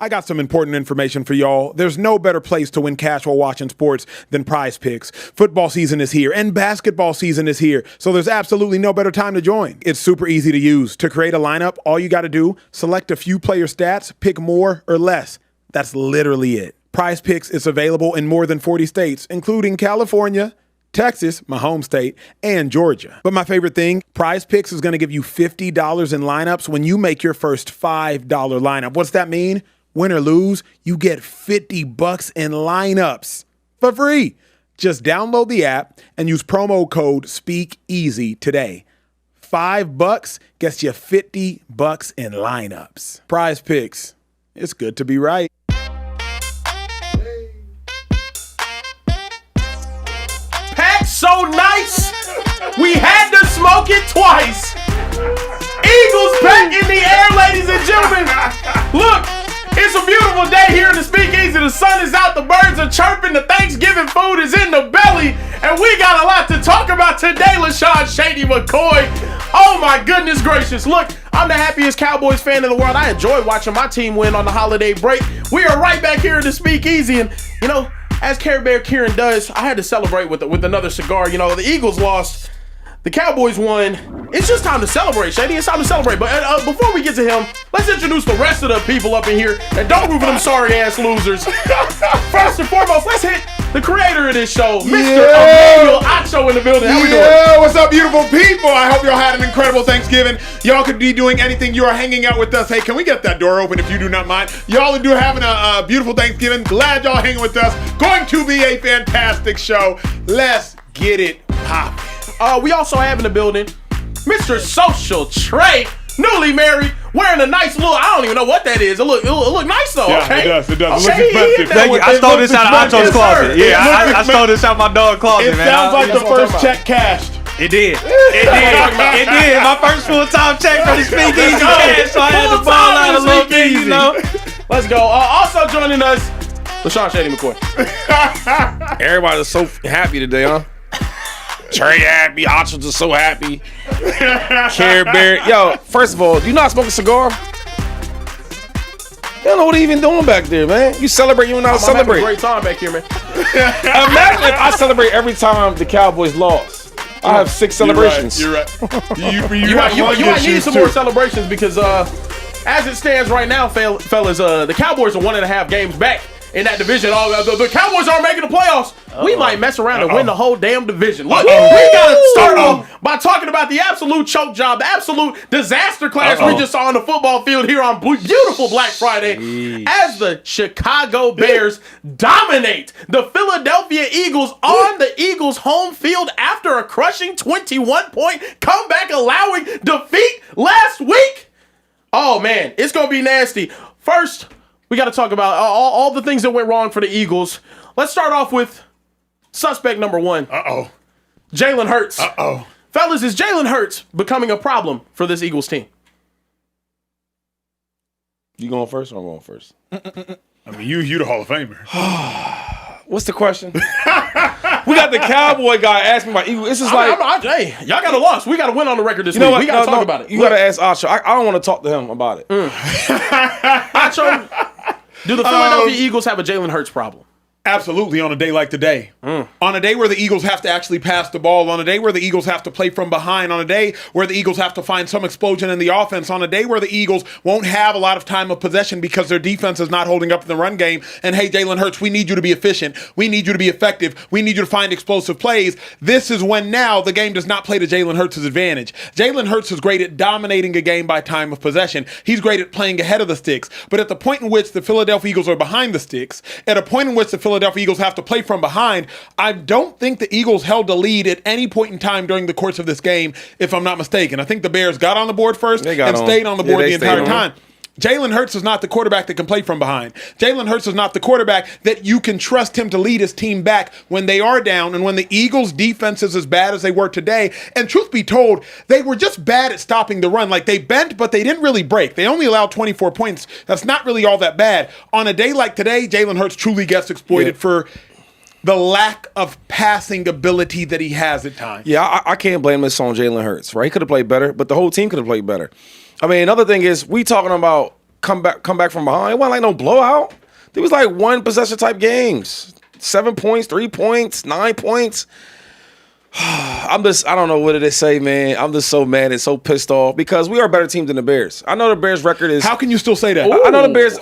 I got some important information for y'all. There's no better place to win cash while watching sports than PrizePicks. Football season is here and basketball season is here, so there's absolutely no better time to join. It's super easy to use. To create a lineup, all you got to do, select a few player stats, pick more or less. That's literally it. PrizePicks is available in more than 40 states, including California, Texas, my home state, and Georgia. But my favorite thing, PrizePicks is going to give you $50 in lineups when you make your first $5 lineup. What's that mean? Win or lose, you get $50 in lineups for free. Just download the app and use promo code Speakeasy today. $5 gets you $50 in lineups. PrizePicks. It's good to be right. Packed so nice, we had to smoke it twice. Eagles back in the air, ladies and gentlemen. Look. It's a beautiful day here in the Speakeasy. The sun is out, the birds are chirping, the Thanksgiving food is in the belly, and we got a lot to talk about today, LaShawn Shady McCoy. Oh my goodness gracious. Look, I'm the happiest Cowboys fan in the world. I enjoy watching my team win on the holiday break. We are right back here in the Speakeasy, and you know, as Care Bear Kieran does, I had to celebrate with another cigar. You know, the Eagles lost. The Cowboys won. It's just time to celebrate, Shady. It's time to celebrate. But before we get to him, let's introduce the rest of the people up in here and don't root for them sorry-ass losers. First and foremost, let's hit the creator of this show, Mr. Emmanuel Acho in the building. How we doing? Yeah, what's up, beautiful people? I hope y'all had an incredible Thanksgiving. Y'all could be doing anything. You are hanging out with us. Hey, can we get that door open if you do not mind? Y'all are having a beautiful Thanksgiving. Glad y'all hanging with us. Going to be a fantastic show. Let's get it poppin'. We also have in the building Mr. Social Trey, newly married, wearing a nice little, I don't even know what that is. It look nice though, yeah, okay? It does. It Okay, looks expensive. Thank you. I stole this out of Acho's closet. Yeah, I stole this out of my dog closet, It man. sounds like the first check cashed. It did. It did. My first full-time check for the Speakeasy cash, so I had to ball out a little bit, you know. Let's go. Also joining us, LaShawn Shady McCoy. Everybody's so happy today, huh? Trey happy, Acho's just so happy. Care Bear. Yo, first of all, do you not smoke a cigar? You don't know what he even doing back there, man. You celebrate, you don't know how to celebrate. I'm having a great time back here, man. Imagine if I celebrate every time the Cowboys lost. I have 6 celebrations. You're right. You might need some more celebrations because as it stands right now, fellas, the Cowboys are 1.5 games back in that division. The Cowboys aren't making the playoffs. We might mess around and win the whole damn division. Look, we gotta start off by talking about the absolute choke job, the absolute disaster class we just saw on the football field here on beautiful Black Friday as the Chicago Bears dominate the Philadelphia Eagles on the Eagles' home field after a crushing 21-point comeback, allowing defeat last week. Oh man, it's gonna be nasty. First, we got to talk about all the things that went wrong for the Eagles. Let's start off with suspect number 1. Jalen Hurts. Fellas, is Jalen Hurts becoming a problem for this Eagles team? You going first or I'm going first? I mean, you the Hall of Famer. What's the question? We got the Cowboy guy asking about Eagles. This is hey, y'all got a loss. We got to win on the record this week. We got to talk about it. You got to ask Acho. I don't want to talk to him about it. Acho, do the Philadelphia Eagles have a Jalen Hurts problem? Absolutely, on a day like today. On a day where the Eagles have to actually pass the ball, on a day where the Eagles have to play from behind, on a day where the Eagles have to find some explosion in the offense, on a day where the Eagles won't have a lot of time of possession because their defense is not holding up in the run game. And hey, Jalen Hurts, we need you to be efficient. We need you to be effective. We need you to find explosive plays. This is when now the game does not play to Jalen Hurts' advantage. Jalen Hurts is great at dominating a game by time of possession. He's great at playing ahead of the sticks. But at the point in which the Philadelphia Eagles are behind the sticks, at a point in which the Philadelphia Eagles have to play from behind, I don't think the Eagles held the lead at any point in time during the course of this game, if I'm not mistaken. I think the Bears got on the board first and stayed on the board the entire time. Jalen Hurts is not the quarterback that can play from behind. Jalen Hurts is not the quarterback that you can trust him to lead his team back when they are down and when the Eagles' defense is as bad as they were today. And truth be told, they were just bad at stopping the run. Like, they bent, but they didn't really break. They only allowed 24 points. That's not really all that bad. On a day like today, Jalen Hurts truly gets exploited for the lack of passing ability that he has at times. Yeah, I can't blame this on Jalen Hurts, right? He could have played better, but the whole team could have played better. I mean, another thing is, we talking about come back from behind. It wasn't like no blowout. It was like one possession type games. 7 points, 3 points, 9 points. I don't know what to say, man. I'm just so mad and so pissed off because we are a better team than the Bears. I know the Bears' record is. How can you still say that? I know the Bears.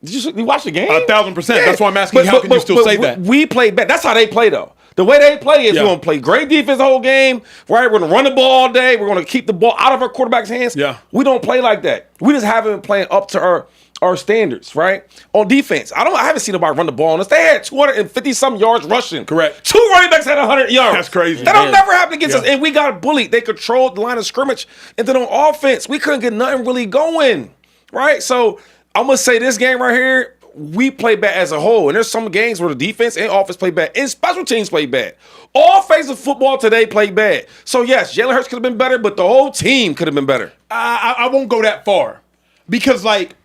Did you watch the game? 1,000%. Yeah. That's why I'm asking how can you still say that? We played bad. That's how they play, though. The way they play is we're going to play great defense the whole game, right? We're going to run the ball all day. We're going to keep the ball out of our quarterback's hands. Yeah. We don't play like that. We just haven't been playing up to our standards, right? On defense. I haven't seen nobody run the ball on us. They had 250-something yards rushing. Correct. 2 running backs had 100 yards. That's crazy. That don't never happen against us. And we got bullied. They controlled the line of scrimmage. And then on offense, we couldn't get nothing really going, right? So I'm going to say this game right here, we play bad as a whole. And there's some games where the defense and offense play bad and special teams play bad. Offensive football today played bad. So, yes, Jalen Hurts could have been better, but the whole team could have been better. I won't go that far because, like,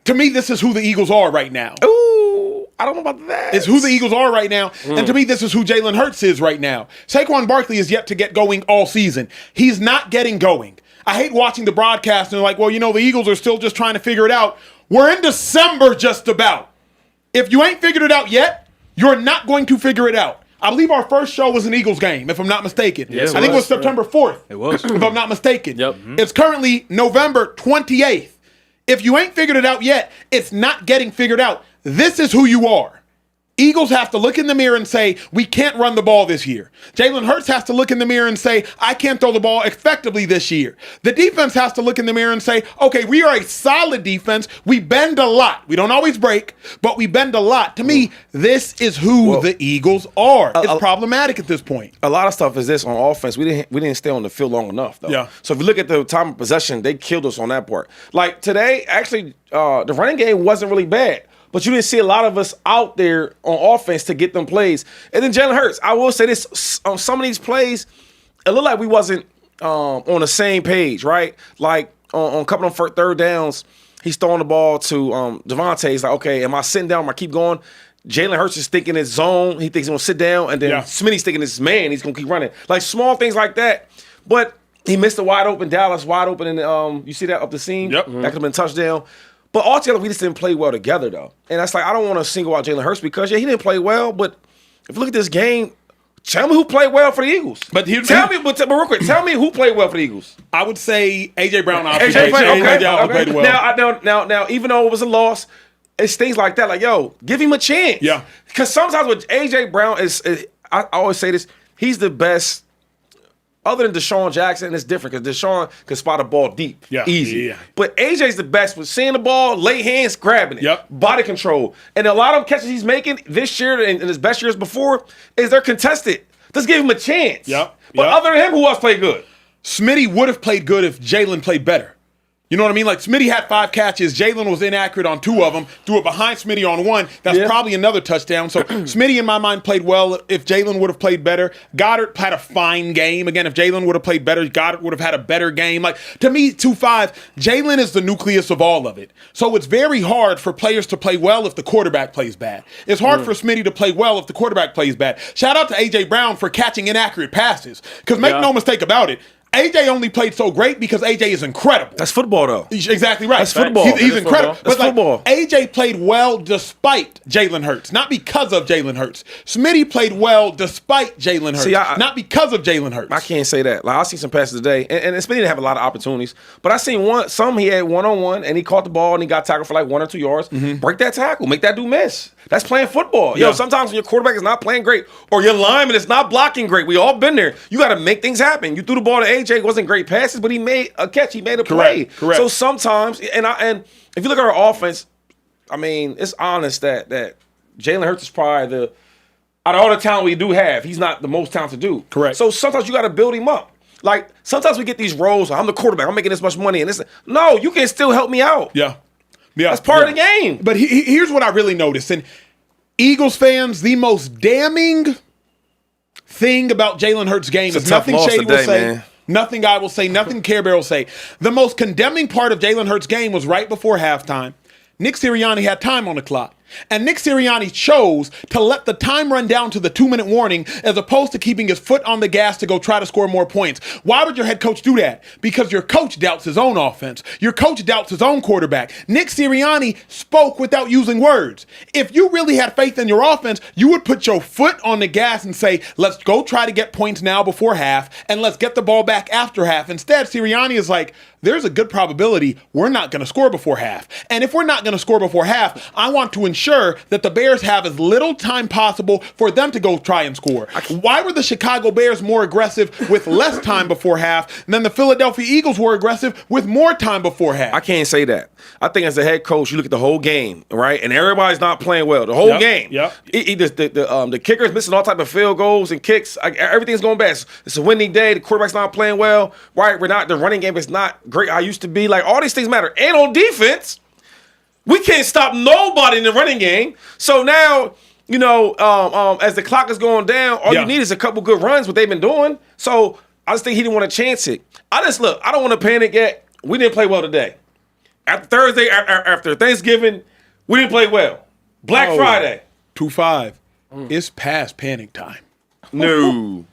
to me, this is who the Eagles are right now. Ooh, I don't know about that. It's who the Eagles are right now. And to me, this is who Jalen Hurts is right now. Saquon Barkley is yet to get going all season. He's not getting going. I hate watching the broadcast and they're like, well, the Eagles are still just trying to figure it out. We're in December just about. If you ain't figured it out yet, you're not going to figure it out. I believe our first show was an Eagles game, if I'm not mistaken. Yes, I think it was September 4th. It was. If I'm not mistaken. Yep. It's currently November 28th. If you ain't figured it out yet, it's not getting figured out. This is who you are. Eagles have to look in the mirror and say, we can't run the ball this year. Jalen Hurts has to look in the mirror and say, I can't throw the ball effectively this year. The defense has to look in the mirror and say, okay, we are a solid defense. We bend a lot. We don't always break, but we bend a lot. To me, this is who the Eagles are. It's problematic at this point. A lot of stuff is this on offense. We didn't stay on the field long enough, though. Yeah. So if you look at the time of possession, they killed us on that part. Like today, actually, the running game wasn't really bad. But you didn't see a lot of us out there on offense to get them plays. And then Jalen Hurts, I will say this, on some of these plays, it looked like we wasn't on the same page, right? Like on a couple of third downs, he's throwing the ball to Devontae. He's like, okay, am I sitting down? Am I keep going? Jalen Hurts is thinking his zone. He thinks he's going to sit down. And then Smitty's thinking it's man. He's going to keep running. Like small things like that. But he missed a wide open, Dallas wide open. And you see that up the seam? Yep. That could have been a touchdown. But altogether, we just didn't play well together, though. And that's like, I don't want to single out Jalen Hurts because, he didn't play well. But if you look at this game, tell me who played well for the Eagles. But real quick, tell me who played well for the Eagles. I would say A.J. Brown. AJ played well. Now, even though it was a loss, it's things like that. Like, yo, give him a chance. Yeah. Because sometimes with A.J. Brown, I always say this, he's the best. Other than Deshaun Jackson, it's different because Deshaun can spot a ball deep, easy. Yeah. But AJ's the best with seeing the ball, lay hands, grabbing it, body control. And a lot of catches he's making this year and his best years before is they're contested. Just give him a chance. But other than him, who else played good? Smitty would have played good if Jaylon played better. You know what I mean? Like, Smitty had 5 catches. Jaylon was inaccurate on 2 of them. Threw it behind Smitty on 1. That's probably another touchdown. So, Smitty, in my mind, played well. If Jaylon would have played better, Goddard had a fine game. Again, if Jaylon would have played better, Goddard would have had a better game. Like, to me, 2-5, Jaylon is the nucleus of all of it. So, it's very hard for players to play well if the quarterback plays bad. It's hard for Smitty to play well if the quarterback plays bad. Shout out to A.J. Brown for catching inaccurate passes. Because make no mistake about it, AJ only played so great because AJ is incredible. That's football, though. Exactly right. That's football. He's incredible. That's football. AJ played well despite Jalen Hurts, not because of Jalen Hurts. Smitty played well despite Jalen Hurts, not because of Jalen Hurts. I can't say that. Like, I see some passes today, and Smitty didn't have a lot of opportunities, but I seen some he had one-on-one, and he caught the ball, and he got tackled for like 1 or 2 yards. Break that tackle. Make that dude miss. That's playing football. Yo, sometimes when your quarterback is not playing great or your lineman is not blocking great, we all been there. You got to make things happen. You threw the ball to AJ. It wasn't great passes, but he made a catch. He made a play. Correct. So sometimes, and if you look at our offense, I mean, it's honest that Jalen Hurts is probably out of all the talent we do have, he's not the most talented dude. Correct. So sometimes you got to build him up. Like, sometimes we get these roles, I'm the quarterback, I'm making this much money, and this. No, you can still help me out. Yeah, that's part of the game. But here's what I really noticed. And Eagles fans, the most damning thing about Jalen Hurts' game is nothing Shady will say, man. Nothing I will say, nothing Care Bear will say. The most condemning part of Jalen Hurts' game was right before halftime. Nick Sirianni had time on the clock. And Nick Sirianni chose to let the time run down to the 2-minute warning as opposed to keeping his foot on the gas to go try to score more points. Why would your head coach do that? Because your coach doubts his own offense. Your coach doubts his own quarterback. Nick Sirianni spoke without using words. If you really had faith in your offense, you would put your foot on the gas and say, let's go try to get points now before half, and let's get the ball back after half. Instead, Sirianni is like, there's a good probability we're not going to score before half. And if we're not going to score before half, I want to ensure that the Bears have as little time possible for them to go try and score. Why were the Chicago Bears more aggressive with less time before half than the Philadelphia Eagles were aggressive with more time before half? I can't say that. I think as a head coach, you look at the whole game, right? And everybody's not playing well. The whole game. Yep. The kicker's missing all type of field goals and kicks. Everything's going bad. It's a windy day. The quarterback's not playing well, right? The running game is not great how it used to be. Like, all these things matter. And on defense, we can't stop nobody in the running game. So now, as the clock is going down, all you need is a couple good runs, what they've been doing. So I just think he didn't want to chance it. I don't want to panic yet. We didn't play well today. After Thursday, after Thanksgiving, we didn't play well. Black Friday. 2-5. It's past panic time. No.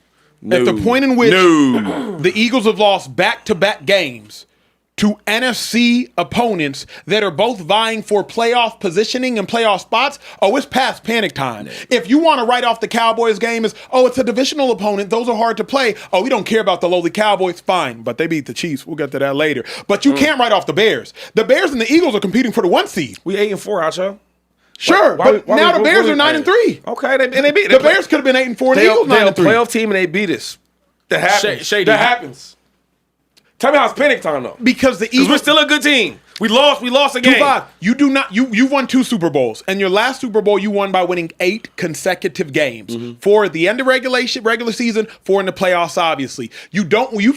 At the point in which the Eagles have lost back-to-back games to NFC opponents that are both vying for playoff positioning and playoff spots, it's past panic time. If you want to write off the Cowboys game as, it's a divisional opponent, those are hard to play. We don't care about the lowly Cowboys, fine, but they beat the Chiefs. We'll get to that later. But you can't write off the Bears. The Bears and the Eagles are competing for the 1 seed. We 8-4 out, y'all. Sure, but now the Bears are 9-3. Okay, they beat the Bears could have been 8-4 and the Eagles 9-3. They're a playoff team and they beat us. That happens. That happens. Tell me how it's panic time though. Because we're still a good team. We lost a game. 2-5. You do not. You won 2 Super Bowls, and your last Super Bowl you won by winning 8 consecutive games. For the end of regular season, 4 in the playoffs. Obviously, you've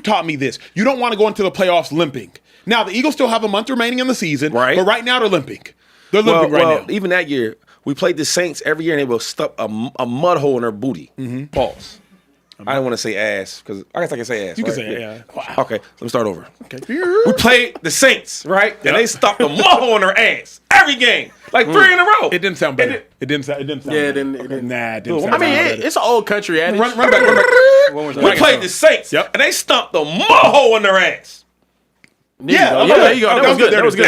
taught me this. You don't want to go into the playoffs limping. Now the Eagles still have a month remaining in the season, right? But right now they're limping. They're limping right now. Even that year, we played the Saints every year, and they will stuff a mud hole in their booty. Pause. I don't want to say ass because I guess I can say ass. You right? can say yeah. Wow. Okay, let me start over. Okay. We played the Saints, right? Yep. And they stuffed a mud hole in their ass every game, like 3 in a row. It didn't sound better. It didn't sound. Yeah, it didn't. Okay. Nah, it didn't sound. I mean, it's an old country adage. Run back. We played the Saints, and they stumped a mud hole in their ass. Yeah, there you go. That was good.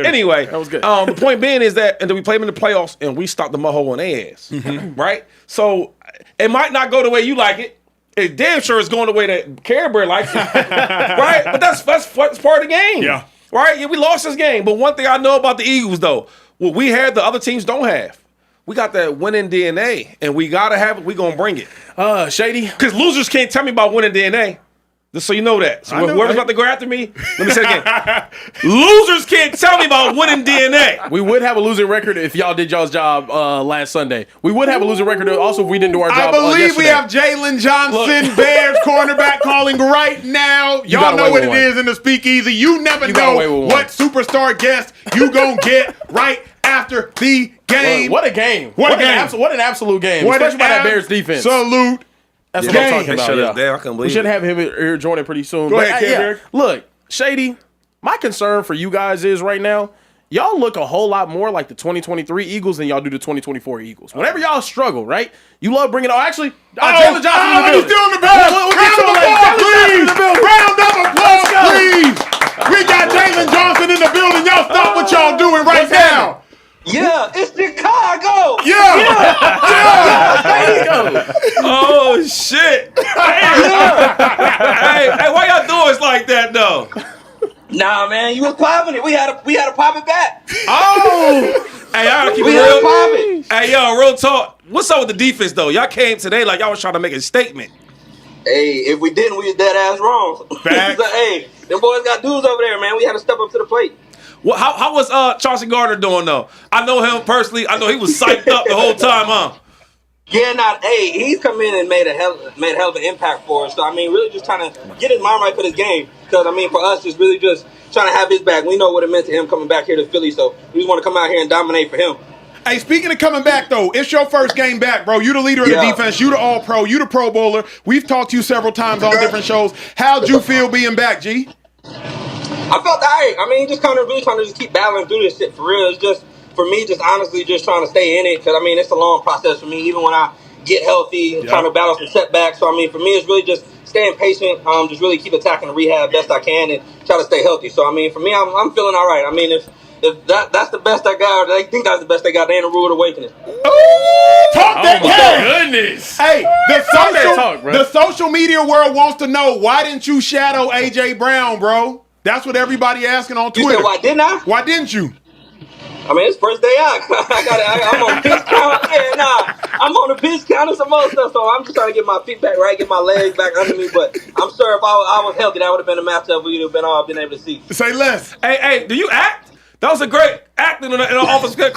Anyway, that was good. The point being is that, and then we played them in the playoffs, and we stopped the mud hole in their ass, right? So it might not go the way you like it. It damn sure is going the way that Care Bear likes it, right? But that's part of the game, right? Yeah, we lost this game, but one thing I know about the Eagles, though, what we had the other teams don't have. We got that winning DNA, and we gotta have it. We gonna bring it, Shady, because losers can't tell me about winning DNA. Just so you know that. So whoever's about to go after me, let me say it again. Losers can't tell me about winning DNA. We would have a losing record if y'all did y'all's job last Sunday. We would have a losing record also if we didn't do our job. I believe we have Jaylon Johnson, Bears cornerback, calling right now. Y'all know what it is in the Speakeasy. You never know what superstar guest you gonna get right after the game. What a game. What an absolute game. Especially by that Bears defense. Salute. That's what I'm talking about. I can believe we should have him here joining pretty soon. Go ahead, Campbell. Look, Shady, my concern for you guys is right now, y'all look a whole lot more like the 2023 Eagles than y'all do the 2024 Eagles. Whenever y'all struggle, right? You love bringing it. Actually, Jaylon Johnson in the building. He's still in the building. Round of applause, please. We got Jaylon Johnson in the building. Y'all stop what y'all doing right now. Yeah, it's Chicago. Yeah. Oh shit! Hey, why y'all doing us like that though? Nah, man, you was popping it. We had to pop it back. Oh, hey, y'all keep it real. Hey, yo, real talk. What's up with the defense though? Y'all came today like y'all was trying to make a statement. Hey, if we didn't, we was dead ass wrong. Facts. Hey, them boys got dudes over there, man. We had to step up to the plate. Well, how was Chauncey Gardner doing though? I know him personally. I know he was psyched up the whole time, huh? Yeah, he's come in and made a hell of an impact for us. So I mean, really just trying to get his mind right for this game. Because I mean, for us, it's really just trying to have his back. We know what it meant to him coming back here to Philly, so we just want to come out here and dominate for him. Hey, speaking of coming back, though, it's your first game back, bro. You the leader of the defense. You the all-pro. You the Pro Bowler. We've talked to you several times on different shows. How'd you feel being back, G? I felt all right. I mean, just kind of really trying to just keep battling through this shit for real. It's just for me, just honestly just trying to stay in it because, I mean, it's a long process for me, even when I get healthy, trying to balance some setbacks. So, I mean, for me, it's really just staying patient, just really keep attacking the rehab best I can and try to stay healthy. So, I mean, for me, I'm feeling all right. I mean, if that's the best I got, or they think that's the best I got, they in a rude awakening. Talk that game. Goodness. Hey, Talk, bro. the social media world wants to know, why didn't you shadow A.J. Brown, bro? That's what everybody asking on Twitter. You said, why didn't I? Why didn't you? I mean, it's first day out. I'm on pitch count. I'm on the pitch count and some other stuff. So I'm just trying to get my feet back right, get my legs back under me. But I'm sure if I was healthy, that would have been a matchup we would have been able to see. Say less. Hey, do you act? That was a great acting in an office call.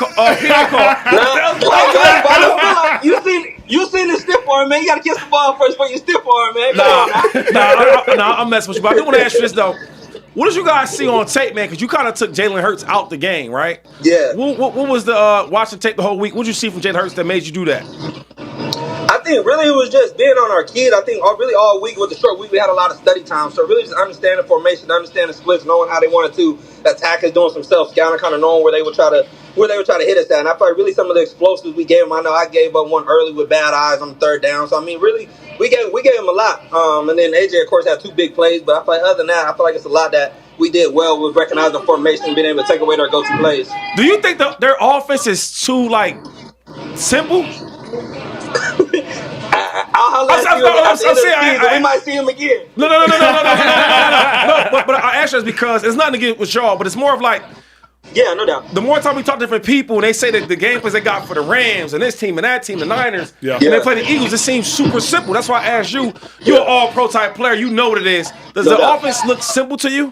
You seen the stiff arm, man. You got to kiss the ball first for your stiff arm, man. I'm messing with you. But I do want to ask you this, though. What did you guys see on tape, man? Because you kind of took Jalen Hurts out the game, right? Yeah. What was the watching tape the whole week? What did you see from Jalen Hurts that made you do that? I think really it was just being on our kid. I think really all week was a short week. We had a lot of study time. So really just understanding formation, understanding splits, knowing how they wanted to attack us, doing some self-scouting, kind of knowing where they would try to hit us at. And I feel like really some of the explosives we gave them. I know I gave up one early with bad eyes on the third down. So, I mean, really, we gave him a lot. And then AJ, of course, had 2 big plays. But I feel like other than that, I feel like it's a lot that we did well with recognizing formation and being able to take away their go-to plays. Do you think their offense is too, simple? We might see him again. No. But I ask you this because it's nothing to get with y'all, but it's more of yeah, no doubt. the more time we talk to different people, and they say that the game plays they got for the Rams and this team and that team, the Niners, and they play the Eagles, it seems super simple. That's why I asked you. You're an all-pro type player. You know what it is. Does the offense look simple to you?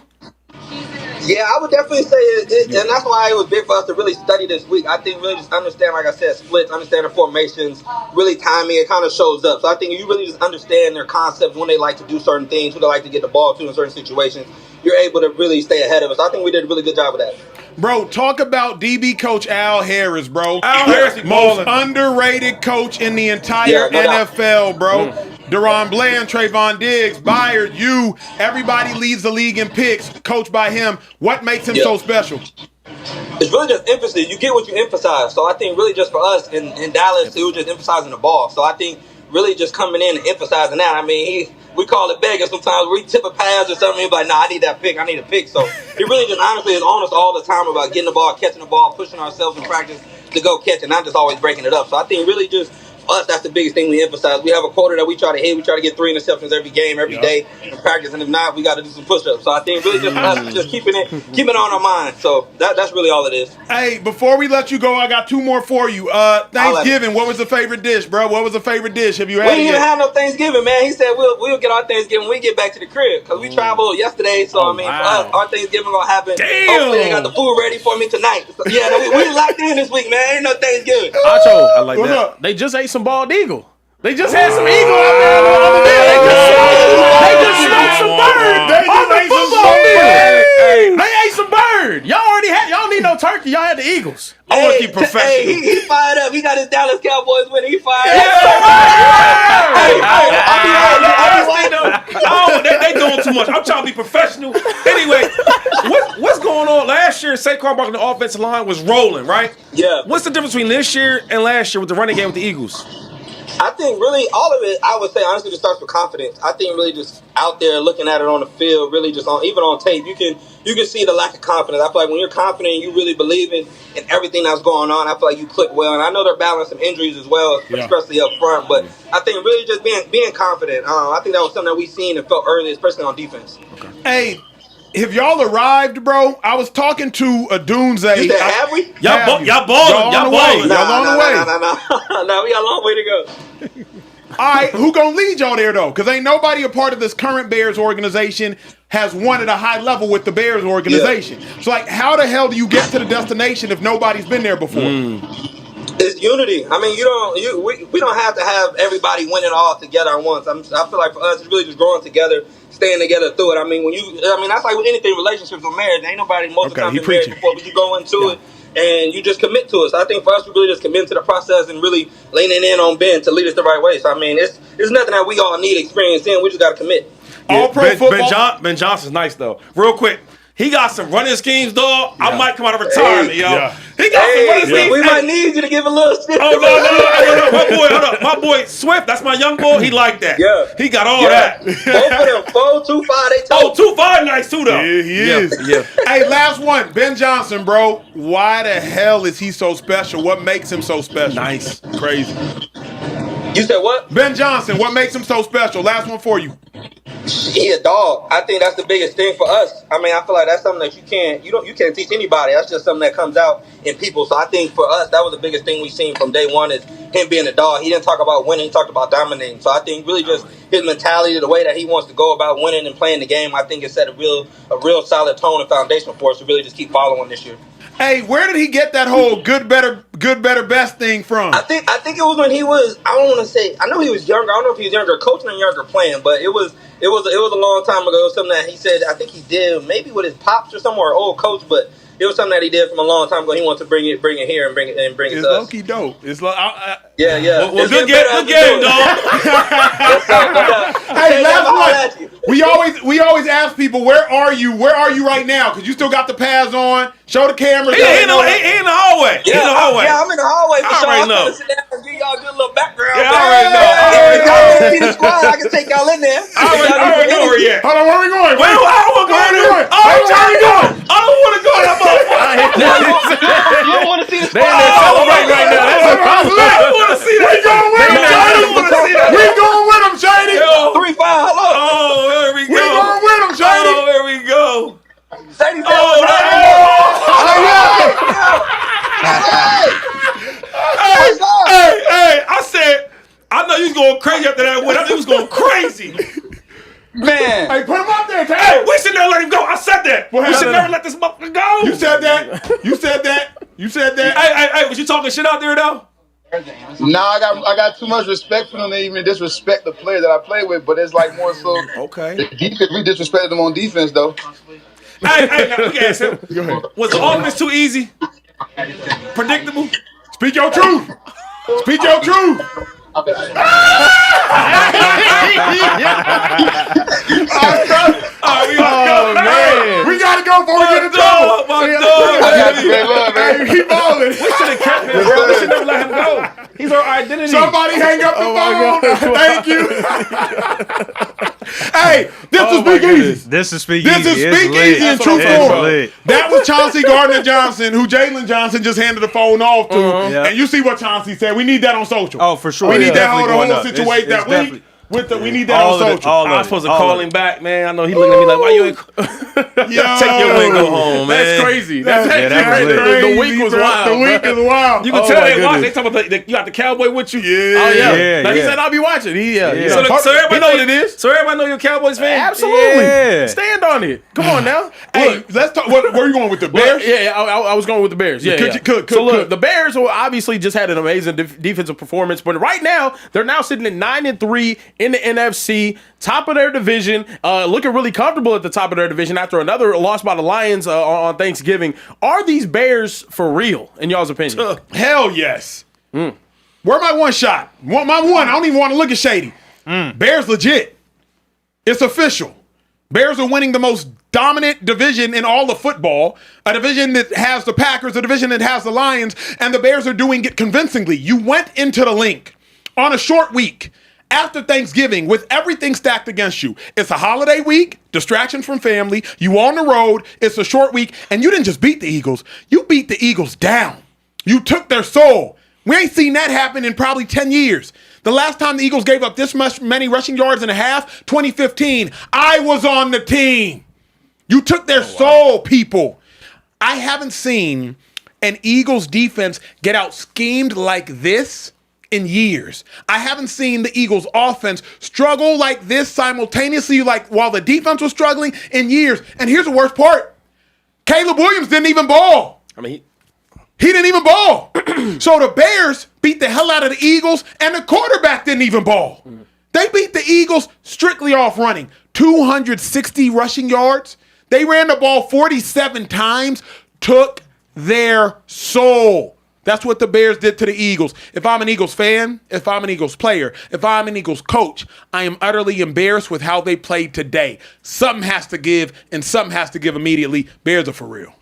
Yeah, I would definitely say it, and that's why it was big for us to really study this week. I think really just understand, like I said, splits, understanding formations, really timing, it kind of shows up. So I think you really just understand their concepts, when they like to do certain things, who they like to get the ball to in certain situations. You're able to really stay ahead of us. I think we did a really good job of that. Bro, talk about DB coach Al Harris, bro. Al Harris, most underrated coach in the entire NFL, bro. Deron Bland, Trayvon Diggs, Byard, you, everybody leads the league in picks, coached by him. What makes him so special? It's really just emphasis. You get what you emphasize. So I think really just for us in Dallas, it was just emphasizing the ball. So I think really just coming in and emphasizing that. I mean, we call it begging sometimes. We tip a pass or something. He's like, nah, I need that pick. I need a pick. So he really just honestly is on us all the time about getting the ball, catching the ball, pushing ourselves in practice to go catch it, not just always breaking it up. So I think really just us, that's the biggest thing we emphasize. We have a quota that we try to hit. We try to get 3 interceptions every game, every day in practice. And if not, we got to do some push-ups. So I think really just us just keeping it on our mind. So that's really all it is. Hey, before we let you go, I got 2 more for you. Thanksgiving, what was the favorite dish, bro? What was the favorite dish? Have you had it? We didn't even have no Thanksgiving, man. He said we'll get our Thanksgiving when we get back to the crib because we traveled yesterday. So, I mean, for us, our Thanksgiving going to happen. Damn. Hopefully they got the food ready for me tonight. So, yeah, we locked in this week, man. Ain't no Thanksgiving. I like What's that. up? They just ate some bald eagle. They just had some eagle out there the other day. They just smoked some bird. They ate some bird. Y'all need no turkey. Y'all had the Eagles. I want to keep professional. Hey, he fired up. He got his Dallas Cowboys winning. He fired up. They doing too much. I'm trying to be professional. Anyway, what's going on? Last year, Saquon Barkley, the offensive line was rolling, right? Yeah. What's the difference between this year and last year with the running game with the Eagles? I think really all of it, I would say honestly, just starts with confidence. I think really just out there looking at it on the field, really just even on tape, you can see the lack of confidence. I feel like when you're confident and you really believe in everything that's going on, I feel like you click well. And I know they're battling some injuries as well, especially up front. But I think really just being confident. I think that was something that we seen and felt early, especially on defense. Okay. Hey, have y'all arrived, bro? I was talking to a Doomsday. You said, have we? Y'all balling. Y'all on the way. No, we got a long way to go. All right, who gonna lead y'all there though? Because ain't nobody a part of this current Bears organization has won at a high level with the Bears organization. Yeah. So, like, how the hell do you get to the destination if nobody's been there before? It's unity. I mean, we don't have to have everybody winning all together at once. I feel like for us, it's really just growing together, staying together through it. I mean, that's like with anything, relationships or marriage. Ain't nobody most of the time been married before, but you go into it and you just commit to it. So I think for us, we really just commit to the process and really leaning in on Ben to lead us the right way. So I mean, it's nothing that we all need experience in. We just got to commit. All pro football. Ben Johnson's nice though. Real quick, He got some running schemes, dog. I might come out of retirement, yo. Yeah. He got some running schemes. We might need you to give a little shit. Oh, no. My boy, hold up. My boy Swift, that's my young boy. He like that. Yeah. He got all that. Both of them, 4, 2, 5, they Oh, told 2-5 nice too, though. Yeah, he is. Yeah. Hey, last one. Ben Johnson, bro. Why the hell is he so special? What makes him so special? Nice. Crazy. You said what? Ben Johnson, what makes him so special? Last one for you. He a dog. I think that's the biggest thing for us. I mean, I feel like that's something that you can't teach anybody. That's just something that comes out in people. So I think for us, that was the biggest thing we seen from day one is him being a dog. He didn't talk about winning. He talked about dominating. So I think really just his mentality, the way that he wants to go about winning and playing the game, I think it set a real solid tone and foundation for us to really just keep following this year. Hey, where did he get that whole good, better, best thing from? I think it was when he was. I don't want to say. I know he was younger. I don't know if he was younger coaching or younger playing, but it was a long time ago. It was something that he said. I think he did maybe with his pops or something, or old coach, but it was something that he did from a long time ago. He wanted to bring it here and bring it to us. It's low-key dope. It's like, yeah. Well, good game, dog. Hey, last one. We always ask people, where are you? Where are you right now? Because you still got the pads on. Show the camera. He in the hallway. Yeah, I'm in the hallway for I sure. already I'm know. gonna sit down and give y'all a good little background. Yeah, I already know. If y'all want to see the squad, I can take y'all in there. I already know where he at. Hold on, where are we going? Wait, I don't want to go in there. I don't want to go in that motherfucker. You don't want to see the They squad. in there celebrating right now. That's the problem. I don't want to see that. We going with him, Shady. We going with him, Shady. 3-5. Hello. Oh, there we go. We going with him, Shady. Oh, there we go. Sadie Hey, I said, I know you was going crazy after that win. I think he was going crazy. Man. Hey, put him up there, Tay. Hey, we should never let him go. I said that. What We should happened? never let this motherfucker go. You said that. You said that. You said that. Hey, was you talking shit out there, though? Nah, I got too much respect for them to even disrespect the player that I play with, but it's like more so Okay. the defense. We disrespected them on defense though. Hey, now, look at him. Go ahead. Was the offense too easy? Predictable? Speak your truth. Speak your truth. We gotta go before we get in trouble. My I dog. got you, man. Love, man. Hey, keep balling. We should have kept him, bro. We should never let him go. He's our identity. Somebody hang up the phone. Thank you. Hey, this is Speakeasy. This is Speakeasy. This is It's Speakeasy lit. in true It's form. lit. That was Chauncey Gardner-Johnson, who Jaylon Johnson just handed the phone off to. Yeah. And you see what Chauncey said. We need that on social. Oh, for sure. We It's need that whole, definitely the whole going up. situation It's that we definitely- we need that All on of it, social. all of I was it, supposed to all call of him it. back, man. I know he looking at me like, why you ain't Yo. take your win, go home, man. That's crazy. That's Yeah, that actually was lit. crazy. The week was bro. wild. The week is wild. You can Oh, tell my they watch. They goodness. talking about you got the Cowboy with you. Yeah. Oh yeah. Yeah, Now, he yeah. said I'll be watching. He Yeah. So, so everybody you know what it is. So everybody know you're a Cowboys fan. Absolutely. Yeah. Stand on it. Come on now. Hey, Look, let's talk. Where are you going with the Bears? Yeah, I was going with the Bears. Yeah, Could yeah. you- could- so look, could- the Bears will obviously just had an amazing defensive performance, but right now they're now sitting at 9-3 in the NFC, top of their division, looking really comfortable at the top of their division after another loss by the Lions on Thanksgiving. Are these Bears for real, in y'all's opinion? Hell yes. Where my one shot? Want my one? I don't even want to look at Shady. Bears legit. It's official. Bears are winning the most dominant division in all of football, a division that has the Packers, a division that has the Lions, and the Bears are doing it convincingly. You went into the link on a short week after Thanksgiving with everything stacked against you. It's a holiday week, distraction from family, you on the road, it's a short week, and you didn't just beat the Eagles, you beat the Eagles down. You took their soul. We ain't seen that happen in probably 10 years. The last time the Eagles gave up this many rushing yards and a half, 2015, I was on the team. You took their soul, people. I haven't seen an Eagles defense get out schemed like this in years. I haven't seen the Eagles offense struggle like this simultaneously, like while the defense was struggling in years. And here's the worst part. Caleb Williams didn't even ball. I mean, He didn't even ball. So the Bears beat the hell out of the Eagles, and the quarterback didn't even ball. They beat the Eagles strictly off running. 260 rushing yards. They ran the ball 47 times, took their soul. That's what the Bears did to the Eagles. If I'm an Eagles fan, if I'm an Eagles player, if I'm an Eagles coach, I am utterly embarrassed with how they played today. Something has to give, and something has to give immediately. Bears are for real.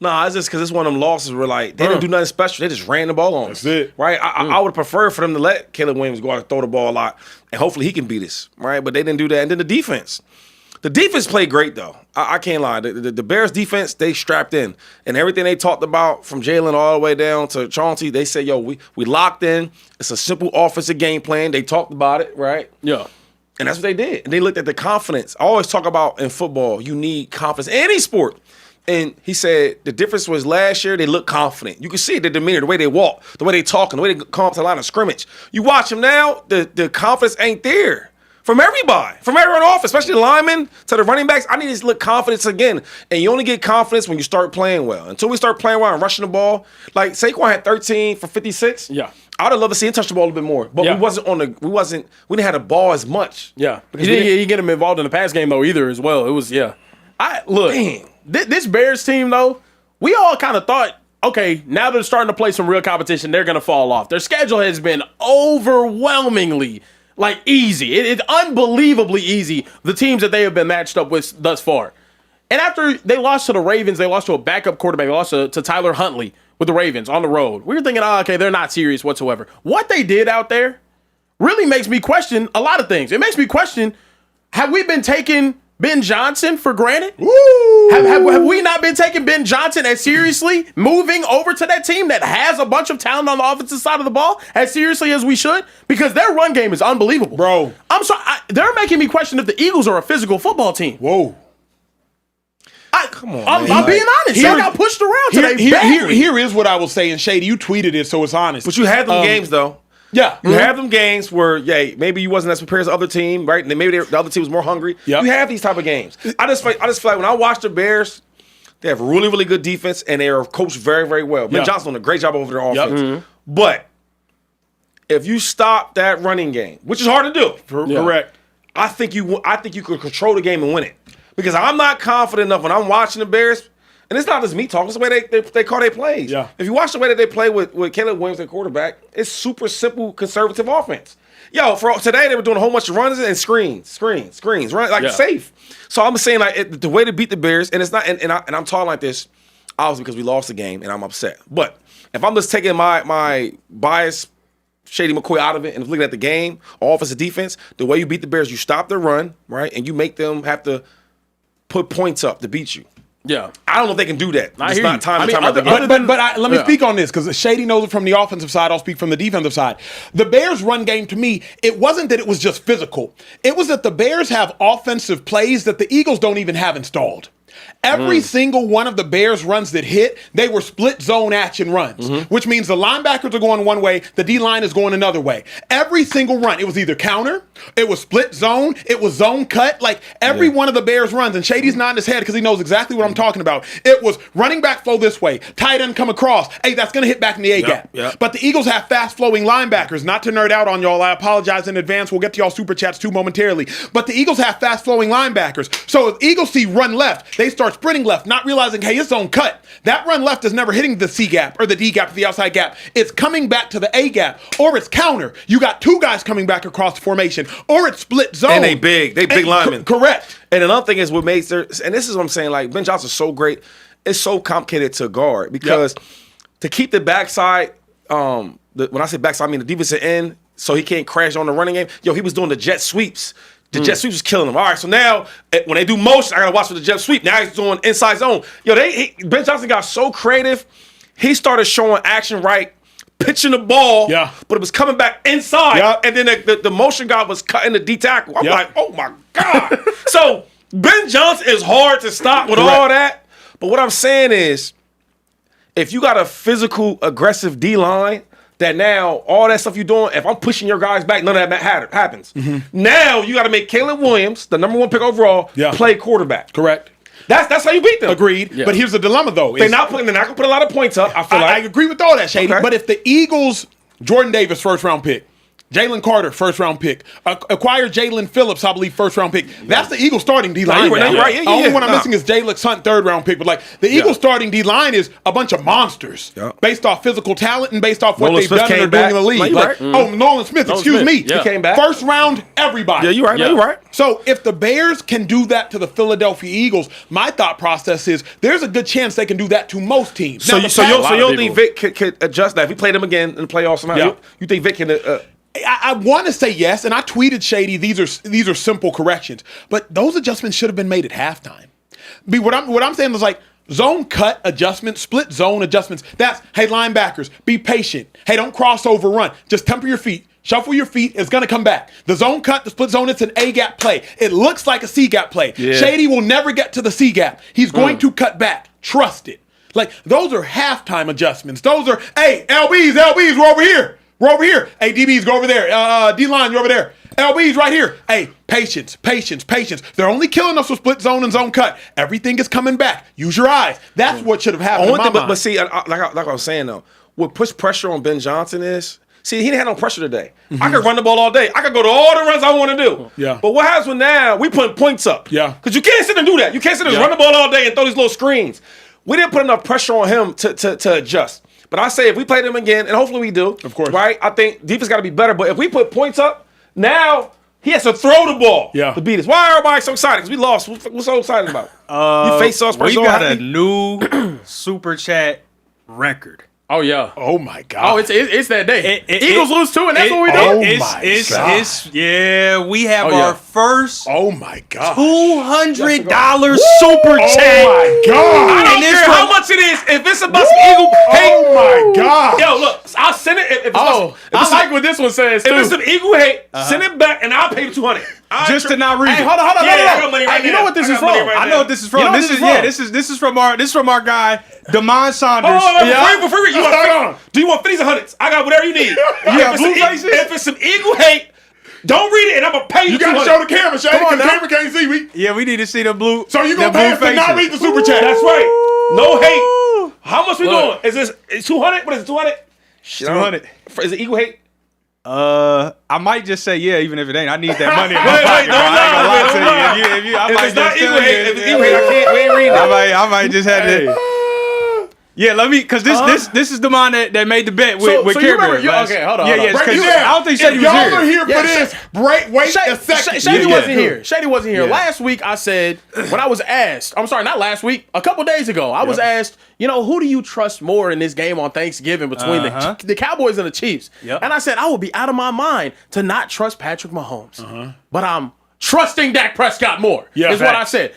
Nah, it's just because it's one of them losses where, like, they didn't do nothing special. They just ran the ball on us. That's it. Right? I would prefer for them to let Caleb Williams go out and throw the ball a lot, and hopefully he can beat us, right? But they didn't do that. And then the defense. The defense played great, though. I can't lie. The Bears' defense, they strapped in. And everything they talked about from Jaylon all the way down to Chauncey, they said, yo, we locked in. It's a simple offensive game plan. They talked about it, right? Yeah. And that's what they did. And they looked at the confidence. I always talk about in football, you need confidence. Any sport. And he said the difference was last year they looked confident. You could see the demeanor, the way they walk, the way they talk, and the way they come up to the line of scrimmage. You watch them now, the confidence ain't there. From everybody, from everyone off, especially the linemen to the running backs. I need to look confidence again. And you only get confidence when you start playing well. Until we start playing well and rushing the ball, like Saquon had 13 for 56. Yeah. I would have loved to see him touch the ball a little bit more. But Yeah. we didn't have the ball as much. Yeah. Because He we didn't get him involved in the pass game, though, either, as well. It was, Look, Man. this Bears team, though, we all kind of thought, okay, now they're starting to play some real competition, they're going to fall off. Their schedule has been overwhelmingly easy. It's unbelievably easy, the teams that they have been matched up with thus far. And after they lost to the Ravens, they lost to a backup quarterback. They lost to Tyler Huntley with the Ravens on the road. We were thinking, okay, they're not serious whatsoever. What they did out there really makes me question a lot of things. It makes me question, have we been taking Ben Johnson for granted? Have we not been taking Ben Johnson as seriously, moving over to that team that has a bunch of talent on the offensive side of the ball as seriously as we should? Because their run game is unbelievable. Bro. I'm sorry. They're making me question if the Eagles are a physical football team. Whoa. Come on, I'm being honest. They got pushed around today. Here is what I will say, and Shady, you tweeted it, so it's honest. But you had them games, though. Yeah. You have them games where, maybe you wasn't as prepared as the other team, right? And maybe the other team was more hungry. Yep. You have these type of games. I just feel like when I watch the Bears, they have really, really good defense, and they are coached very, very well. Ben Johnson doing a great job over their offense. But if you stop that running game, which is hard to do, Correct. I think you could control the game and win it. Because I'm not confident enough when I'm watching the Bears, and it's not just me talking, it's the way they call their plays. Yeah. If you watch the way that they play with Caleb Williams at quarterback, it's super simple, conservative offense. Yo, for today they were doing a whole bunch of runs and screens, right? Safe. So I'm saying the way to beat the Bears, and it's not, and I'm talking like this, obviously because we lost the game and I'm upset. But if I'm just taking my bias, Shady McCoy out of it and looking at the game, offensive defense, the way you beat the Bears, you stop the run, right, and you make them have to put points up to beat you. Yeah. I don't know if they can do that. I It's hear not you. time I and mean, time other again. But let me speak on this because Shady knows it from the offensive side. I'll speak from the defensive side. The Bears' run game, to me, it wasn't that it was just physical. It was that the Bears have offensive plays that the Eagles don't even have installed. Every single one of the Bears runs that hit, they were split zone action runs, which means the linebackers are going one way, the D-line is going another way. Every single run, it was either counter, it was split zone, it was zone cut. Like every one of the Bears runs, and Shady's nodding his head because he knows exactly what I'm talking about. It was running back flow this way, tight end come across. Hey, that's going to hit back in the A-gap. Yep. But the Eagles have fast-flowing linebackers. Not to nerd out on y'all, I apologize in advance. We'll get to y'all super chats too momentarily. But the Eagles have fast-flowing linebackers. So if Eagles see run left, they start sprinting left, not realizing, hey, it's zone cut. That run left is never hitting the C gap or the D gap or the outside gap. It's coming back to the A gap, or it's counter. You got two guys coming back across the formation, or it's split zone. And they big linemen. Correct. And another thing is what makes their, and this is what I'm saying, like Ben Johnson's so great, it's so complicated to guard because to keep the backside, when I say backside, I mean the defensive end, so he can't crash on the running game. Yo, he was doing the jet sweeps. The jet sweep was killing him. All right, so now when they do motion, I gotta watch for the jet sweep. Now he's doing inside zone. Yo, Ben Johnson got so creative. He started showing action right, pitching the ball, but it was coming back inside, and then the motion guy was cutting the D tackle. I'm like, oh my god. So Ben Johnson is hard to stop with all that. But what I'm saying is, if you got a physical, aggressive D line. That now, all that stuff you're doing, if I'm pushing your guys back, none of that happens. Now, you got to make Caleb Williams, the number one pick overall, play quarterback. Correct. That's how you beat them. Agreed. Yeah. But here's the dilemma, though. They're not going to put a lot of points up, I feel like. I agree with all that, Shady. Okay. But if the Eagles, Jordan Davis, first-round pick, Jalen Carter, first-round pick. Acquire Jalen Phillips, I believe, first-round pick. That's the Eagles starting D-line. you're right. Yeah, The only one I'm Nah. missing is Jalen Hunt, third-round pick. But, like, the Eagles starting D-line is a bunch of monsters based off physical talent and based off what Nolan they've Smith done and came they're doing in the back. league. No, you're Like, right. Nolan Smith, excuse Smith, me. yeah. He came back. First round, everybody. Yeah, you're right. No, you're right. So if the Bears can do that to the Philadelphia Eagles, my thought process is there's a good chance they can do that to most teams. So Now, you the Pats- don't think Vic could adjust that? If we played him again in the playoffs somehow, Yeah. you think Vic can I want to say yes, and I tweeted Shady. These are simple corrections, but those adjustments should have been made at halftime. What I'm saying is like zone cut adjustments, split zone adjustments. That's hey linebackers, be patient. Hey, don't cross over run. Just temper your feet. Shuffle your feet. It's going to come back. The zone cut, the split zone, it's an A gap play. It looks like a C gap play. Yeah. Shady will never get to the C gap. He's going to cut back. Trust it. Like those are halftime adjustments. Those are hey LBs, we're over here. We're over here. Hey, DBs, go over there. D-line, you're over there. LB's right here. Hey, patience. They're only killing us with split zone and zone cut. Everything is coming back. Use your eyes. That's what should have happened in my mind. But see, like I was saying though, what puts pressure on Ben Johnson is, see, he didn't have no pressure today. I could run the ball all day. I could go to all the runs I want to do. Yeah. But what happens when now we putting points up? Yeah. Because you can't sit and do that. You can't sit and run the ball all day and throw these little screens. We didn't put enough pressure on him to adjust. But I say if we play them again, and hopefully we do, Of course. right? I think defense got to be better. But if we put points up, now he has to throw the ball to beat us. Why are everybody so excited? Because we lost. What's so excited about? You face us. We got a new super chat record. Oh yeah. Oh my God. Oh, it's that day. Eagles lose too, and that's what we do. Oh my God. Yeah, we have yeah. our first Oh my God. $200 super chat. Oh my God. I don't And it's care how from- much it is. If it's about some Eagle, hey, Oh my God. yo, look, I'll send it. If it's Oh, if it's I like what this one says If too. it's some Eagle hate, send it back, and I'll pay you $200. Just to not read Hey, it. hold on. Yeah, I got money right You know now. what this I is got money from? right I know what this is from. You know what This this is is from? this is from our guy Damon Saunders. Before you want, do you want 50s or 100s? I got whatever you need. got blue faces? If it's some Eagle hate, don't read it, and I'm gonna pay you. You gotta 200. show the camera, Shady, Come on because the now. camera can't see. Yeah, we need to see the blue. So you gonna the pay blue us to not faces. read the super chat? That's right. No hate. How much we Look. doing? Is this 200? What is it? 200? 200. Is it Eagle hate? I might just say yeah, even if it ain't. I need that money. In my Wait, pocket, bro. don't I ain't gonna lie, lie to don't you. lie. If you, I If might it's not just Eagle tell hate, you. if it's Eagle hate, I can't. We ain't reading that. I might just have to. Yeah, let me, cause this is the man that made the bet with So you Care remember- Bear. okay, hold on, Yeah, hold on. yeah. Break 'cause it down. I don't think If Shady was y'all here. are here Yeah, for this, wait a second. Shady Yeah. wasn't here. Shady wasn't here. Yeah. Last week I said, when I was asked, I'm sorry, not last week, a couple days ago, I was asked, who do you trust more in this game on Thanksgiving between the Cowboys and the Chiefs? Yep. And I said, I would be out of my mind to not trust Patrick Mahomes. But I'm trusting Dak Prescott more, Yeah, is what I facts. said.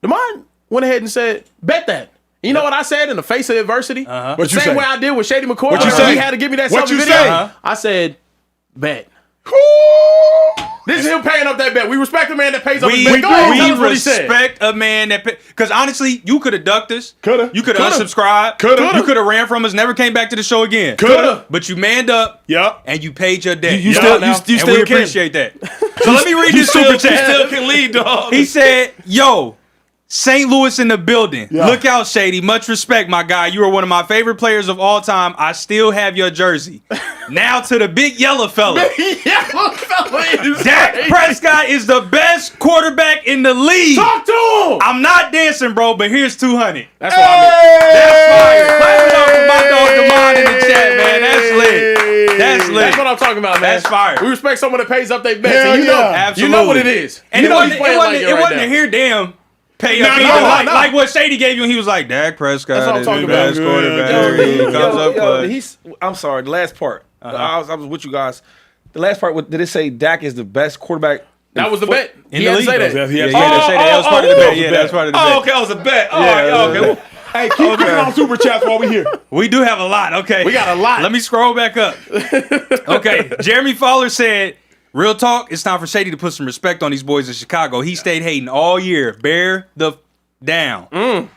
DeMond went ahead and said, bet that. You know what I said in the face of adversity? What The you same say? way I did with Shady McCoy. What you when say? He had to give me that What selfie you video. say? I said, bet. This is him paying up that bet. We respect the man that pays up his bet. Go ahead and tell us what he said. respect a man that, because honestly, you could have ducked us. Coulda. You could have Coulda. unsubscribed. Coulda. You could have ran from us. Never came back to the show again. Coulda. But you manned up. Yep. And you paid your debt. You Yeah. still- Now. you And still we can. appreciate that. So let me read this super chat. Still can lead, dog. He said, yo, St. Louis in the building. Look out, Shady. Much respect, my guy. You are one of my favorite players of all time. I still have your jersey. Now to the big yellow fella. Dak Prescott is the best quarterback in the league. Talk to him. I'm not dancing, bro, but here's 200. That's what I meant. That's fire. Clap it up for my dog Lamont in the chat, man. That's lit. That's lit. That's what I'm talking about, man. That's fire. We respect someone that pays up their bets. Hell And you know, yeah. Absolutely. you know what it is. And you it know wasn't, he's playing like it wasn't a here damn pay up No, either. no. Like what Shady gave you, he was like, Dak Prescott That's what I'm is talking the best about. quarterback. He comes up clutch. I'm sorry. The last part. I was with you guys. The last part. Did it say Dak is the best quarterback? That was the bet. In He the had to league. say that. Yeah, he Yeah, had yeah, to- that Shady, that was part of the bet. Yeah, that's part of the bet. Oh, okay. That was a bet. Oh, Yeah, okay. Hey, keep putting on super chats while we here. We do have a lot. Okay. We got a lot. Let me scroll back up. Okay. Jeremy Fowler said, real talk, it's time for Shady to put some respect on these boys in Chicago. He stayed hating all year. Bear the down.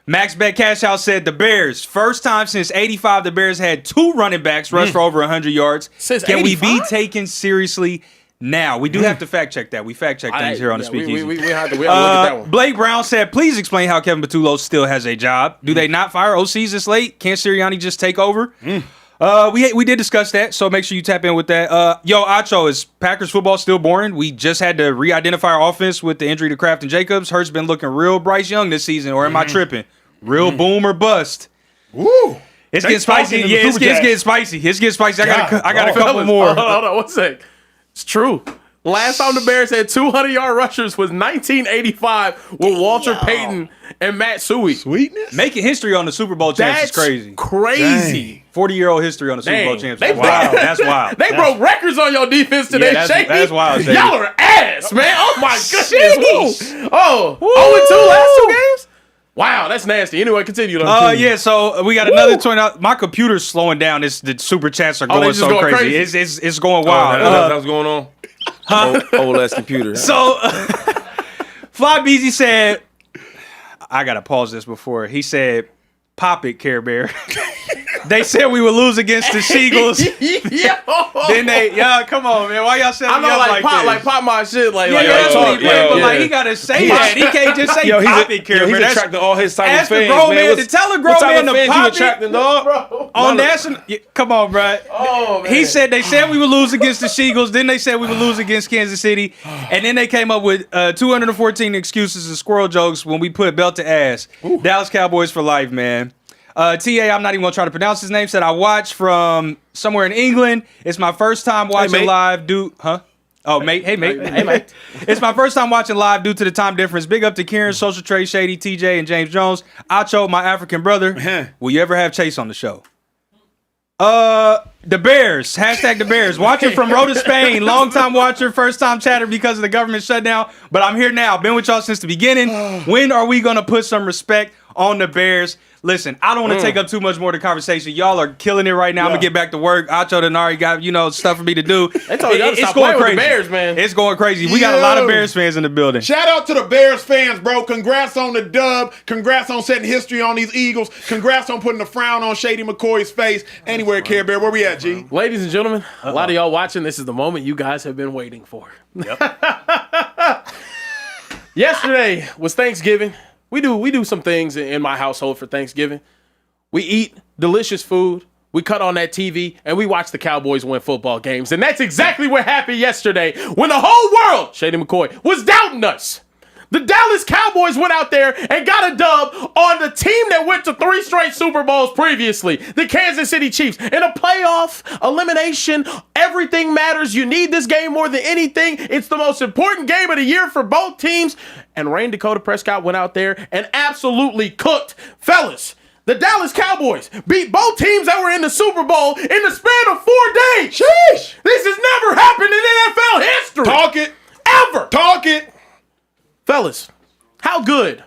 Max Bet Cash House said the Bears, first time since 85 the Bears had 2 running backs rush for over 100 yards. Since Can we be 85? taken seriously now? We do have to fact check that. We fact check things here on the Speakeasy. We have to look at that one. Blake Brown said, please explain how Kevin Patullo still has a job. Do they not fire OCs this late? Can't Sirianni just take over? We did discuss that, so make sure you tap in with that. Yo, Acho, is Packers football still boring? We just had to re-identify our offense with the injury to Kraft and Jacobs. Hurts been looking real Bryce Young this season, or am I tripping? Real boom or bust. Woo! It's getting spicy. Yeah, it's getting spicy. It's getting spicy. I got a couple more. Hold on, 1 sec. It's true. Last time the Bears had 200-yard rushers was 1985 with Walter Payton and Matt Suey. Sweetness. Making history on the Super Bowl champs is crazy. Crazy. 40-year-old history on the Super Bowl champs. They- Wow, that's wild. They broke records on your defense today, Shady. that's wild, Shady. Y'all are ass, man. Oh, my goodness. Woo. Oh, 0-2 last 2 games? Wow, that's nasty. Anyway, continue. Yeah, so we got another 20. My computer's slowing down. The super chats are going so going crazy. It's going wild. That's what's going on. Old ass computer. So, Fly Beezy said, I gotta pause this before. He said, "Pop it, Care Bear." They said we would lose against the Seagulls. Then come on, man. Why y'all saying I know, like pop, this? like pop my shit. Like, That's what he meant, but like he gotta say that. He can't just say pop it, Care Bear. He's attracting all his type of Ask the fans, grown man. man to tell a grown man to pop it. Attracting, dog? On national, come on, bro. Oh, man. He said they said we would lose against the Seagulls. Then they said we would lose against Kansas City, and then they came up with 214 excuses and squirrel jokes when we put belt to ass. Dallas Cowboys for life, man. TA, I'm not even gonna try to pronounce his name. Said I watched from somewhere in England. It's my first time watching live. Oh, mate. Hey, mate. Hey, mate. It's my first time watching live due to the time difference. Big up to Kieran, Social Trade, Shady, TJ, and James Jones. Acho, my African brother. Will you ever have Chase on the show? The Bears. Hashtag the Bears. Watching from Rhoda, Spain. Long time watcher, first time chatter because of the government shutdown. But I'm here now. Been with y'all since the beginning. When are we going to put some respect on the Bears? Listen, I don't want to take up too much more of the conversation. Y'all are killing it right now. I'm going to get back to work. Acho Denari got, stuff for me to do. They told y'all to stop playing with the Bears, man. It's going crazy. We got a lot of Bears fans in the building. Shout out to the Bears fans, bro. Congrats on the dub. Congrats on setting history on these Eagles. Congrats on putting a frown on Shady McCoy's face. Anywhere, Care Bear. Where we at, G? Ladies and gentlemen, a lot of y'all watching, this is the moment you guys have been waiting for. Yep. Yesterday was Thanksgiving. We do some things in my household for Thanksgiving. We eat delicious food. We cut on that TV and we watch the Cowboys win football games. And that's exactly what happened yesterday when the whole world, Shady McCoy, was doubting us. The Dallas Cowboys went out there and got a dub on the team that went to 3 straight Super Bowls previously, the Kansas City Chiefs. In a playoff, elimination, everything matters. You need this game more than anything. It's the most important game of the year for both teams. And Rain Dakota Prescott went out there and absolutely cooked. Fellas, the Dallas Cowboys beat both teams that were in the Super Bowl in the span of 4 days. Sheesh. This has never happened in NFL history. Talk it. Ever. Talk it. Fellas, how good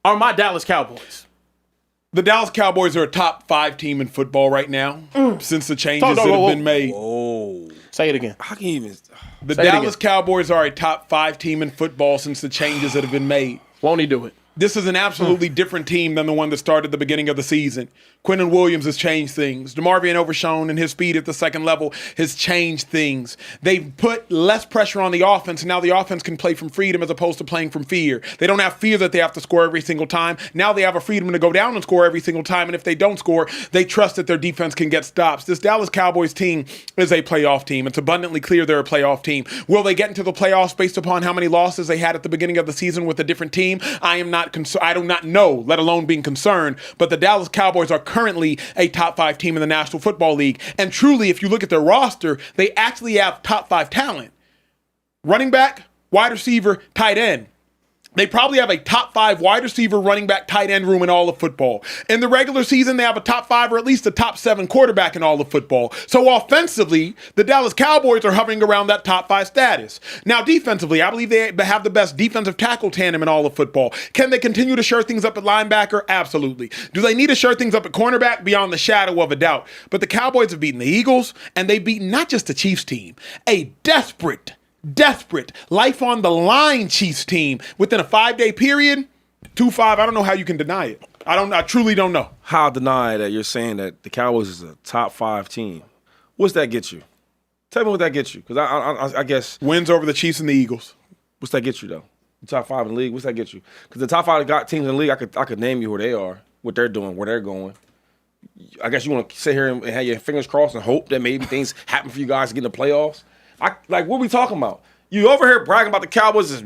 are my Dallas Cowboys? The Dallas Cowboys are a top 5 team in football right now since the changes that have been made. Say it again. How can you even? The Dallas Cowboys are a top 5 team in football since the changes that have been made. Won't he do it? This is an absolutely different team than the one that started at the beginning of the season. Quentin Williams has changed things. DeMarvion Overshown and his speed at the second level has changed things. They've put less pressure on the offense, and now the offense can play from freedom as opposed to playing from fear. They don't have fear that they have to score every single time. Now they have a freedom to go down and score every single time, and if they don't score, they trust that their defense can get stops. This Dallas Cowboys team is a playoff team. It's abundantly clear they're a playoff team. Will they get into the playoffs based upon how many losses they had at the beginning of the season with a different team? I do not know, let alone being concerned, but the Dallas Cowboys are currently a top 5 team in the National Football League. And truly, if you look at their roster, they actually have top 5 talent. Running back, wide receiver, tight end. They probably have a top 5 wide receiver, running back, tight end room in all of football. In the regular season, they have a top 5 or at least a top 7 quarterback in all of football. So offensively, the Dallas Cowboys are hovering around that top 5 status. Now defensively, I believe they have the best defensive tackle tandem in all of football. Can they continue to shore things up at linebacker? Absolutely. Do they need to shore things up at cornerback? Beyond the shadow of a doubt. But the Cowboys have beaten the Eagles, and they've beaten not just the Chiefs team, a desperate, life on the line Chiefs team within a 5-day period. 2-5. I don't know how you can deny it. I truly don't know. How deny that you're saying that the Cowboys is a top 5 team? What's that get you? Tell me what that gets you, because I guess Wins over the Chiefs and the Eagles. what's that get you though? The top 5 in the league. What's that get you? Because the top 5 got teams in the league, I could name you who they are, what they're doing, where they're going. I guess you want to sit here and have your fingers crossed and hope that maybe things happen for you guys to get in the playoffs. What are we talking about? You over here bragging about the Cowboys?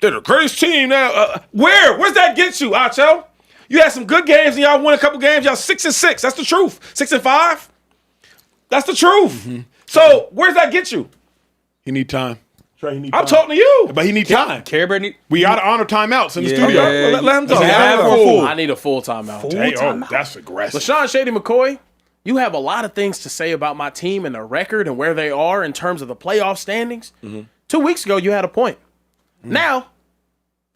They're the greatest team now. Where's that get you, Acho? You had some good games and y'all won a couple games. Y'all 6-6. That's the truth. 6-5. That's the truth. Mm-hmm. So where's that get you? He need time. Trey, he need I'm talking to you. But he need time. Care Bear need. We got to honor timeouts in the studio. Yeah. Let him talk. I need a full timeout. Hey, that's aggressive. LaShawn Shady McCoy, you have a lot of things to say about my team and the record and where they are in terms of the playoff standings. 2 weeks ago, you had a point. Now,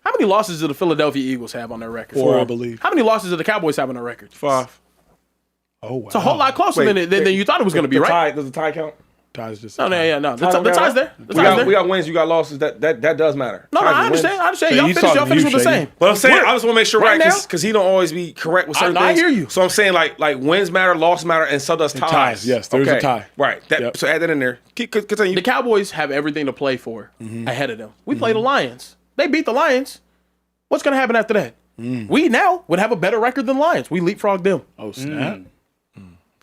how many losses do the Philadelphia Eagles have on their record? 4, I believe. How many losses do the Cowboys have on their record? 5. Oh, wow. It's a whole lot closer than you thought it was going to be, right? Does the tie count? Ties just No. The tie's there. The We tie's there. got wins, you got losses. That does matter. No, Ties and I wins. understand. Shady, he's Y'all talking finish to with you, the Shady. same. But I'm saying, I just want to make sure right now, because he don't always be correct with certain I things. hear you. So I'm saying like wins matter, losses matter, and so does ties. ties, yes, there's a tie. Right. Yep. So add that in there. Continue. The Cowboys have everything to play for ahead of them. We play the Lions. They beat the Lions. What's going to happen after that? We now would have a better record than Lions. We leapfrog them. Oh, snap.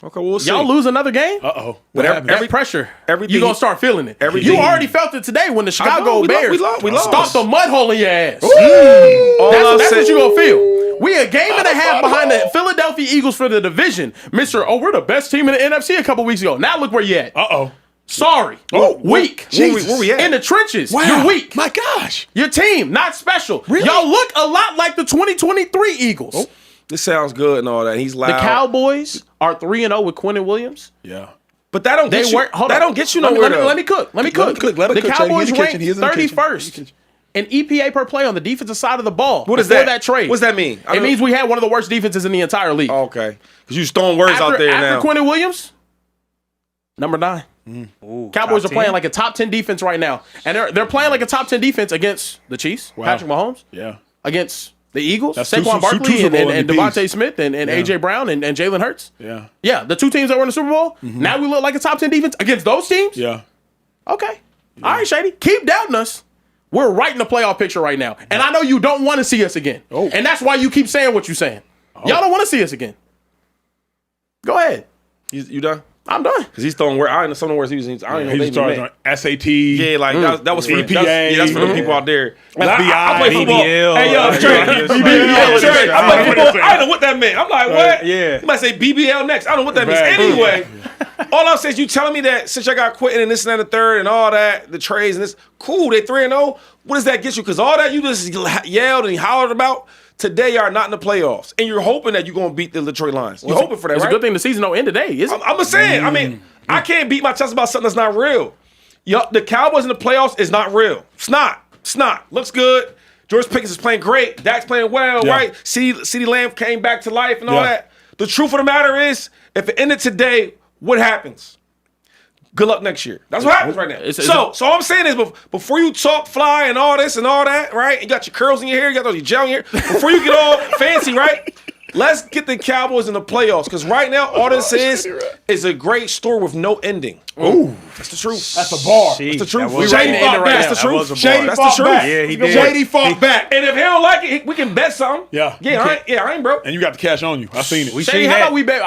Okay, we'll see. Y'all lose another game? Uh-oh. But That pressure, everything you're going he- to start feeling it. everything You he- already felt it today when the know, Chicago we Bears lost. stomped the mud hole in your ass. All That's I'm what saying- you're going to feel. We a game and a half behind the Philadelphia Eagles for the division. We're the best team in the NFC a couple weeks ago. Now look where you at. Uh-oh. Sorry. Oh, weak. Where we at? In the trenches. Wow. You're weak. My gosh. Your team, not special. Really? Y'all look a lot like the 2023 Eagles. This sounds good and all that. He's loud. The Cowboys are 3-0 with Quentin Williams. Yeah. But that don't get you. Hold that on. don't get you Let me- nowhere. let me- though. Let me cook. Let him cook. Let him The cook, Shady. Cowboys He in the kitchen. ranked He is in the kitchen. 31st in EPA per play on the defensive side of the ball. What is before that? trade. What's that mean? It means we had one of the worst defenses in the entire league. Okay, because you throwing words out there after now. Quentin Williams, number 9. Cowboys are top playing 10? like a top 10 defense right now, and they're playing like a top 10 defense against the Chiefs, Patrick Mahomes, Yeah. against the Eagles, That's two Saquon Super Barkley, Bowl and MVPs. Devontae Smith, and AJ Brown, and Jalen Hurts. Yeah. Yeah, the two teams that were in the Super Bowl. Now we look like a top 10 defense against those teams. Yeah. Okay. All right, Shady. Keep doubting us. We're right in the playoff picture right now. And I know you don't want to see us again. Oh. And that's why you keep saying what you're saying. Y'all don't want to see us again. Go ahead. You done? I'm done. Because he's throwing words. I don't know some of the words he was. I don't even know He what just they started meant. on SAT. Yeah, like that was for the EPA. that's for the people out there. Like, FBI, I play football. BBL. Hey, yo, Trey. BBL. Trey, I play football. I don't know what that meant. I'm like, what? yeah. You might say BBL next. I don't know what that means. Right. Anyway, all I'm saying is you telling me that since I got quitting and this and that and the third and all that, the trades and this, cool, they 3-0. What does that get you? Because all that you just yelled and hollered about, today are not in the playoffs. And you're hoping that you're going to beat the Detroit Lions. You're hoping for that, It's right? a good thing the season don't end today, isn't it? I'm just saying. I mean, I can't beat my chest about something that's not real. The Cowboys in the playoffs is not real. It's not. It's not. Looks good. George Pickens is playing great. Dak's playing well, Yeah. right? CeeDee Lamb came back to life and all Yeah. that. The truth of the matter is, if it ended today, what happens? Good luck next year. That's what happens right now. So all I'm saying is, before you talk fly and all this and all that, right? You got your curls in your hair, you got all your gel in your hair. Before you get all fancy, right? Let's get the Cowboys in the playoffs, because right now all this is a great story with no ending. Ooh. That's the truth. That's a bar. That's the truth. That was Shady a fought bar. back. That That's the was truth. a bar. Shady That's fought the truth. back. Yeah, he did. Shady fought back. And if he don't like it, we can bet something. Yeah. Yeah, I ain't broke. And you got the cash on you. I seen it. We Shady, seen how that. about we bet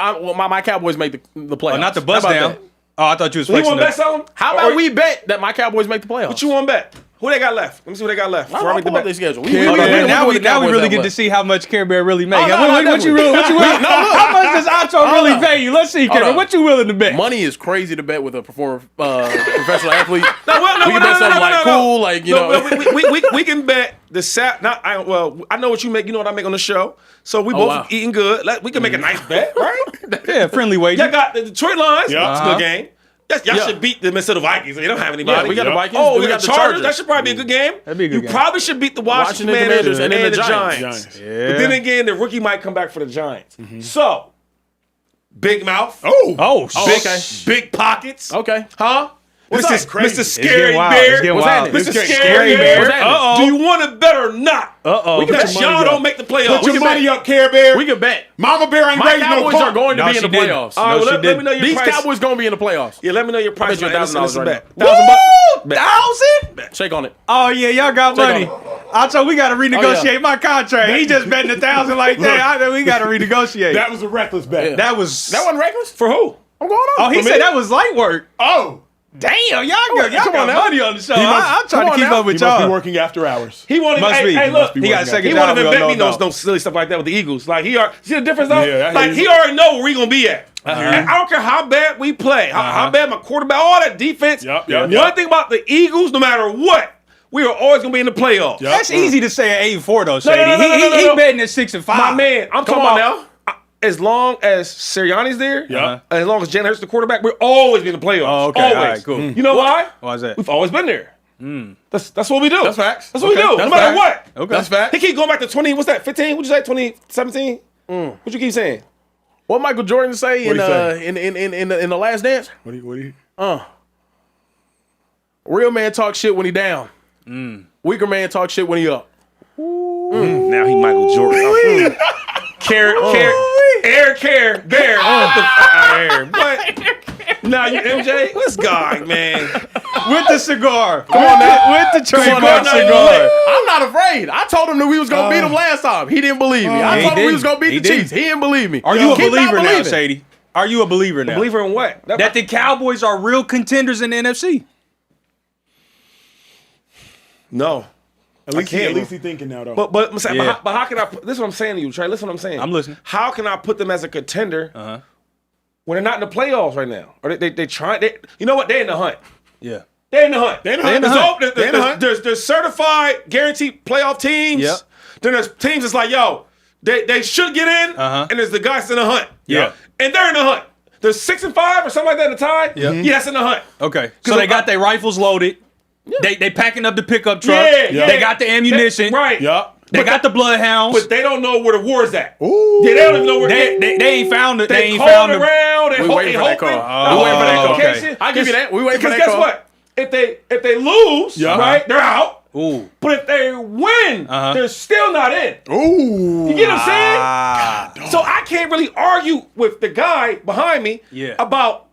my Cowboys make the playoffs? Oh, not the bust How about down. that? Oh, I thought you was You flexing want to bet that. something? How about we bet that my Cowboys make the playoffs? What you want to bet? Who they got left? Let me see who they got left. Before I I'll make the pull up bet. their schedule. Hold on, man. Now we Cowboys really have get to left. see how much Care Bear really make. Oh, no, what you definitely. willing? What you willing? No, look. How much does Acho really on. pay you? Let's see, Care Bear. on. What you willing to bet? Money is crazy to bet with a professional athlete. No, we can bet something like cool, like, you know. We can bet the sat. Not I. Well, I know what you make. You know what I make on the show. So we both wow. eating good. We can make a nice bet, right? Yeah, friendly wager. Y'all got the Detroit Lions. Yeah. That's a good game. Y'all Yeah. should beat the Minnesota Vikings. They don't have anybody. Yeah, we got the Vikings. Oh, we got the Chargers. That should probably be a good game. That'd be a good You game. probably should beat the Washington Commanders and the Giants. Giants. Yeah. But then again, the rookie might come back for the Giants. So, big mouth. Oh. Oh, Big, okay. big pockets. Okay. Huh? What's this? Mr. It's Scary getting wild. Bear? It's getting What's wild. happening? Mr. It's Scary getting Bear? What's happening? Do you want it bet or not? Uh-oh. Because your y'all money don't up. make the playoffs. Put your can money bet. up, Care Bear. We can bet. Mama Bear ain't My raised no Cowboys are punk. going to No, be in the she didn't. playoffs. All right, No, well, she let me didn't. know your These price. Cowboys going to be in the playoffs. Yeah, let me know your price. bet you $1,000 right $1,000 bet. Shake on it. Oh yeah, y'all got money. I told we got to renegotiate my contract. He just betting 1,000 like that. We got to renegotiate. That was a reckless bet. That was. That wasn't reckless? For who? I'm going on. Oh, he For me. said that was light work. Oh, Damn, y'all come got on now. money on the show. must- I'm trying to come on keep now. up he with must be y'all. working after hours. He wanted. Must be. Hey, look. He got a second He job. wanted to we bet all me know. no silly stuff like that with the Eagles. Like see the difference though? Yeah, I like hear he you. already know where we gonna be at. And I don't care how bad we play, how bad my quarterback, all that defense. Yup. One thing about the Eagles, no matter what, we are always gonna be in the playoffs. Yup. That's easy to say at 8-4 though, Shady. no. He betting at 6-5. My man, I'm Come talking on about as long as Sirianni's there, Yeah. as long as Jalen Hurts the quarterback, we're always be in the playoffs. Oh, okay. Always. All right, cool. You know why? Why is that? We've always been there. That's what we do. That's facts. That's what we Okay, do. that's No matter facts. what. Okay. That's fact. He keep going back to 20. What's that? 15? What'd you say? 2017? What you keep saying? What Michael Jordan say in What'd he in the Last Dance? What do you? Real man talk shit when he down. Weaker man talk shit when he up. Now he Michael Jordan. Care, bear. What the fuck? But now you MJ. What's God, man? With the cigar. Come on now. With the trademark now. cigar. I'm not afraid. I told him that we was gonna beat him last time. He didn't believe me. I he told him we didn't. was gonna beat He the Chiefs. didn't. He didn't believe me. Are you a Keep not believer now, believing. Shady? Are you a believer now? Believer in what? that the Cowboys are real contenders in the NFC? No. At least can't. he thinking now though. But Yeah. how can I? This is what I'm saying to you, Trey. Listen, what I'm saying. I'm listening. How can I put them as a contender when they're not in the playoffs right now? Or they trying? You know what? They're in the hunt. Yeah. They're in the hunt. They in the hunt. They in the hunt. There's certified, guaranteed playoff teams. Yep. Then there's teams that's like, yo, they should get in. And there's the guys in the hunt. Yeah. And they're in the hunt. There's 6-5 or something like that at the time. Yeah. Yeah, that's in the hunt. Okay. So they got their rifles loaded. They packing up the pickup truck. Yeah. They got the ammunition. Right. Yup. They got the bloodhounds. But they don't know where the war's at. Ooh. Yeah, they don't even know where They ain't found it. They They ain't calling found it. around. They We waiting for that hoping. call. We waiting for that call. Okay. I give you that. We waiting for Because that guess call. what? If they lose, Yeah. right, they're out. Ooh. But if they win, they're still not in. Ooh. You get what I'm saying? So I can't really argue with the guy behind me Yeah. about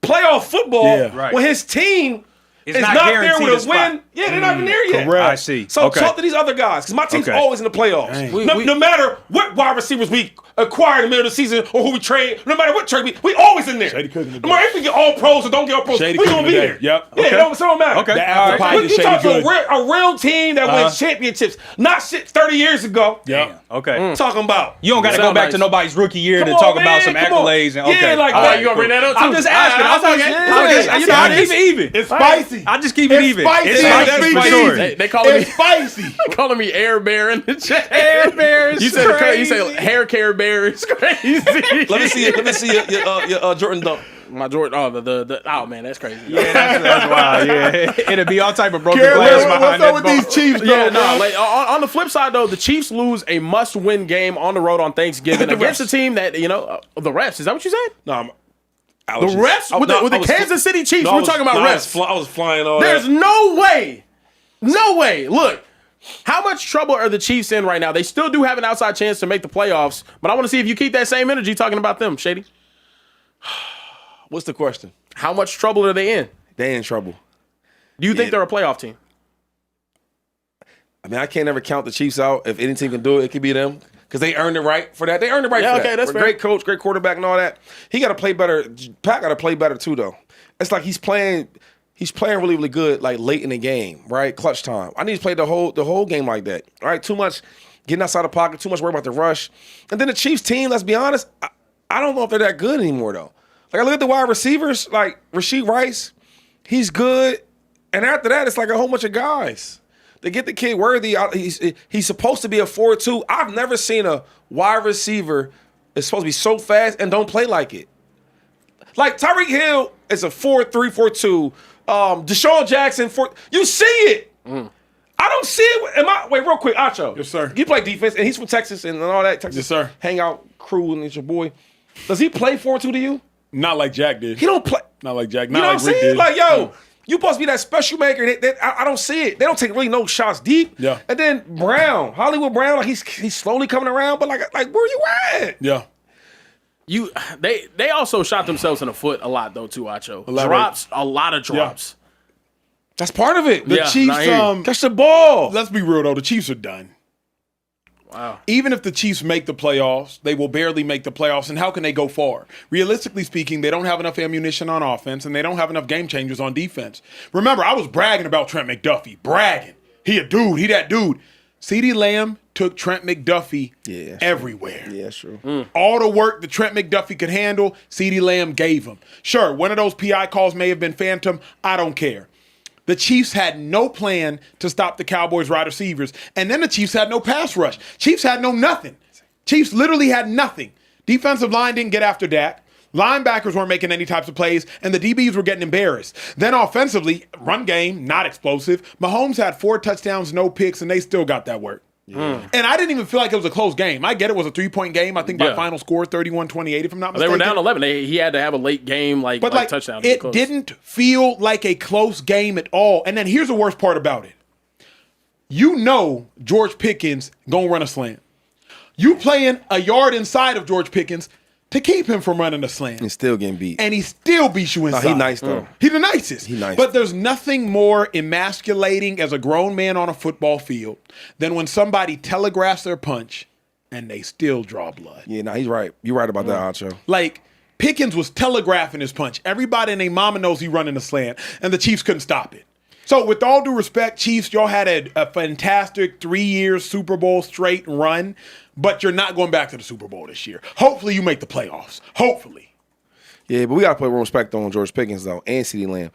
playoff football Yeah. Right. when his team It's is not not there guaranteed with a a spot. win. Yeah, they're not even there yet. Correct. I see. So Okay. talk to these other guys because my team's Okay. always in the playoffs. Dang. No matter what wide receivers we acquire in the middle of the season or who we trade, no matter what trade we always in there. Shady cooking No today. matter if we get all pros or don't get all pros, Shady we gonna cooking be today. there. Yep. Yeah, Okay. it don't matter. Okay. The All apple right. pie You is shady talk to good. a real team that wins championships, not shit 30 years ago. Yep. Okay. Talking about. You don't got to go Sound back nice. to nobody's rookie year Come to on, talk about man, some come on. accolades. And okay. Yeah, like, All oh, right, you gonna bring that up I'm too? just asking. All right, You know, I keep it even. It's spicy. I just keep it It's even. spicy. It's Yeah, spicy that's for sure. easy. They calling me It's spicy. calling me Air Bear in the chat. Air Bear is You said crazy. hair care bear is crazy. Let me see your Jordan dunk. My Jordan. Oh, the oh man, that's crazy. Yeah, that's wild. Yeah, it'll be all type of broken Garrett, glass what's behind up that with ball. these Chiefs, though, Yeah, bro? no. Like on the flip side, though, the Chiefs lose a must-win game on the road on Thanksgiving against a team that the refs. Is that what you said? No, I'm The refs with the Kansas City Chiefs. We're talking about refs. I was flying all There's that. no way. Look, how much trouble are the Chiefs in right now? They still do have an outside chance to make the playoffs, but I want to see if you keep that same energy talking about them, Shady. What's the question? How much trouble are they in? They in trouble. Do you think they're a playoff team? I mean, I can't ever count the Chiefs out. If any team can do it, it could be them. Because they earned the right for that. They earned the right Yeah, for okay, that. that's We're fair. great coach, great quarterback, and all that. He got to play better. Pat got to play better too, though. It's like he's playing really, really good, like late in the game, right? Clutch time. I need to play the whole game like that. All right, too much getting outside the pocket, too much worry about the rush. And then the Chiefs team, let's be honest, I don't know if they're that good anymore, though. Like, I look at the wide receivers, like Rashid Rice, he's good. And after that, it's like a whole bunch of guys. They get the kid Worthy. He's supposed to be a 4-2. I've never seen a wide receiver that's supposed to be so fast and don't play like it. Like Tyreek Hill is a 4-3, 4-2. Deshaun Jackson, you see it. I don't see it. Wait, real quick, Acho. Yes, sir. You play defense, and he's from Texas and all that. Texas Yes, sir. hangout crew, and it's your boy. Does he play 4-2 to you? Not like Jack did. He don't play. Not like Jack. You Not know what I'm like Rick saying? did. Like, yo, you supposed to be that special maker. I don't see it. They don't take really no shots deep. Yeah. And then Brown, Hollywood Brown, like he's slowly coming around, but like where you at? Yeah. They also shot themselves in the foot a lot though too, Acho. Elaborate. A lot of drops. That's part of it. The Yeah, Chiefs, I hear you. Catch the ball. let's be real though, the Chiefs are done. Wow. Even if the Chiefs make the playoffs, they will barely make the playoffs. And how can they go far? Realistically speaking, they don't have enough ammunition on offense, and they don't have enough game changers on defense. Remember, I was bragging about Trent McDuffie. Bragging. He a dude. He that dude. CeeDee Lamb took Trent McDuffie everywhere. Yeah, sure. All the work that Trent McDuffie could handle, CeeDee Lamb gave him. Sure, one of those PI calls may have been phantom. I don't care. The Chiefs had no plan to stop the Cowboys' wide receivers. And then the Chiefs had no pass rush. Chiefs had no nothing. Chiefs literally had nothing. Defensive line didn't get after Dak. Linebackers weren't making any types of plays, and the DBs were getting embarrassed. Then offensively, run game, not explosive. Mahomes had 4 touchdowns, no picks, and they still got that work. And I didn't even feel like it was a close game. I get it was a 3-point game. I think by final score 31-28, if I'm not They mistaken. were down 11. He had to have a late game like touchdown. to It get close. didn't feel like a close game at all. And then here's the worst part about it. You know George Pickens gonna run a slant. You playing a yard inside of George Pickens to keep him from running a slant. And still getting beat. And he still beats you inside. He nice though. He's the nicest. He nice. But there's nothing more emasculating as a grown man on a football field than when somebody telegraphs their punch and they still draw blood. Yeah, no, he's right. You're right about that, Acho. Like, Pickens was telegraphing his punch. Everybody and their mama knows he running a slant, and the Chiefs couldn't stop it. So with all due respect, Chiefs, y'all had a fantastic 3-year Super Bowl straight run, but you're not going back to the Super Bowl this year. Hopefully you make the playoffs. Hopefully. Yeah, but we got to put respect on George Pickens, though, and CeeDee Lamb.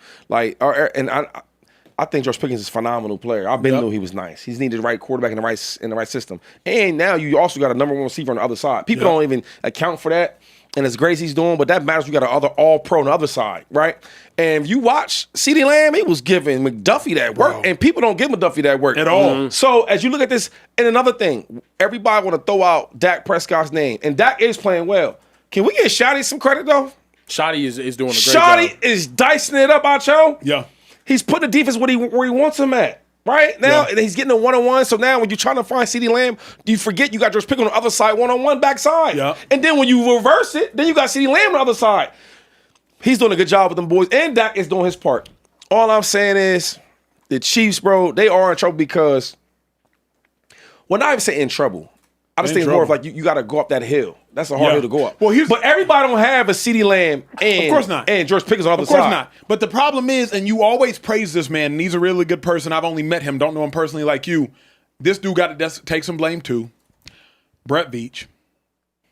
I think George Pickens is a phenomenal player. I've been knew he was nice. He's needed the right quarterback in the right system. And now you also got a number 1 receiver on the other side. People don't even account for that. And as great as he's doing, but that matters. We got another all-pro on the other side, right? And if you watch CeeDee Lamb, he was giving McDuffie that work, and people don't give McDuffie that work At all. Mm-hmm. So as you look at this, and another thing, everybody want to throw out Dak Prescott's name, and Dak is playing well. Can we get Shotty some credit though? Shotty is doing a great Shotty job. is dicing it up, Acho. Yeah. He's putting the defense where he wants him at. Right now, and he's getting a 1-on-1. So now, when you're trying to find CeeDee Lamb, you forget you got George Pickens on the other side, 1-on-1 backside. Yeah. And then when you reverse it, then you got CeeDee Lamb on the other side. He's doing a good job with them boys, and Dak is doing his part. All I'm saying is, the Chiefs, bro, they are in trouble because, well, not even saying in trouble. I just think it's more of like you got to go up that hill. That's a hard hill to go up. Well, but everybody don't have a CeeDee Lamb and, Of course not. and George Pickens on the other Of course side. not. But the problem is, and you always praise this man, and he's a really good person. I've only met him, don't know him personally like you. This dude got to take some blame too. Brett Veach,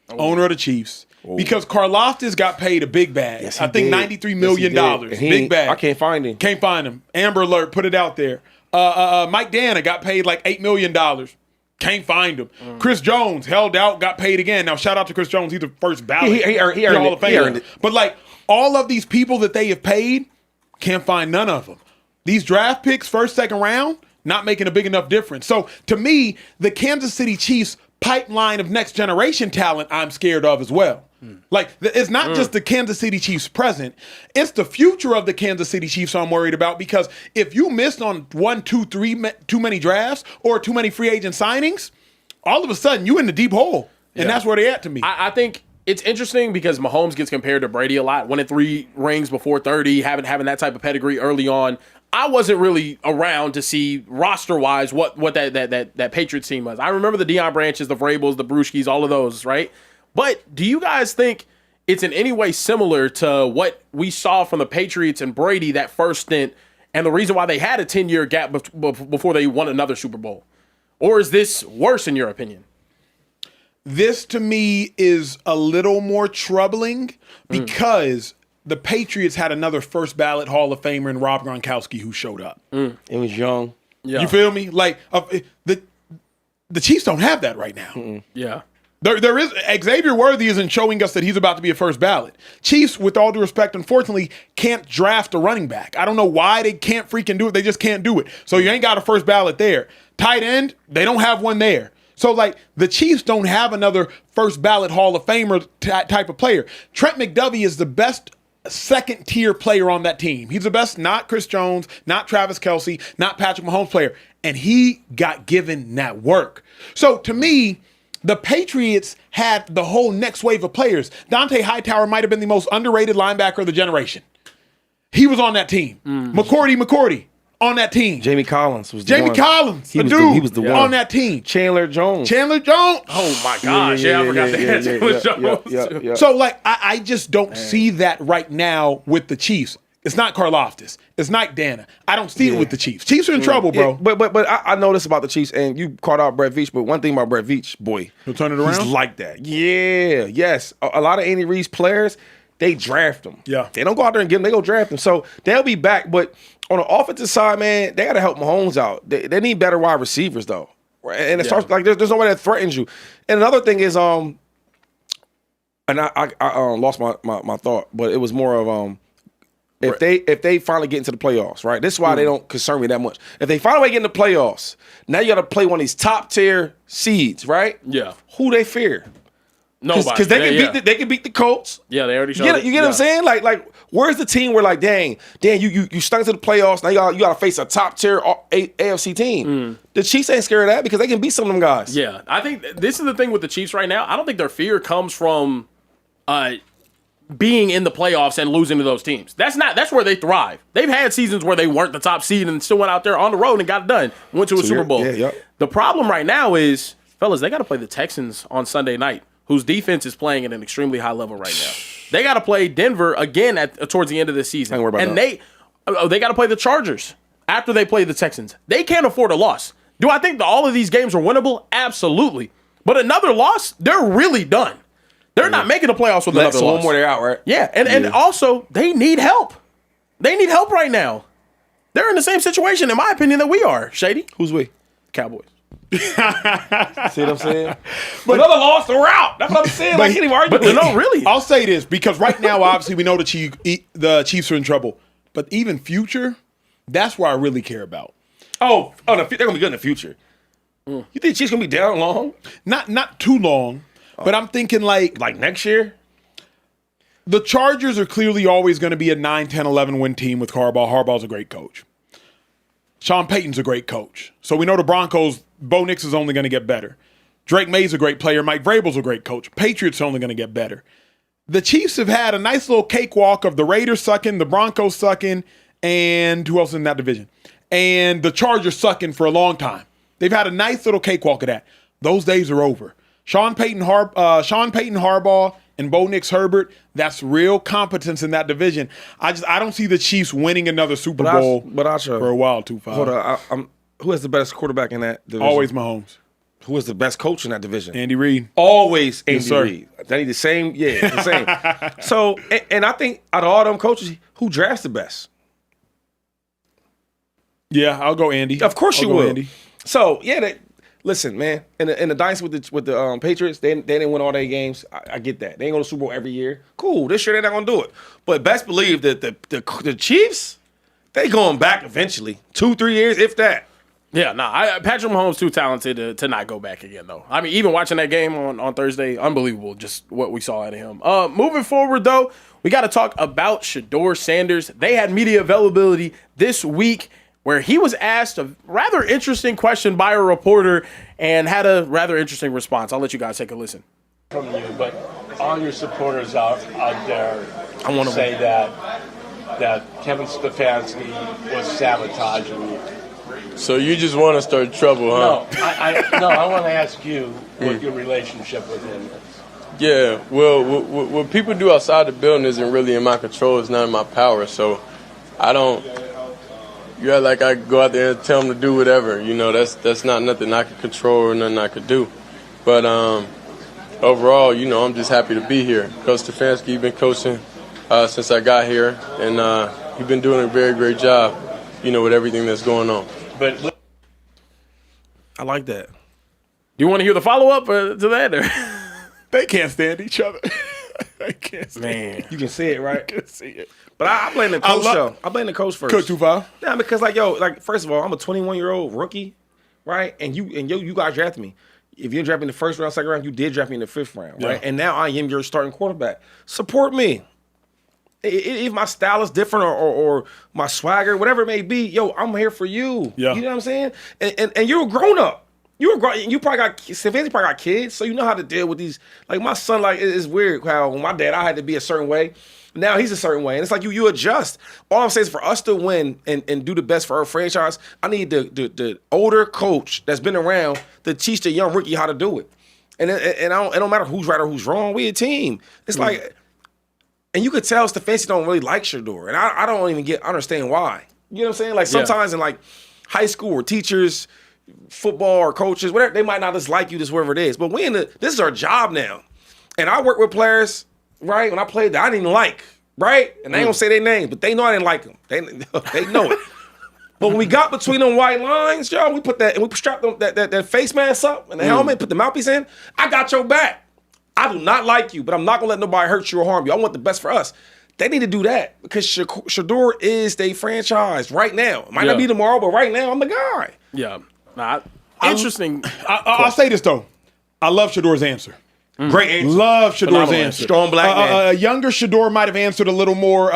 owner of the Chiefs. Because Karlaftis got paid a big bag. Yes, he I think did. $93 million. And he Big ain't- bag. I can't find him. Can't find him. Amber Alert, put it out there. Mike Dana got paid like $8 million. Can't find him. Chris Jones held out, got paid again. Now, shout out to Chris Jones. He's the first ballot. He earned Hall of it. He Famer. earned it. But, like, all of these people that they have paid, can't find none of them. These draft picks, first, second round, not making a big enough difference. So, to me, the Kansas City Chiefs pipeline of next generation talent I'm scared of as well. Like, it's not just the Kansas City Chiefs present. It's the future of the Kansas City Chiefs I'm worried about, because if you missed on 1, 2, 3 too many drafts or too many free agent signings, all of a sudden you in the deep hole. And that's where they at to me. I think it's interesting because Mahomes gets compared to Brady a lot, winning 3 rings before 30, having that type of pedigree early on. I wasn't really around to see roster-wise what that Patriots team was. I remember the Deion Branches, the Vrabels, the Brewskis, all of those, right? But do you guys think it's in any way similar to what we saw from the Patriots and Brady that first stint, and the reason why they had a 10-year gap before they won another Super Bowl? Or is this worse in your opinion? This, to me, is a little more troubling because the Patriots had another first ballot Hall of Famer in Rob Gronkowski who showed up. It was young. Yeah. You feel me? Like, the Chiefs don't have that right now. Yeah. There is Xavier Worthy isn't showing us that he's about to be a first ballot. Chiefs, with all due respect, unfortunately, can't draft a running back. I don't know why they can't freaking do it. They just can't do it. So you ain't got a first ballot there. Tight end, they don't have one there. So, like, the Chiefs don't have another first ballot Hall of Famer type of player. Trent McDuffie is the best second tier player on that team. He's the best, not Chris Jones, not Travis Kelce, not Patrick Mahomes player. And he got given that work. So to me, the Patriots had the whole next wave of players. Dante Hightower might have been the most underrated linebacker of the generation. He was on that team. McCourty on that team. Jamie Collins was the Jamie one. Collins, He the was dude he was the one on that team. Chandler Jones. Oh my gosh! Yeah, I forgot that. Yeah. So, like, I just don't see that right now with the Chiefs. It's not Karlaftis. It's not Dana. I don't see it with the Chiefs. Chiefs are in trouble, bro. Yeah, but I know this about the Chiefs, and you called out Brett Veach, but one thing about Brett Veach, boy. He'll turn it around? He's like that. Yeah, yes. A lot of Andy Reid's players, they draft them. Yeah. They don't go out there and get them. They go draft them. So they'll be back. But on the offensive side, man, they got to help Mahomes out. They need better wide receivers, though. And it starts like there's nobody that threatens you. And another thing is, and I lost my thought, but it was more of if they finally get into the playoffs, right? This is why they don't concern me that much. If they finally get in the playoffs, now you got to play one of these top tier seeds, right? Yeah. Who they fear? Nobody. Because they can beat the Colts. Yeah, they already showed You get what I'm saying? Like where's the team where like, dang, you stuck to the playoffs. Now you got to face a top tier AFC team. The Chiefs ain't scared of that because they can beat some of them guys. Yeah, I think this is the thing with the Chiefs right now. I don't think their fear comes from being in the playoffs and losing to those teams. That's where they thrive. They've had seasons where they weren't the top seed and still went out there on the road and got it done. Went to a Super Bowl. Yeah. The problem right now is, fellas, they got to play the Texans on Sunday night, whose defense is playing at an extremely high level right now. They got to play Denver again towards the end of the season. Ain't worried about and they got to play the Chargers after they play the Texans. They can't afford a loss. Do I think that all of these games are winnable? Absolutely. But another loss, they're really done. They're not making the playoffs with another loss. One more, they're out, right? Yeah, and also, they need help. They need help right now. They're in the same situation, in my opinion, that we are, Shady. Who's we? Cowboys. See what I'm saying? But another loss, they're out. That's what I'm saying. Like, I can't even argue with it. No, really. I'll say this because right now, obviously, we know the Chiefs are in trouble. But even future, that's where I really care about. Oh, they're going to be good in the future. You think the Chiefs going to be down long? Not too long, but I'm thinking like next year? The Chargers are clearly always going to be a 9, 10, 11 win team with Harbaugh. Harbaugh's a great coach. Sean Payton's a great coach. So we know the Broncos, Bo Nix is only going to get better. Drake May's a great player. Mike Vrabel's a great coach. Patriots are only going to get better. The Chiefs have had a nice little cakewalk of the Raiders sucking, the Broncos sucking, and who else in that division? And the Chargers sucking for a long time. They've had a nice little cakewalk of that. Those days are over. Sean Payton, Harbaugh, and Bo Nix Herbert, that's real competence in that division. I don't see the Chiefs winning another Super Bowl for a while, 2-5. Hold on. Who has the best quarterback in that division? Always Mahomes. Who is the best coach in that division? Andy Reid. Always Andy sir. Reid. They need the same. Yeah, the same. So, and I think out of all them coaches, who drafts the best? Yeah, I'll go Andy. Of course I'll you go will. Andy. So, yeah, listen, man. In the dynasty with the Patriots, they didn't win all their games. I get that. They ain't go to the Super Bowl every year. Cool. This year they're not gonna do it. But best believe that the Chiefs, they going back eventually. 2-3 years, if that. Yeah, Patrick Mahomes too talented to not go back again, though. I mean, even watching that game on Thursday, unbelievable just what we saw out of him. Moving forward, though, we got to talk about Shedeur Sanders. They had media availability this week where he was asked a rather interesting question by a reporter and had a rather interesting response. I'll let you guys take a listen. From you, but all your supporters out there say that Kevin Stefanski was sabotaging you. So you just want to start trouble, huh? No, I want to ask you what your relationship with him is. Yeah, well, what people do outside the building isn't really in my control. It's not in my power. So I don't. You act like I go out there and tell them to do whatever. You know, that's not nothing I could control or nothing I could do. But overall, you know, I'm just happy to be here. Coach Stefanski, you've been coaching since I got here, and you've been doing a very great job, you know, with everything that's going on. But I like that. Do you want to hear the follow-up to that? Or? They can't stand each other. They can't stand. You can see it, right? You can see it. But I blame the coach, though. I blame the coach first. Coach 2-5. Yeah, because first of all, I'm a 21-year-old rookie, right? And you guys drafted me. If you didn't draft me in the first round, second round, you did draft me in the fifth round, right? Yeah. And now I am your starting quarterback. Support me. If my style is different or my swagger, whatever it may be, yo, I'm here for you. Yeah. You know what I'm saying? And you're a grown up. You probably got Stefanski probably got kids, so you know how to deal with these. Like my son, like it's weird how my dad, I had to be a certain way. Now he's a certain way, and it's like you adjust. All I'm saying is for us to win and do the best for our franchise, I need the older coach that's been around to teach the young rookie how to do it. And it don't matter who's right or who's wrong. We a team. It's like, and you could tell Stefanski don't really like Shedeur, and I don't even understand why. You know what I'm saying? Like sometimes in like high school or teachers, football or coaches, whatever, they might not just like you, just wherever it is. But this is our job now, and I work with players. Right when I played, that I didn't like. Right, and they ain't gonna say their names, but they know I didn't like them. They know it. But when we got between them white lines, y'all, we put that and we strapped them, that face mask up and the helmet, put the mouthpiece in. I got your back. I do not like you, but I'm not gonna let nobody hurt you or harm you. I want the best for us. They need to do that because Shedeur is their franchise right now. It might not be tomorrow, but right now I'm the guy. Yeah, interesting. I'll say this though, I love Shedeur's answer. Great answer. Love Shedeur's answer. Strong black man. A younger Shedeur might have answered a little more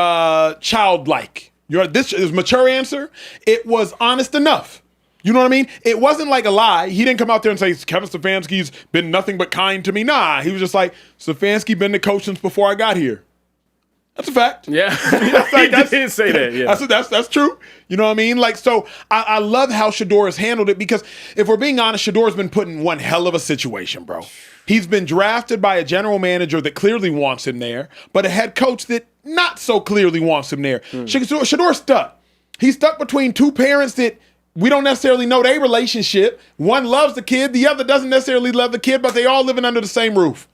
childlike. This is a mature answer. It was honest enough. You know what I mean? It wasn't like a lie. He didn't come out there and say, Kevin Stefanski's been nothing but kind to me. Nah, he was just like, Stefanski been the coach since before I got here. That's a fact. Yeah, he did say that. Yeah, that's true. You know what I mean? Like, so I love how Shedeur has handled it because if we're being honest, Shedeur's been put in one hell of a situation, bro. He's been drafted by a general manager that clearly wants him there, but a head coach that not so clearly wants him there. Shedeur's stuck. He's stuck between two parents that we don't necessarily know their relationship. One loves the kid, the other doesn't necessarily love the kid, but they all living under the same roof.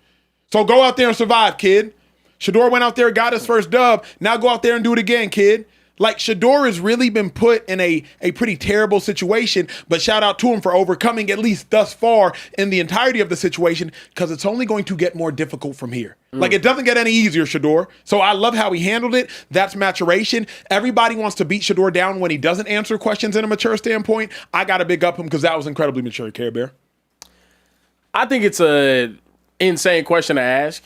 So go out there and survive, kid. Shedeur went out there, got his first dub. Now go out there and do it again, kid. Like, Shedeur has really been put in a pretty terrible situation, but shout out to him for overcoming, at least thus far, in the entirety of the situation, because it's only going to get more difficult from here. Like, it doesn't get any easier, Shedeur. So I love how he handled it. That's maturation. Everybody wants to beat Shedeur down when he doesn't answer questions in a mature standpoint. I got to big up him because that was incredibly mature, Care Bear. I think it's an insane question to ask.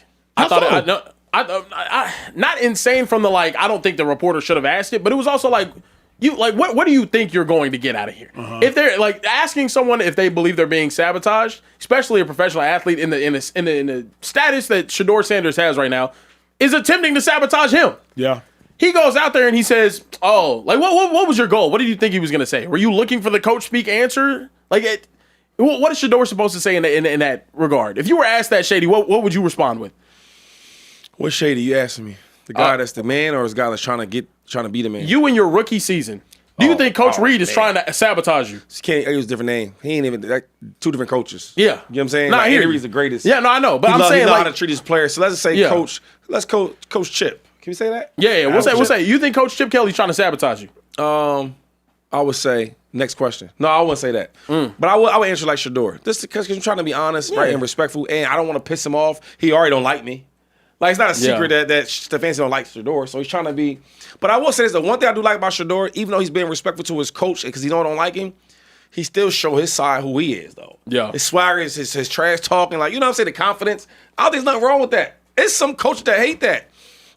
Not insane from the like, I don't think the reporter should have asked it, but it was also like, what do you think you're going to get out of here? If they're like asking someone if they believe they're being sabotaged, especially a professional athlete in the status that Shedeur Sanders has right now, is attempting to sabotage him. Yeah. He goes out there and he says, "Oh, like what was your goal? What did you think he was going to say? Were you looking for the coach speak answer? Like, what is Shedeur supposed to say in that regard? If you were asked that, Shady, what would you respond with? What Shady you asking me? The guy that's the man, or the guy that's trying to be the man? You in your rookie season. Do you think Coach Reed is trying to sabotage you? Can't use a different name. He ain't even two different coaches. Yeah, you know what I'm saying. Nah, like, I hear He's the greatest. Yeah, no, I know, but he I'm saying he know like how to treat his players. So let's just say Coach Chip. Can we say that? Yeah. What's that? You think Coach Chip Kelly's trying to sabotage you? I would say next question. No, I wouldn't say that. But I would answer like Shedeur, just because I'm trying to be honest, right, and respectful, and I don't want to piss him off. He already don't like me. Like, it's not a secret that Stefanski don't like Shedeur, so he's trying to be. But I will say this: the one thing I do like about Shedeur, even though he's being respectful to his coach because he don't like him, he still show his side who he is, though. Yeah, his swagger, his trash talking, like, you know what I'm saying, the confidence. I don't think there's nothing wrong with that. It's some coaches that hate that,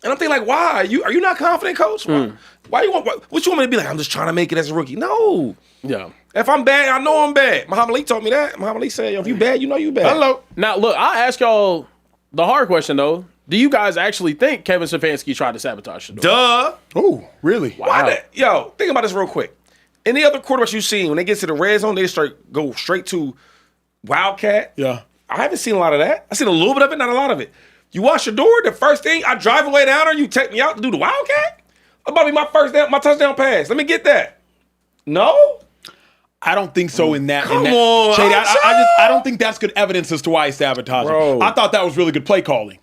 and I'm thinking like, why? Are you not confident, coach? Why you want? What you want me to be like? I'm just trying to make it as a rookie. No. Yeah. If I'm bad, I know I'm bad. Muhammad Ali told me that. Muhammad Ali said, if you bad, you know you bad. Hello. Now look, I'll ask y'all the hard question though. Do you guys actually think Kevin Stefanski tried to sabotage Shedeur? Duh. Oh, really? Wow. Why that? Yo, think about this real quick. Any other quarterbacks you've seen, when they get to the red zone, they just go straight to Wildcat. Yeah. I haven't seen a lot of that. I've seen a little bit of it, not a lot of it. You watch Shedeur, the first thing, I drive away down there, you take me out to do the Wildcat? About to be my touchdown pass. Let me get that. No? I don't think so in that. Come on. Shady, I don't think that's good evidence as to why he sabotaged him. I thought that was really good play calling.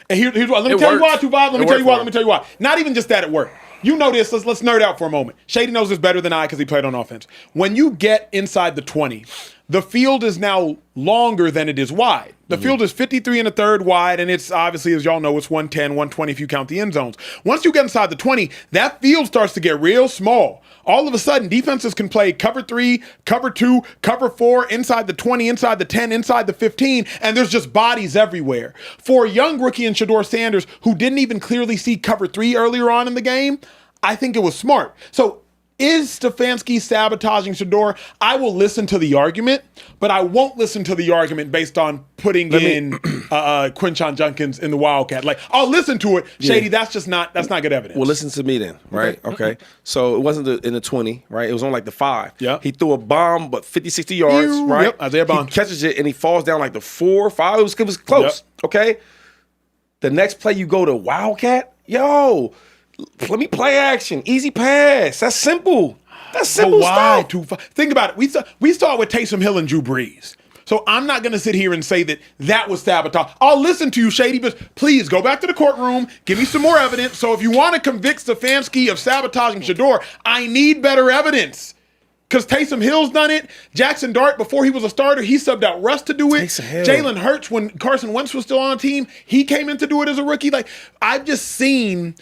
And here's why. Let me tell you why, Tuvav. Let me tell you why. Not even just that it worked. You know this. Let's nerd out for a moment. Shady knows this better than I because he played on offense. When you get inside the 20, the field is now longer than it is wide. The field is 53 and a third wide, and it's obviously, as y'all know, it's 110, 120 if you count the end zones. Once you get inside the 20, that field starts to get real small. All of a sudden, defenses can play cover 3, cover 2, cover 4, inside the 20, inside the 10, inside the 15, and there's just bodies everywhere. For a young rookie in Shedeur Sanders who didn't even clearly see cover 3 earlier on in the game, I think it was smart. So is Stefanski sabotaging Shedeur? I will listen to the argument, but I won't listen to the argument based on putting in Quinshon Judkins in the Wildcat. Like, I'll listen to it. Shady, that's not good evidence. Well, listen to me then, right? Okay. So it wasn't in the 20, right? It was on like the 5. Yeah. He threw a bomb, but 50, 60 yards, right? Yep, Isaiah Bond. He catches it, and he falls down like the 4, 5. It was close, okay? The next play, you go to Wildcat. Yo, let me play action. Easy pass. That's simple. That's simple stuff. Think about it. We saw it with Taysom Hill and Drew Brees. So I'm not going to sit here and say that was sabotage. I'll listen to you, Shady, but please go back to the courtroom. Give me some more evidence. So if you want to convict Stefanski of sabotaging Shedeur, I need better evidence. Because Taysom Hill's done it. Jackson Dart, before he was a starter, he subbed out Russ to do it. Jalen Hurts, when Carson Wentz was still on the team, he came in to do it as a rookie. Like, I've just seen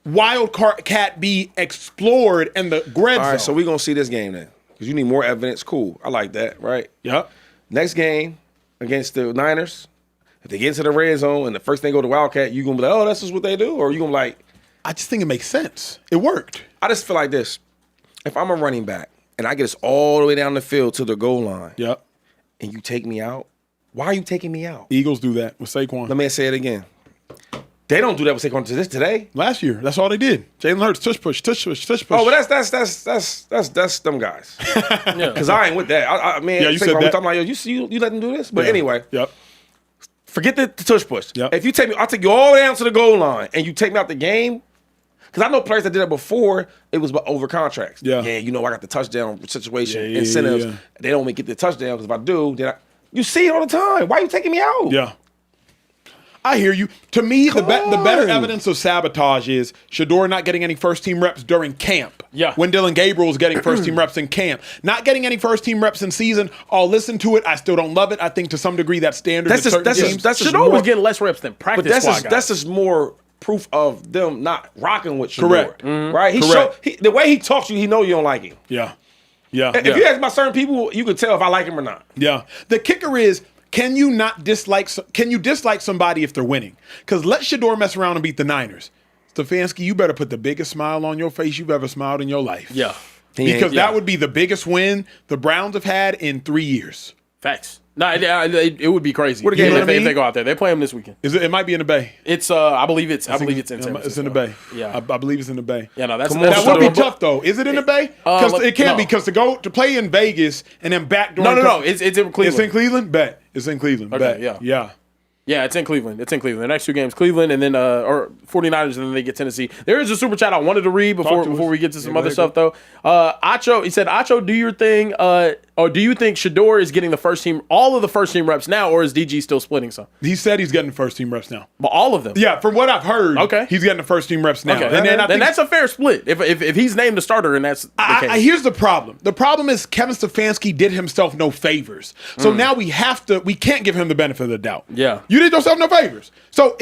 Wildcat be explored and the red zone. All right, so we're going to see this game then. Because you need more evidence. Cool. I like that, right? Yep. Next game against the Niners, if they get into the red zone and the first thing go to Wildcat, you going to be like, oh, that's just what they do? Or you going to be like... I just think it makes sense. It worked. I just feel like this. If I'm a running back and I get us all the way down the field to the goal line, yep, and you take me out, why are you taking me out? Eagles do that with Saquon. Let me say it again. They don't do that with Saquon today. Last year, that's all they did. Jalen Hurts, tush push. Oh, but that's them guys. Because I ain't with that. I mean, yeah, you said that. I'm like, yo, you let them do this? But anyway, yep. Forget the tush push. Yep. If you take me, I'll take you all the way down to the goal line, and you take me out the game. Because I know players that did that before. It was over contracts. Yeah, I got the touchdown situation incentives. Yeah. They don't make it the touchdown because if I do, then you see it all the time. Why are you taking me out? Yeah. I hear you. To me, the better evidence of sabotage is Shedeur not getting any first-team reps during camp. Yeah. When Dylan Gabriel is getting first-team reps in camp. Not getting any first-team reps in season. I'll listen to it. I still don't love it. I think to some degree that's standard. That's Shedeur was getting less reps than practice squad guys. That's just more proof of them not rocking with Shedeur. Correct. Mm-hmm. Right? The way he talks to you, he know you don't like him. Yeah. Yeah. If you ask about certain people, you can tell if I like him or not. Yeah. The kicker is, can you dislike somebody if they're winning? Because let Shedeur mess around and beat the Niners. Stefanski, you better put the biggest smile on your face you've ever smiled in your life. Yeah. Because that would be the biggest win the Browns have had in 3 years. Facts. No, it would be crazy. What a game if they go out there. They play them this weekend. It might be in the Bay. It's I believe it's in San Francisco. It's in the Bay. Yeah. I believe it's in the Bay. Yeah, no, that would be tough though. Is it in the Bay? Because it can't be, because to play in Vegas and then back during No. It's in Cleveland. It's in Cleveland? Bet. It's in Cleveland. Okay, Bet. Yeah. Yeah, it's in Cleveland. The next 2 games, Cleveland and then or 49ers, and then they get Tennessee. There is a super chat I wanted to read before we get to some other stuff though. Acho, he said, Acho, do your thing. Or do you think Shedeur is getting all of the first team reps now, or is DG still splitting some? He said he's getting the first team reps now. But all of them? Yeah, from what I've heard, okay, he's getting the first team reps now. Okay. And that's a fair split. If he's named the starter and that's the case. Here's the problem. The problem is Kevin Stefanski did himself no favors. So now we can't give him the benefit of the doubt. Yeah. You did yourself no favors. So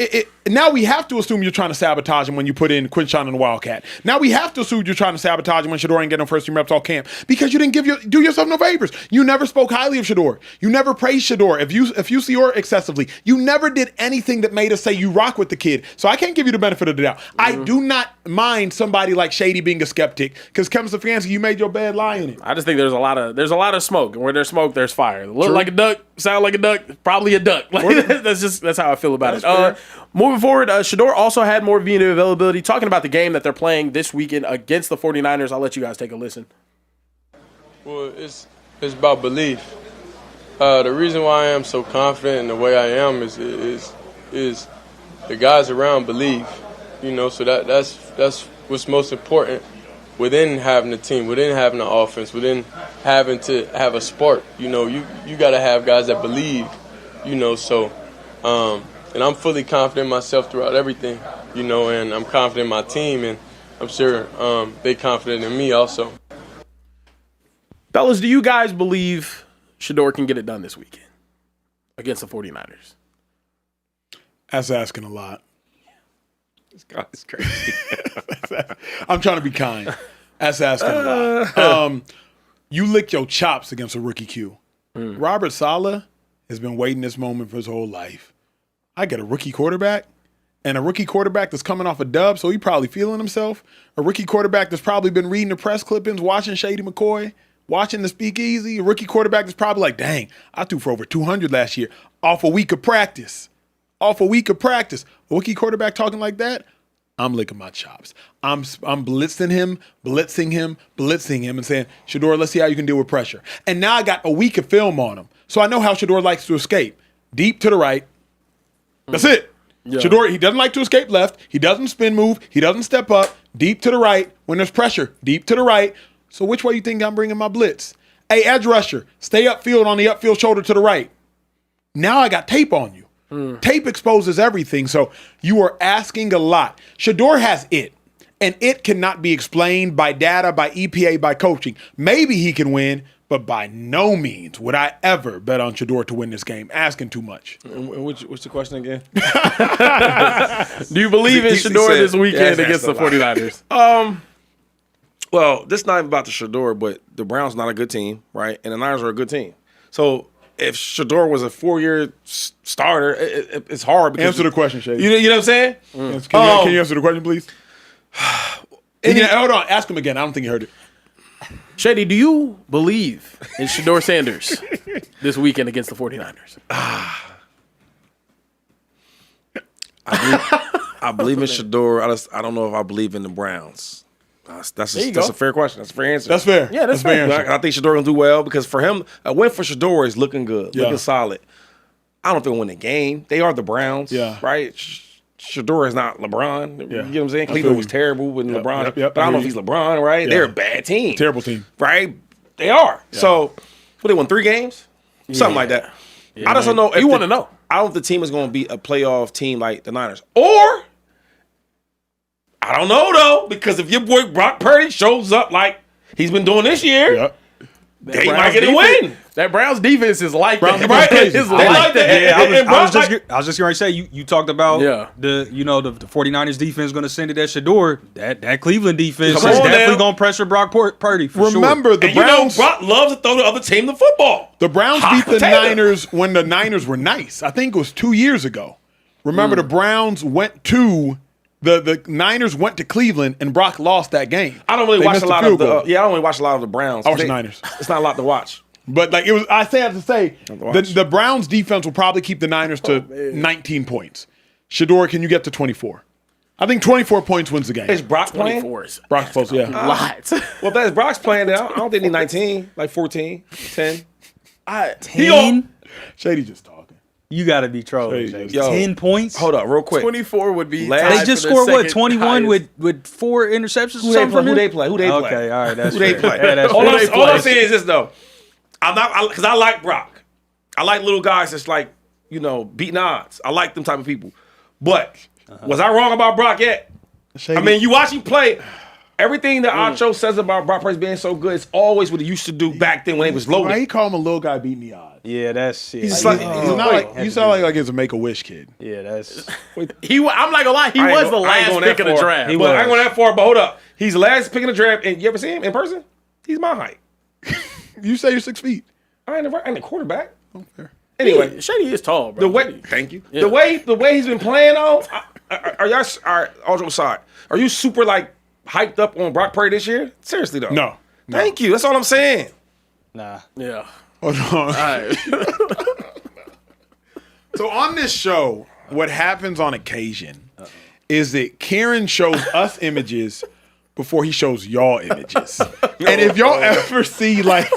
now we have to assume you're trying to sabotage him when you put in Quinshon and Wildcat. Now we have to assume you're trying to sabotage him when Shedeur ain't getting no first team reps all camp, because you didn't do yourself no favors. You never spoke highly of Shedeur. You never praised Shedeur. If you see her excessively, you never did anything that made us say you rock with the kid. So I can't give you the benefit of the doubt. I do not mind somebody like Shady being a skeptic, because Kevin Stefanski, you made your bed, lie in it. I just think there's a lot of smoke, and where there's smoke, there's fire. Look like a duck, sound like a duck, probably a duck. That's how I feel about it. Moving forward, Shedeur also had more video availability talking about the game that they're playing this weekend against the 49ers. I'll let you guys take a listen. Well, it's about belief. The reason why I am so confident in the way I am is the guys around believe. So that's what's most important within having a team, within having an offense, within having to have a spark. You got to have guys that believe. And I'm fully confident in myself throughout everything, and I'm confident in my team, and I'm sure they confident in me also. Fellas, do you guys believe Shedeur can get it done this weekend against the 49ers? That's asking a lot. It's crazy. I'm trying to be kind. That's asking a lot. You lick your chops against a rookie Q. Robert Saleh has been waiting this moment for his whole life. I get a rookie quarterback, and a rookie quarterback that's coming off a dub, so he probably feeling himself. A rookie quarterback that's probably been reading the press clippings, watching Shady McCoy, watching the Speakeasy. A rookie quarterback that's probably like, dang, I threw for over 200 last year off a week of practice. A rookie quarterback talking like that, I'm licking my chops. I'm blitzing him, and saying, Shedeur, let's see how you can deal with pressure. And now I got a week of film on him. So I know how Shedeur likes to escape. Deep to the right. That's it. Yeah. Shedeur, he doesn't like to escape left. He doesn't spin move. He doesn't step up. Deep to the right. When there's pressure, deep to the right. So which way you think I'm bringing my blitz? Hey, edge rusher, stay upfield on the upfield shoulder to the right. Now I got tape on you. Tape exposes everything, so you are asking a lot. Shedeur has it, and it cannot be explained by data, by EPA, by coaching. Maybe he can win, but by no means would I ever bet on Shedeur to win this game. Asking too much. What's the question again? Do you believe in Shedeur this weekend against the 49ers? Well, this is not even about the Shedeur, but the Browns not a good team, right? And the Niners are a good team. So if Shedeur was a 4-year starter, it's hard. Because answer the question, Shady. You know what I'm saying? Can you answer the question, please? Hold on. Ask him again. I don't think he heard it. Shady, do you believe in Shedeur Sanders this weekend against the 49ers? I believe in Shedeur. I don't know if I believe in the Browns. That's a fair question. That's a fair answer. That's fair. Yeah, that's fair. I think Shedeur gonna do well because for him, a win for Shedeur is looking good, looking solid. I don't think they'll win the game. They are the Browns, right? Shedeur is not LeBron. You know what I'm saying? Cleveland was terrible with LeBron, but I don't know if he's LeBron, right? They're a bad team, terrible team, right? They are. So, they won 3 games, something like that. I just don't know. You want to know? I don't know if the team is going to be a playoff team like the Niners, or I don't know though, because if your boy Brock Purdy shows up like he's been doing this year, they might get a win. That Browns defense is like Browns that. right? It's like that. Yeah, I was just going to say you talked about the 49ers defense going to send it at Shedeur. That Cleveland defense is definitely going to pressure Brock Purdy for Remember, the Browns. Brock loves to throw the other team the football. The Browns beat the Niners when the Niners were nice. I think it was 2 years ago. Remember, the Browns went to the Niners went to Cleveland and Brock lost that game. I don't really watch a lot of the. I don't really watch a lot of the Browns. I watch the Niners. It's not a lot to watch. But like it was, I have to say, the Browns defense will probably keep the Niners to 19 points. Shedeur, can you get to 24? I think 24 points wins the game. Is Brock playing? Brock's supposed to, a lot. Well, if that's Brock's playing, I don't think he's 19, like 14, 10. 10? Shady just talking. You got to be trolling. Yo, 10 points? Hold up, real quick. 24 would be. They just scored what? 21 with 4 interceptions. Who they play? Who they play? Okay, all right, that's who they play. Yeah, all I'm saying is this though. I'm not because I like Brock. I like little guys that's like beating odds. I like them type of people. But was I wrong about Brock yet? Shady. I mean, you watch him play. Everything that Acho says about Brock Purdy being so good, it's always what he used to do back then when he was loaded. Why he call him a little guy beating the odds? Yeah, that's shit. He's not like you sound like it's a Make-A-Wish kid. Yeah, that's. I'm not gonna lie. He was the last pick of the draft. I ain't going that far, but hold up. He's the last pick of the draft, and you ever see him in person? He's my height. You say you're 6 feet. I ain't a quarterback. Oh, fair. Anyway, Shady is tall, bro. Thank you. Yeah. The way he's been playing on. Are y'all? All jokes aside, are you super like hyped up on Brock Purdy this year? Seriously though. No. Thank you. That's all I'm saying. Nah. Yeah. Hold on. All right. So on this show, what happens on occasion is that Kieran shows us images before he shows y'all images. And if y'all ever see like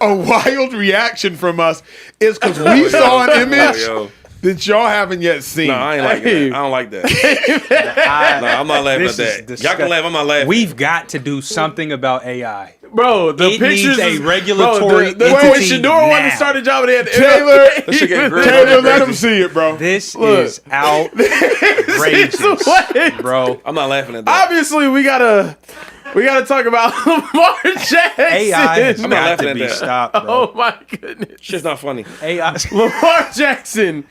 a wild reaction from us, it's because we saw an image that y'all haven't yet seen. No, I ain't like that. I don't like that. No, I'm not laughing at that. Y'all can laugh. I'm not laughing. We've got to do something about AI. Bro, the It pictures needs a is- regulatory Bro, when entity Shedeur wanted now. to start a job, they had Taylor, Taylor, Taylor, let him see it, bro. This Look. is outrageous, bro. I'm not laughing at that. Obviously, we gotta talk about Lamar Jackson. AI has not got laughing to at be that. stopped, bro. Oh my goodness, Shit's not funny. AI. Lamar Jackson.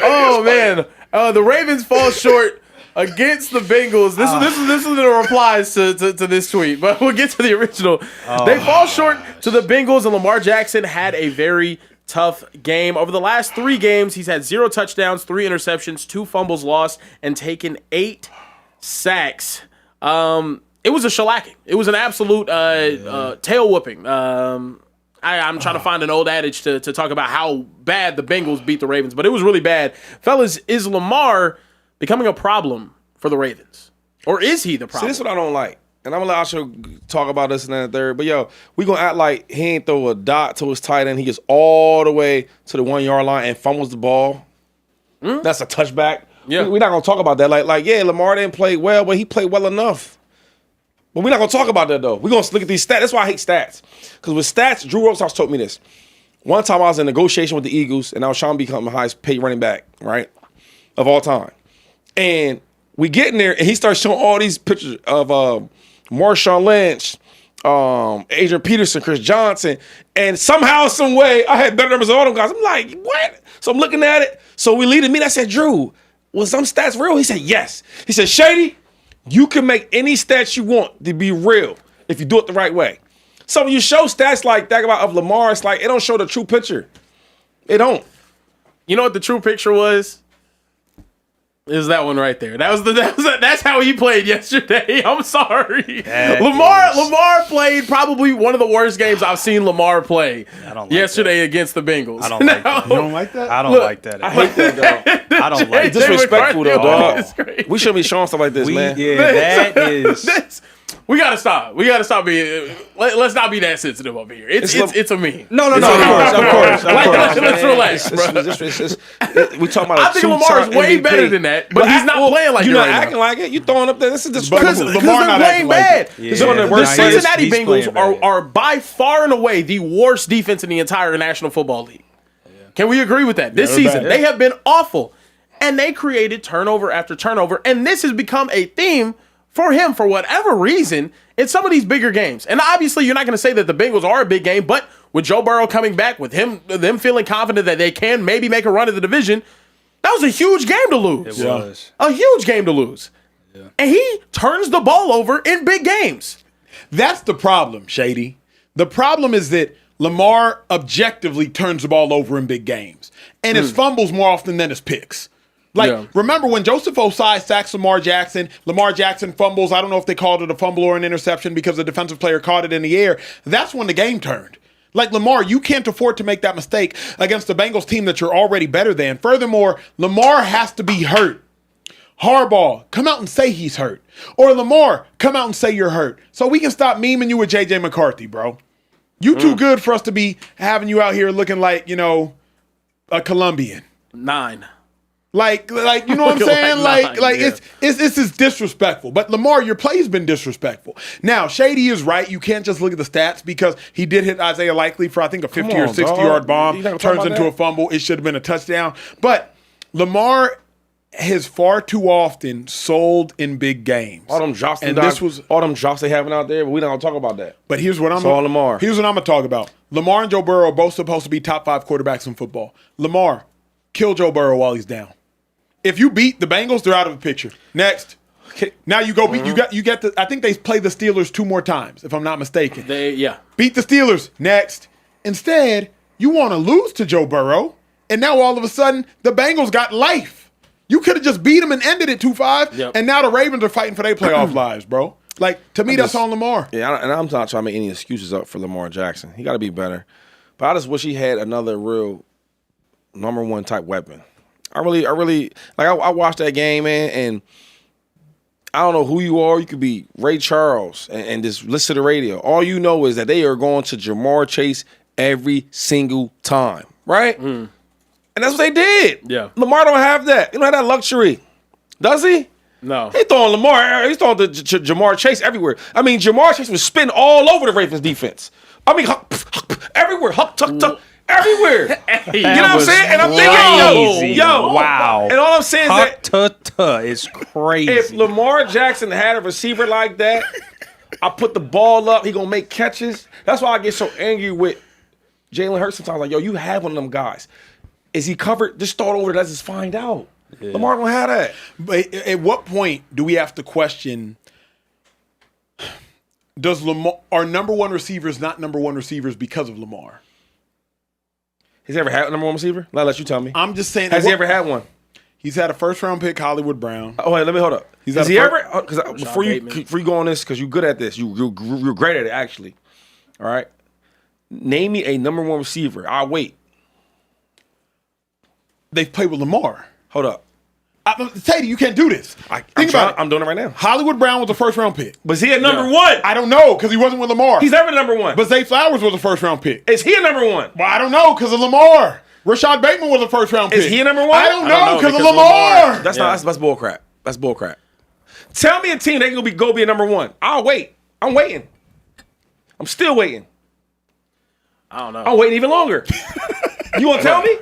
Oh man, the Ravens fall short against the Bengals. This is the replies to this tweet, but we'll get to the original. They fall short to the Bengals, and Lamar Jackson had a very tough game. Over the last 3 games, he's had 0 touchdowns, 3 interceptions, 2 fumbles lost, and taken 8 sacks. It was a shellacking. It was an absolute tail whooping. I'm trying to find an old adage to talk about how bad the Bengals beat the Ravens, but it was really bad. Fellas, is Lamar becoming a problem for the Ravens? Or is he the See, problem? this is what I don't like. And I'm going to let Asha talk about this and that and third. But, yo, we going to act like he ain't throw a dot to his tight end. He gets all the way to the 1 yard line and fumbles the ball. That's a touchback. Yeah. We're not going to talk about that. Like, yeah, Lamar didn't play well, but he played well enough. But we're not going to talk about that, though. We're going to look at these stats. That's why I hate stats. Because with stats, Drew Roach told me this. One time I was in negotiation with the Eagles, and I was trying to become the highest paid running back, right, of all time. And we get in there, and he starts showing all these pictures of Marshawn Lynch, Adrian Peterson, Chris Johnson, and somehow, some way, I had better numbers than all them guys. I'm like, what? So I'm looking at it. So we lead the meeting. I said, Drew, was some stats real? He said, yes. He said, Shady, you can make any stats you want to be real if you do it the right way. So when you show stats like that of Lamar, it's like it don't show the true picture. It don't. You know what the true picture was? Is that one right there? That's how he played yesterday. I'm sorry. Lamar played probably one of the worst games I've seen Lamar play yesterday against the Bengals. I don't like that. You don't like that? I don't like that. I hate that, dog. I don't like that. Disrespectful, though, dog. It's crazy. We shouldn't be showing stuff like this, man. Yeah, that is. We gotta stop. being. Let's not be that sensitive over here. It's a meme. No. Of course. Let's relax, bro. We talking about. I think Lamar is way better than that, but he's not playing like you're that not right acting now. like it. You throwing up there. This is Because disrespectful. they're Lamar not playing acting like bad. it. Yeah. Some of the worst Nah, Cincinnati he's Bengals playing bad. are by far and away the worst defense in the entire National Football League. Can we agree with that? This they're season, bad. they have been awful. And they created turnover after turnover. And this has become a theme for him for whatever reason in some of these bigger games. And obviously, you're not going to say that the Bengals are a big game, but with Joe Burrow coming back, with them feeling confident that they can maybe make a run at the division, that was a huge game to lose. It was. A huge game to lose. Yeah. And he turns the ball over in big games. That's the problem, Shady. The problem is that Lamar objectively turns the ball over in big games. And his fumbles more often than his picks. Remember when Joseph Osai sacks Lamar Jackson fumbles, I don't know if they called it a fumble or an interception because the defensive player caught it in the air. That's when the game turned. Like, Lamar, you can't afford to make that mistake against the Bengals team that you're already better than. Furthermore, Lamar has to be hurt. Harbaugh, come out and say he's hurt. Or Lamar, come out and say you're hurt. So we can stop memeing you with J.J. McCarthy, bro. You too good for us to be having you out here looking like, a Colombian. 9. Like you know what I'm saying? It's just disrespectful. But Lamar, your play's been disrespectful. Now, Shady is right. You can't just look at the stats because he did hit Isaiah Likely for I think a 50 or 60-yard bomb. Turns into a fumble. It should have been a touchdown. But Lamar has far too often sold in big games. All them drops they having out there, but we not gonna talk about that. But here's what I'm Lamar. Here's what I'm gonna talk about. Lamar and Joe Burrow are both supposed to be top 5 quarterbacks in football. Lamar, kill Joe Burrow while he's down. If you beat the Bengals, they're out of the picture. Next. Now you go beat you get the I think they play the Steelers 2 more times, if I'm not mistaken. Beat the Steelers. Next. Instead, you want to lose to Joe Burrow, and now all of a sudden the Bengals got life. You could have just beat them and ended it 2-5, and now the Ravens are fighting for their playoff lives, bro. Like, to me, that's on Lamar. Yeah, and I'm not trying to make any excuses up for Lamar Jackson. He got to be better. But I just wish he had another real number 1 type weapon. I really I watched that game, man, and I don't know who you are. You could be Ray Charles and just listen to the radio. All you know is that they are going to Jamar Chase every single time, right? And that's what they did. Yeah. Lamar don't have that. He don't have that luxury. Does he? No. He throwing Lamar. He's throwing Jamar Chase everywhere. I mean, Jamar Chase was spinning all over the Ravens defense. I mean, everywhere. Huck, tuck, tuck. Everywhere. You know what I'm saying? And I'm thinking, yo. Wow. And all I'm saying is that it's crazy. if Lamar Jackson had a receiver like that, I put the ball up, he gonna make catches. That's why I get so angry with Jalen Hurts sometimes. Like, yo, you have one of them guys. Is he covered? Just start over. Let's just find out. Yeah. Lamar don't have that. But at what point do we have to question? Does Lamar are number one receivers not number one receivers because of Lamar? Has he ever had a number one receiver? Now let you tell me. I'm just saying. Has he ever had one? He's had a first round pick, Hollywood Brown. Oh wait, let me hold up. Has he ever? Because before you go on this, because you're good at this, you're great at it actually. All right. Name me a number one receiver. I'll wait. They've played with Lamar. Hold up. Teddy, you can't do this. Think about it. I'm doing it right now. Hollywood Brown was a first round pick. But is he a number one? I don't know because he wasn't with Lamar. He's never number one. But Zay Flowers was a first round pick. Is he a number one? Well, I don't know because of Lamar. Rashad Bateman was a first round pick. Is he a number one? I don't know because of Lamar. That's bull crap. That's bull crap. Tell me a team that can go be a number one. I'll wait. I'm waiting. I'm still waiting. I don't know. I'm waiting even longer. You want to tell me?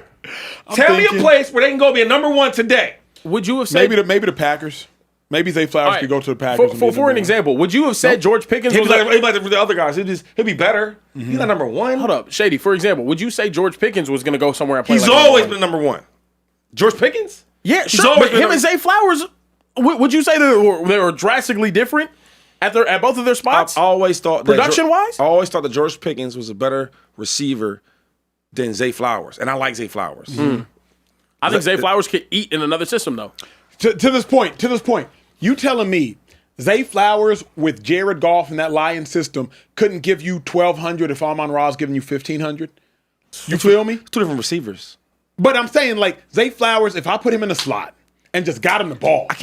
Tell me a place where they can go be a number one today. Would you have said maybe the Packers? Maybe Zay Flowers could go to the Packers. For an example, would you have said George Pickens was like the other guys? He'll be better. Mm-hmm. He's not number one. Hold up, Shady. For example, would you say George Pickens was going to go somewhere and play? He's always been number one. George Pickens? Yeah, sure. But him and Zay Flowers, would you say they were drastically different at both of their spots? I always thought production-wise. I always thought that George Pickens was a better receiver than Zay Flowers, and I like Zay Flowers. Mm. I think Zay Flowers could eat in another system, though. To this point, you telling me Zay Flowers with Jared Goff in that Lions system couldn't give you 1,200 if Amon-Ra's giving you 1,500? You feel me? Two different receivers. But I'm saying, like, Zay Flowers, if I put him in the slot and just got him the ball, let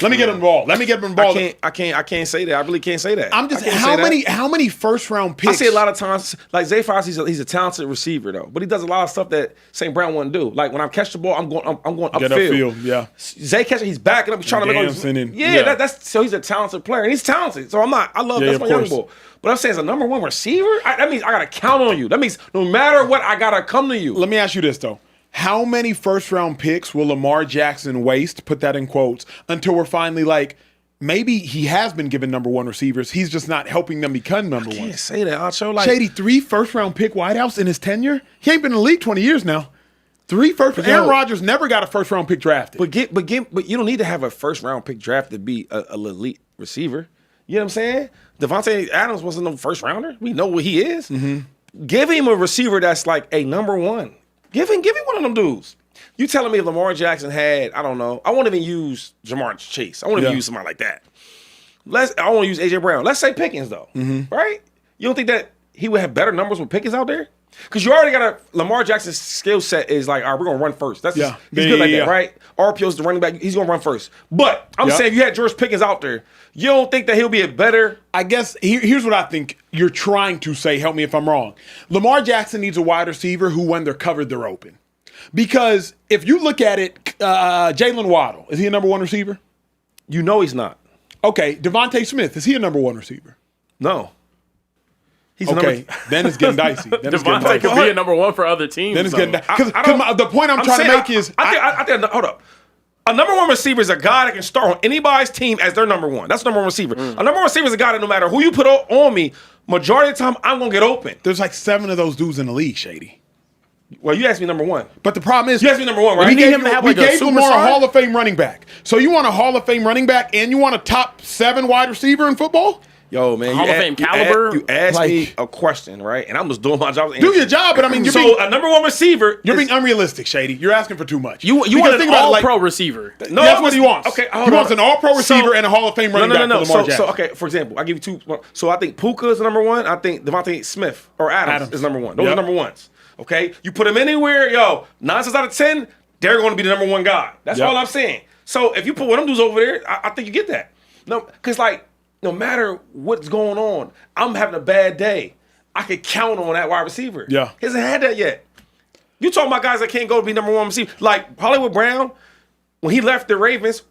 me get him the ball. Let me get him the ball. I can't say that. I really can't say that. I'm just how many first round picks? I see a lot of times, like Zay Flowers, he's a talented receiver though, but he does a lot of stuff that St. Brown wouldn't do. Like when I catch the ball, I'm going upfield. Yeah. Zay catching, he's backing up, he's trying to make all that's so he's a talented player and he's talented. So I love that's my young boy. But I'm saying as a number one receiver, that means I gotta count on you. That means no matter what, I gotta come to you. Let me ask you this though. How many first-round picks will Lamar Jackson waste, put that in quotes, until we're finally like, maybe he has been given number one receivers. He's just not helping them become number one. I can't say that, Acho. Like, Shady, 3 first-round pick wideouts in his tenure? He ain't been in the league 20 years now. 3 first. Aaron Rodgers never got a first-round pick drafted. But you don't need to have a first-round pick drafted to be a elite receiver. You know what I'm saying? Devontae Adams wasn't no first-rounder. We know what he is. Mm-hmm. Give him a receiver that's like a number one. Give him one of them dudes. You telling me if Lamar Jackson had, I don't know, I won't even use Jamar Chase. I won't even use somebody like that. I want to use A.J. Brown. Let's say Pickens, though. Mm-hmm. Right? You don't think that he would have better numbers with Pickens out there? Because you already got Lamar Jackson's skill set is like, all right, we're going to run first. He's good like that, right? RPO's the running back. He's going to run first. But I'm saying if you had George Pickens out there, you don't think that he'll be a better? I guess here's what I think you're trying to say. Help me if I'm wrong. Lamar Jackson needs a wide receiver who, when they're covered, they're open. Because if you look at it, Jaylon Waddle, is he a number one receiver? You know he's not. Okay. Devontae Smith, is he a number one receiver? No. Then it's getting dicey. Devontae could be a number one for other teams. Then it's getting dicey. Because the point I'm trying to make is... I think hold up. A number one receiver is a guy that can start on anybody's team as their number one. That's a number one receiver. A number one receiver is a guy that no matter who you put on me, majority of the time, I'm going to get open. There's like 7 of those dudes in the league, Shady. Well, you asked me number one. But the problem is... You asked me number one, right? We gave Lamar a Hall of Fame running back. So you want a Hall of Fame running back and you want a top 7 wide receiver in football? Yo, man, Hall of Fame caliber. You asked me a question, right? And I'm just doing my job. Do your job, but I mean, a number one receiver. You're being unrealistic, Shady. You're asking for too much. You want an all-pro receiver. No, that's what he wants. Okay, he wants an all-pro receiver and a Hall of Fame running back for Lamar Jackson. So, okay, for example, I give you 2. So I think Puka is number one. I think Devontae Smith or Adams is number one. Those are number ones. Okay, you put them anywhere, 9 times out of 10, they're going to be the number one guy. That's all I'm saying. So if you put one of them dudes over there, I think you get that. No, because no matter what's going on, I'm having a bad day. I can count on that wide receiver. Yeah. He hasn't had that yet. You talking about guys that can't go to be number one receiver. Like Hollywood Brown, when he left the Ravens,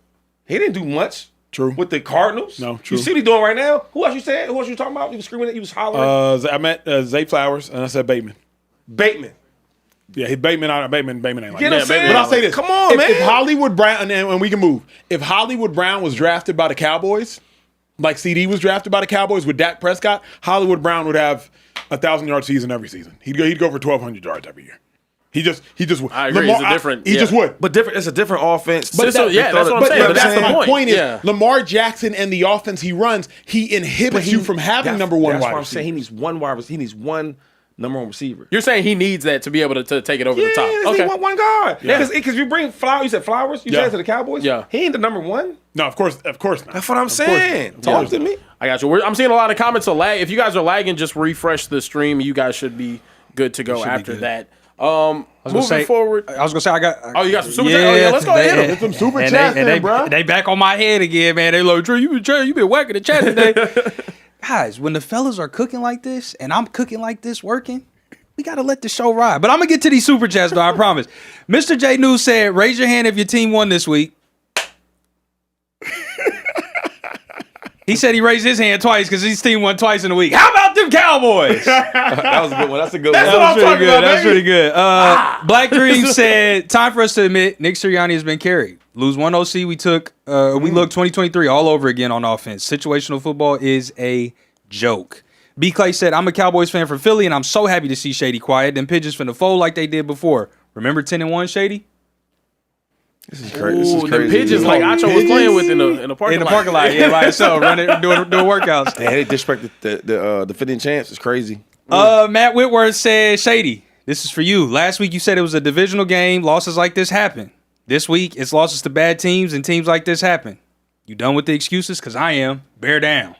he didn't do much. True. With the Cardinals. No, true. You see what he's doing right now? Who else you said? Who else you talking about? You was screaming. You was hollering. I met Zay Flowers, and I said Bateman. Bateman. Yeah, Bateman ain't like You know what I'm that. saying? But I'll say this. Come on, man. If Hollywood Brown, and we can move. If Hollywood Brown was drafted by the Cowboys, like CD was drafted by the Cowboys with Dak Prescott, Hollywood Brown would have 1,000-yard season every season. He'd go for 1,200 yards every year. He just would. I agree. It's a different. He just would. But different. It's a different offense. But that's what I'm saying. But that's the my point. point is Yeah. Lamar Jackson and the offense he runs, he inhibits you from having number one That's wide why I'm receiver. saying he needs one wide receiver. He needs one number one receiver. You're saying he needs that to be able to take it over the top. Yeah, Okay. he want one guard. Because you bring Flowers, you said Flowers, you Yeah. said to the Cowboys. Yeah. He ain't the number one. No, of course not. That's what I'm saying. Talk to me. I got you. I'm seeing a lot of comments. So if you guys are lagging, just refresh the stream. You guys should be good to go after that. Moving forward. I was gonna say I got. Oh, you got some super chats? Oh, yeah, let's go hit them. Get some super and chats they, in, bro. They back on my head again, man. They like, Drew, you been whacking the chat today. Guys, when the fellas are cooking like this and I'm cooking like this, working, we gotta let the show ride. But I'm gonna get to these super chats though, I promise. Mr. J News said, raise your hand if your team won this week. He said he raised his hand twice because his team won twice in a week. How about them Cowboys? That was a good one. That's a good one. That's what I'm talking about, That's baby. pretty good. Black Dream said, time for us to admit Nick Sirianni has been carried. Lose one OC, we look 2023 all over again on offense. Situational football is a joke. B. Clay said, I'm a Cowboys fan from Philly, and I'm so happy to see Shady quiet. Them pigeons finna fold like they did before. Remember 10-1, Shady? This is crazy. Ooh, the pigeons like Acho was playing with in the parking lot. In the parking lot, yeah, by himself, doing workouts. Yeah, they disrespected the defending champs. It's crazy. Matt Whitworth said, Shady, this is for you. Last week you said it was a divisional game. Losses like this happen. This week it's losses to bad teams and teams like this happen. You done with the excuses? Because I am. Bear down.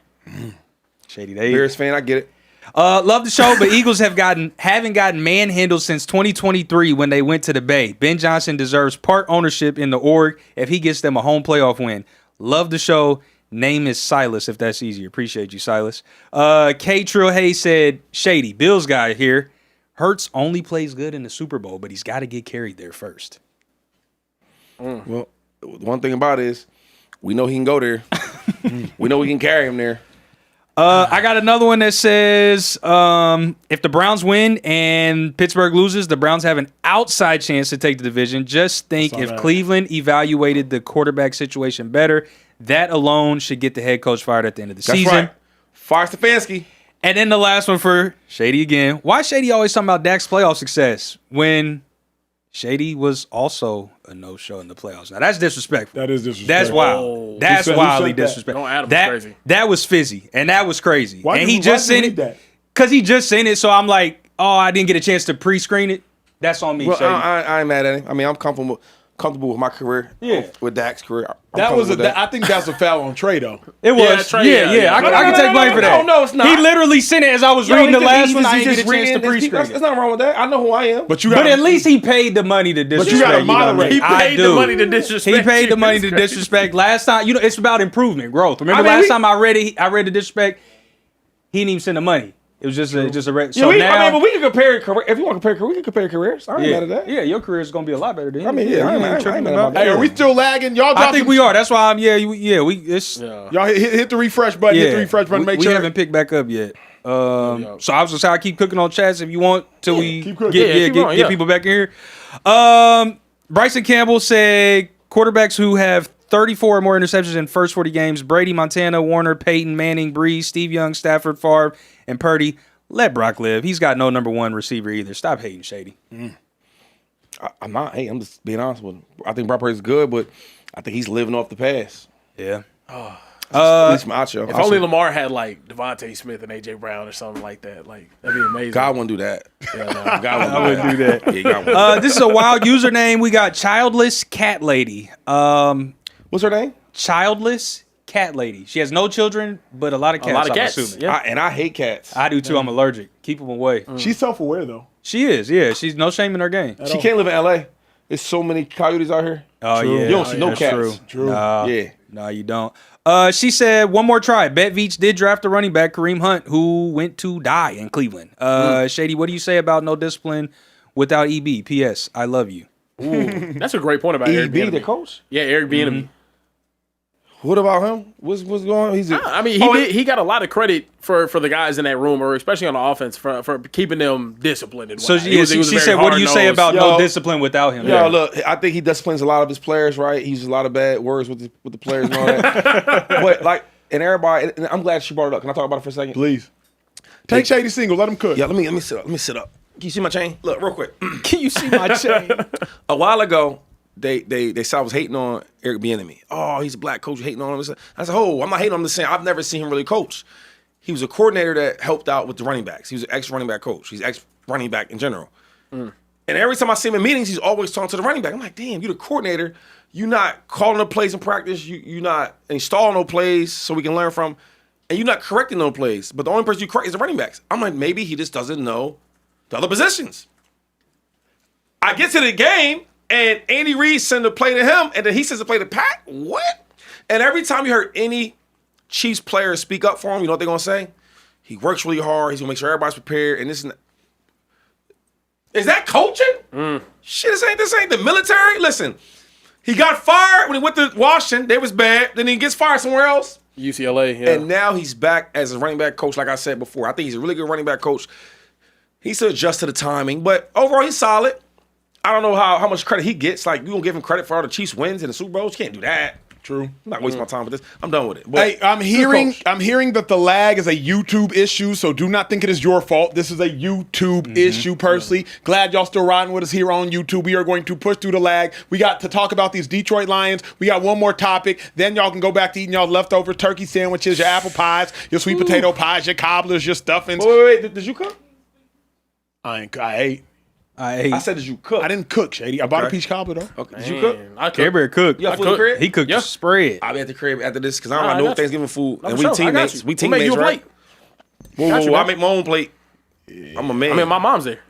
Shady, Bears fan, I get it. Love the show, but Eagles haven't gotten manhandled since 2023 when they went to the Bay. Ben Johnson deserves part ownership in the org if he gets them a home playoff win. Love the show. Name is Silas, if that's easier. Appreciate you, Silas. K. Trill Hayes said, Shady, Bills guy here. Hurts only plays good in the Super Bowl, but he's got to get carried there first. Well, one thing about it is we know he can go there. We know we can carry him there. I got another one that says, if the Browns win and Pittsburgh loses, the Browns have an outside chance to take the division. Just think if Cleveland evaluated the quarterback situation better, that alone should get the head coach fired at the end of the season. Right. Fire Stefanski. And then the last one for Shady again. Why Shady always talking about Dak's playoff success when Shady was also a no-show in the playoffs? Now, that's disrespectful. That is disrespectful. That's wild. That's wildly disrespectful. Don't add him, that's crazy. That was fizzy, and that was crazy. Why and did he you- just why did sent you it read that? because he just sent it. So I'm like, oh, I didn't get a chance to pre-screen it. That's on me, Well, Shady. I ain't mad at him. I mean, I'm comfortable with my career. Yeah. With Dak's career. I'm That was comfortable with I think that's a foul on Trey though. It was. Trey, yeah. I can take blame for that. No, it's not. He literally sent it as I was reading the last one. I didn't get a chance to pre-screen There's it. nothing wrong with that. I know who I am. But you But got at least he paid the money to disrespect. you gotta know what I mean? moderate. He I paid do. the money to disrespect. He paid you. the money to It's crazy. disrespect. Last time, it's about improvement, growth. Remember I mean, last time I read the disrespect, he didn't even send the money. It was just a but we can compare career. If you want to compare career, we can compare careers. I ain't mad at that. Yeah, your career is gonna be a lot better than his. I mean, yeah, I ain't tripping mad about about that. Hey, are we still lagging? Y'all I think we are. That's why I'm. Y'all hit the refresh button. Hit the refresh button. Make we sure. haven't picked back up yet. So I was gonna say I keep cooking on chats if you want till we keep cooking. get people back in here. Bryson Campbell said quarterbacks who have 34 or more interceptions in first 40 games: Brady, Montana, Warner, Peyton, Manning, Breeze, Steve Young, Stafford, Favre, and Purdy. Let Brock live. He's got no number one receiver either. Stop hating, Shady. I'm not. Hey, I'm just being honest with him. I think Brock Purdy's good, but I think he's living off the past. Yeah. At least Macho. If only Lamar had like Devontae Smith and AJ Brown or something like that, like that'd be amazing. God wouldn't do that. Yeah, no. God wouldn't do that. Yeah, God wouldn't. This is a wild username. We got Childless Cat Lady. What's her name? Childless Cat Lady. She has no children, but a lot of cats. A lot of I'm cats. assuming. Yeah. I hate cats. I do too. I'm allergic. Keep them away. She's self-aware though. She is. Yeah, she's no shame in her game. She can't live in L.A. There's so many coyotes out here. Oh yeah, You don't see no that's cats. True. Nah, Yeah. no, you don't. She said one more try. Bet Veach did draft a running back, Kareem Hunt, who went to die in Cleveland. Shady, what do you say about no discipline without EB? P.S. I love you. Ooh, that's a great point about Eric EB, the Bieniemy. coach. Yeah, Eric Bieniemy. What about him? What's going on? He got a lot of credit for the guys in that room, or especially on the offense, for keeping them disciplined. And so she said, "What do you say about no discipline without him?" Look, I think he disciplines a lot of his players. Right, he uses a lot of bad words with the players and all that. But like, and everybody, and I'm glad she brought it up. Can I talk about it for a second, please? Take Shady single. Let him cook. Yeah, let me sit up. Let me sit up. Can you see my chain? Look, real quick. Can you see my chain? A while ago, they said I was hating on Eric Bieniemy. Oh, he's a black coach, hating on him. I said, I'm not hating on him. Saying I've never seen him really coach. He was a coordinator that helped out with the running backs. He was an ex-running back coach. He's ex-running back in general. And every time I see him in meetings, he's always talking to the running back. I'm like, damn, you the coordinator. You not calling the plays in practice. You not installing no plays so we can learn from. And you're not correcting no plays. But the only person you correct is the running backs. I'm like, maybe he just doesn't know the other positions. I get to the game, and Andy Reid sent a play to him, and then he sends a play to Pat. What? And every time you heard any Chiefs player speak up for him, you know what they're going to say? He works really hard. He's going to make sure everybody's prepared. And this is that coaching? Shit, this ain't the military. Listen, he got fired when he went to Washington. They was bad. Then he gets fired somewhere else. UCLA, yeah. And now he's back as a running back coach, like I said before. I think he's a really good running back coach. He still adjusts to the timing, but overall he's solid. I don't know how much credit he gets. Like, you gonna give him credit for all the Chiefs wins in the Super Bowls? You can't do that. True. I'm not wasting my time with this. I'm done with it. But hey, I'm hearing that the lag is a YouTube issue, so do not think it is your fault. This is a YouTube issue, personally. Glad y'all still riding with us here on YouTube. We are going to push through the lag. We got to talk about these Detroit Lions. We got one more topic. Then y'all can go back to eating y'all leftover turkey sandwiches, your apple pies, your sweet potato pies, your cobblers, your stuffings. Wait. Did you cook? I ate. I said, did you cook? I didn't cook, Shady. I bought a peach cobbler, though. Okay. Did you cook? I Care-Bear cooked. You got food at the crib? He cooked the spread. I'll be at the crib after this because I don't know Thanksgiving food. And we teammates. We We'll make you teammates, a right? plate. Whoa, I make my own plate. I'm a man. I mean, my mom's there.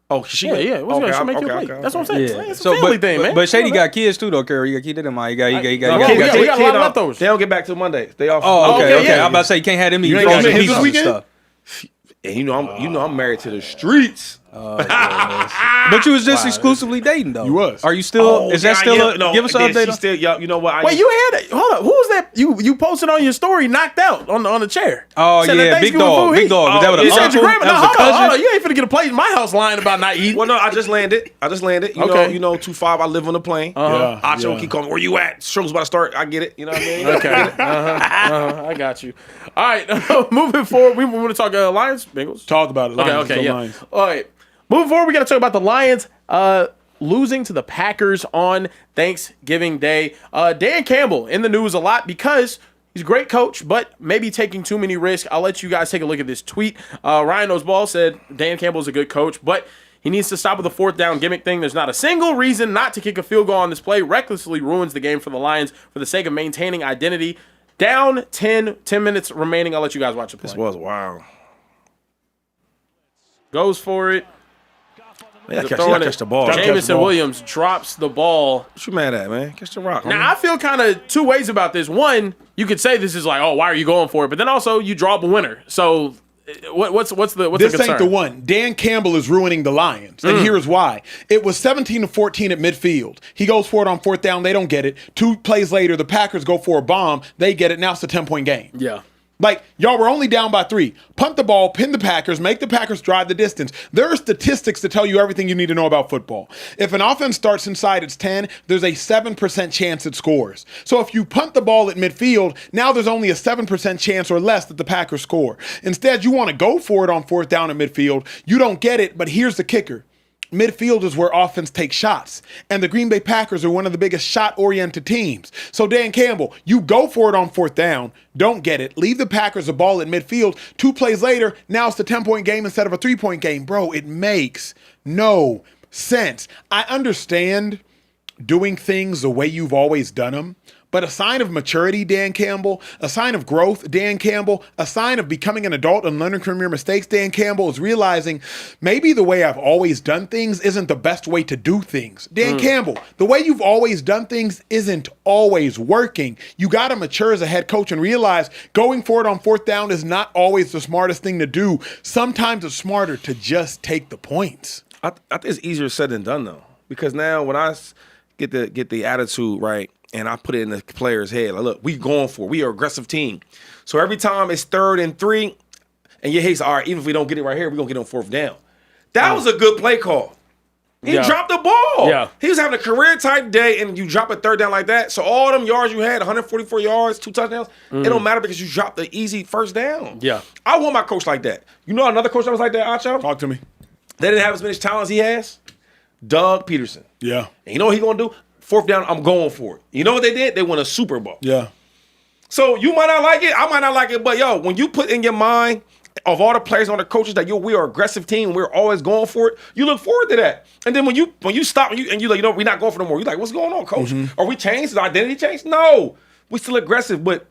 Oh, she? Yeah. What's Okay, she'll make you a plate. okay. That's what I'm saying. Yeah. It's a family thing, man. But Shady got kids too, though, Kerry. You got kids in mind. You got we got a lot of leftovers. They don't get back till Monday. They off. Oh, okay. yeah. I'm about to say you can't have them eat ain't got frozen kids pieces this and weekend? stuff. And you know I'm married to the streets. But you was just exclusively dating, though. You was. Are you still? Is that still? Give us an update. Still, you know what? Wait, you had it. Hold up. Who was that? You posted on your story, knocked out on the chair. Oh, Said that yeah, big Thanksgiving dog. food, Big dog. Was that with You an said your uncle? grandma. That was a Hold on. cousin? You ain't finna get a plate in my house lying about not eating. Well, no, I just landed. You Okay. know, 2-5. I live on the plane. Yeah, Acho yeah. keep calling me, where you at? Show's about to start. I get it. You know what I mean? Okay. I got you. All right. Moving forward, we want to talk Lions, Bengals. Talk about it. Lions, Okay, yeah. Lions. All right. Moving forward, we got to talk about the Lions losing to the Packers on Thanksgiving Day. Dan Campbell in the news a lot because he's a great coach, but maybe taking too many risks. I'll let you guys take a look at this tweet. Ryan Knows Ball said Dan Campbell's a good coach, but he needs to stop with the fourth down gimmick thing. There's not a single reason not to kick a field goal on this play. Recklessly ruins the game for the Lions for the sake of maintaining identity. Down 10 minutes remaining. I'll let you guys watch the play. This was wild. Goes for it. Man, you gotta catch the ball. Jamison Williams drops the ball. What you mad at, man? Catch the rock. Now, I feel kind of two ways about this. One, you could say this is like, oh, why are you going for it? But then also, you draw up a winner. So, what's the This concern? ain't the one. Dan Campbell is ruining the Lions, and here's why. It was 17-14 at midfield. He goes for it on fourth down. They don't get it. 2 plays later, the Packers go for a bomb. They get it. Now it's a 10-point game. Yeah. Like, y'all were only down by 3. Punt the ball, pin the Packers, make the Packers drive the distance. There are statistics to tell you everything you need to know about football. If an offense starts inside its 10, there's a 7% chance it scores. So if you punt the ball at midfield, now there's only a 7% chance or less that the Packers score. Instead, you want to go for it on fourth down at midfield. You don't get it, but here's the kicker. Midfield is where offense takes shots. And the Green Bay Packers are one of the biggest shot-oriented teams. So Dan Campbell, you go for it on fourth down, don't get it, leave the Packers the ball at midfield, 2 plays later, now it's the 10-point game instead of a 3-point game. Bro, it makes no sense. I understand doing things the way you've always done them, but a sign of maturity, Dan Campbell, a sign of growth, Dan Campbell, a sign of becoming an adult and learning from your mistakes, Dan Campbell, is realizing maybe the way I've always done things isn't the best way to do things. Dan Campbell, the way you've always done things isn't always working. You got to mature as a head coach and realize going for it on fourth down is not always the smartest thing to do. Sometimes it's smarter to just take the points. I think it's easier said than done, though, because now when I get the attitude right, and I put it in the player's head. Like, look, we going for it. We are an aggressive team. So every time it's 3rd and 3, and he's all right, even if we don't get it right here, we're going to get on 4th down. That was a good play call. He dropped the ball. Yeah. He was having a career-type day, and you drop a 3rd down like that. So all them yards you had, 144 yards, 2 touchdowns, it don't matter because you dropped the easy 1st down. Yeah. I want my coach like that. You know another coach that was like that, Acho? Talk to me. They didn't have as many talent as he has? Doug Peterson. Yeah. And you know what he going to do? 4th down, I'm going for it. You know what they did? They won a Super Bowl. Yeah. So you might not like it, I might not like it, but yo, when you put in your mind of all the players and all the coaches that we are an aggressive team, we're always going for it, you look forward to that. And then when you stop and you like, we're not going for no more, you're like, what's going on, coach? Are we changed? Is our identity changed? No. We still aggressive. But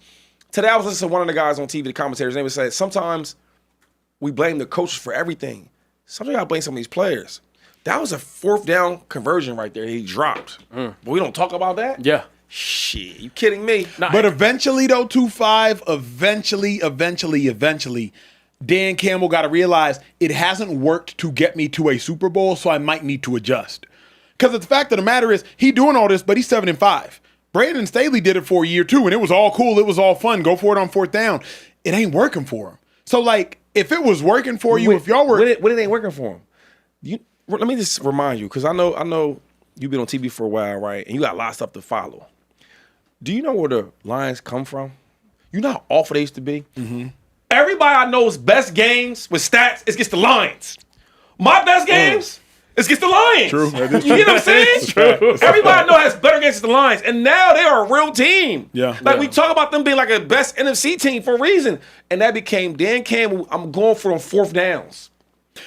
today I was listening to one of the guys on TV, the commentators, and they would say, sometimes we blame the coaches for everything. Sometimes you gotta blame some of these players. That was a 4th down conversion right there he dropped. But we don't talk about that? Yeah. Shit, you kidding me? But eventually, though, 2-5, eventually, Dan Campbell got to realize it hasn't worked to get me to a Super Bowl, so I might need to adjust. Because the fact of the matter is, he doing all this, but he's 7-5. Brandon Staley did it for a year, too, and it was all cool. It was all fun. Go for it on 4th down. It ain't working for him. So, like, if it was working for you, if y'all were... What it ain't working for him? Let me just remind you, because I know you've been on TV for a while, right? And you got a lot of stuff to follow. Do you know where the Lions come from? You know how awful they used to be? Mm-hmm. Everybody I know's best games with stats is against the Lions. My best games is against the Lions. True. You get what I'm saying? True. Everybody I know has better games against the Lions. And now they are a real team. Yeah. Like we talk about them being like a best NFC team for a reason. And that became Dan Campbell, I'm going for on 4th downs.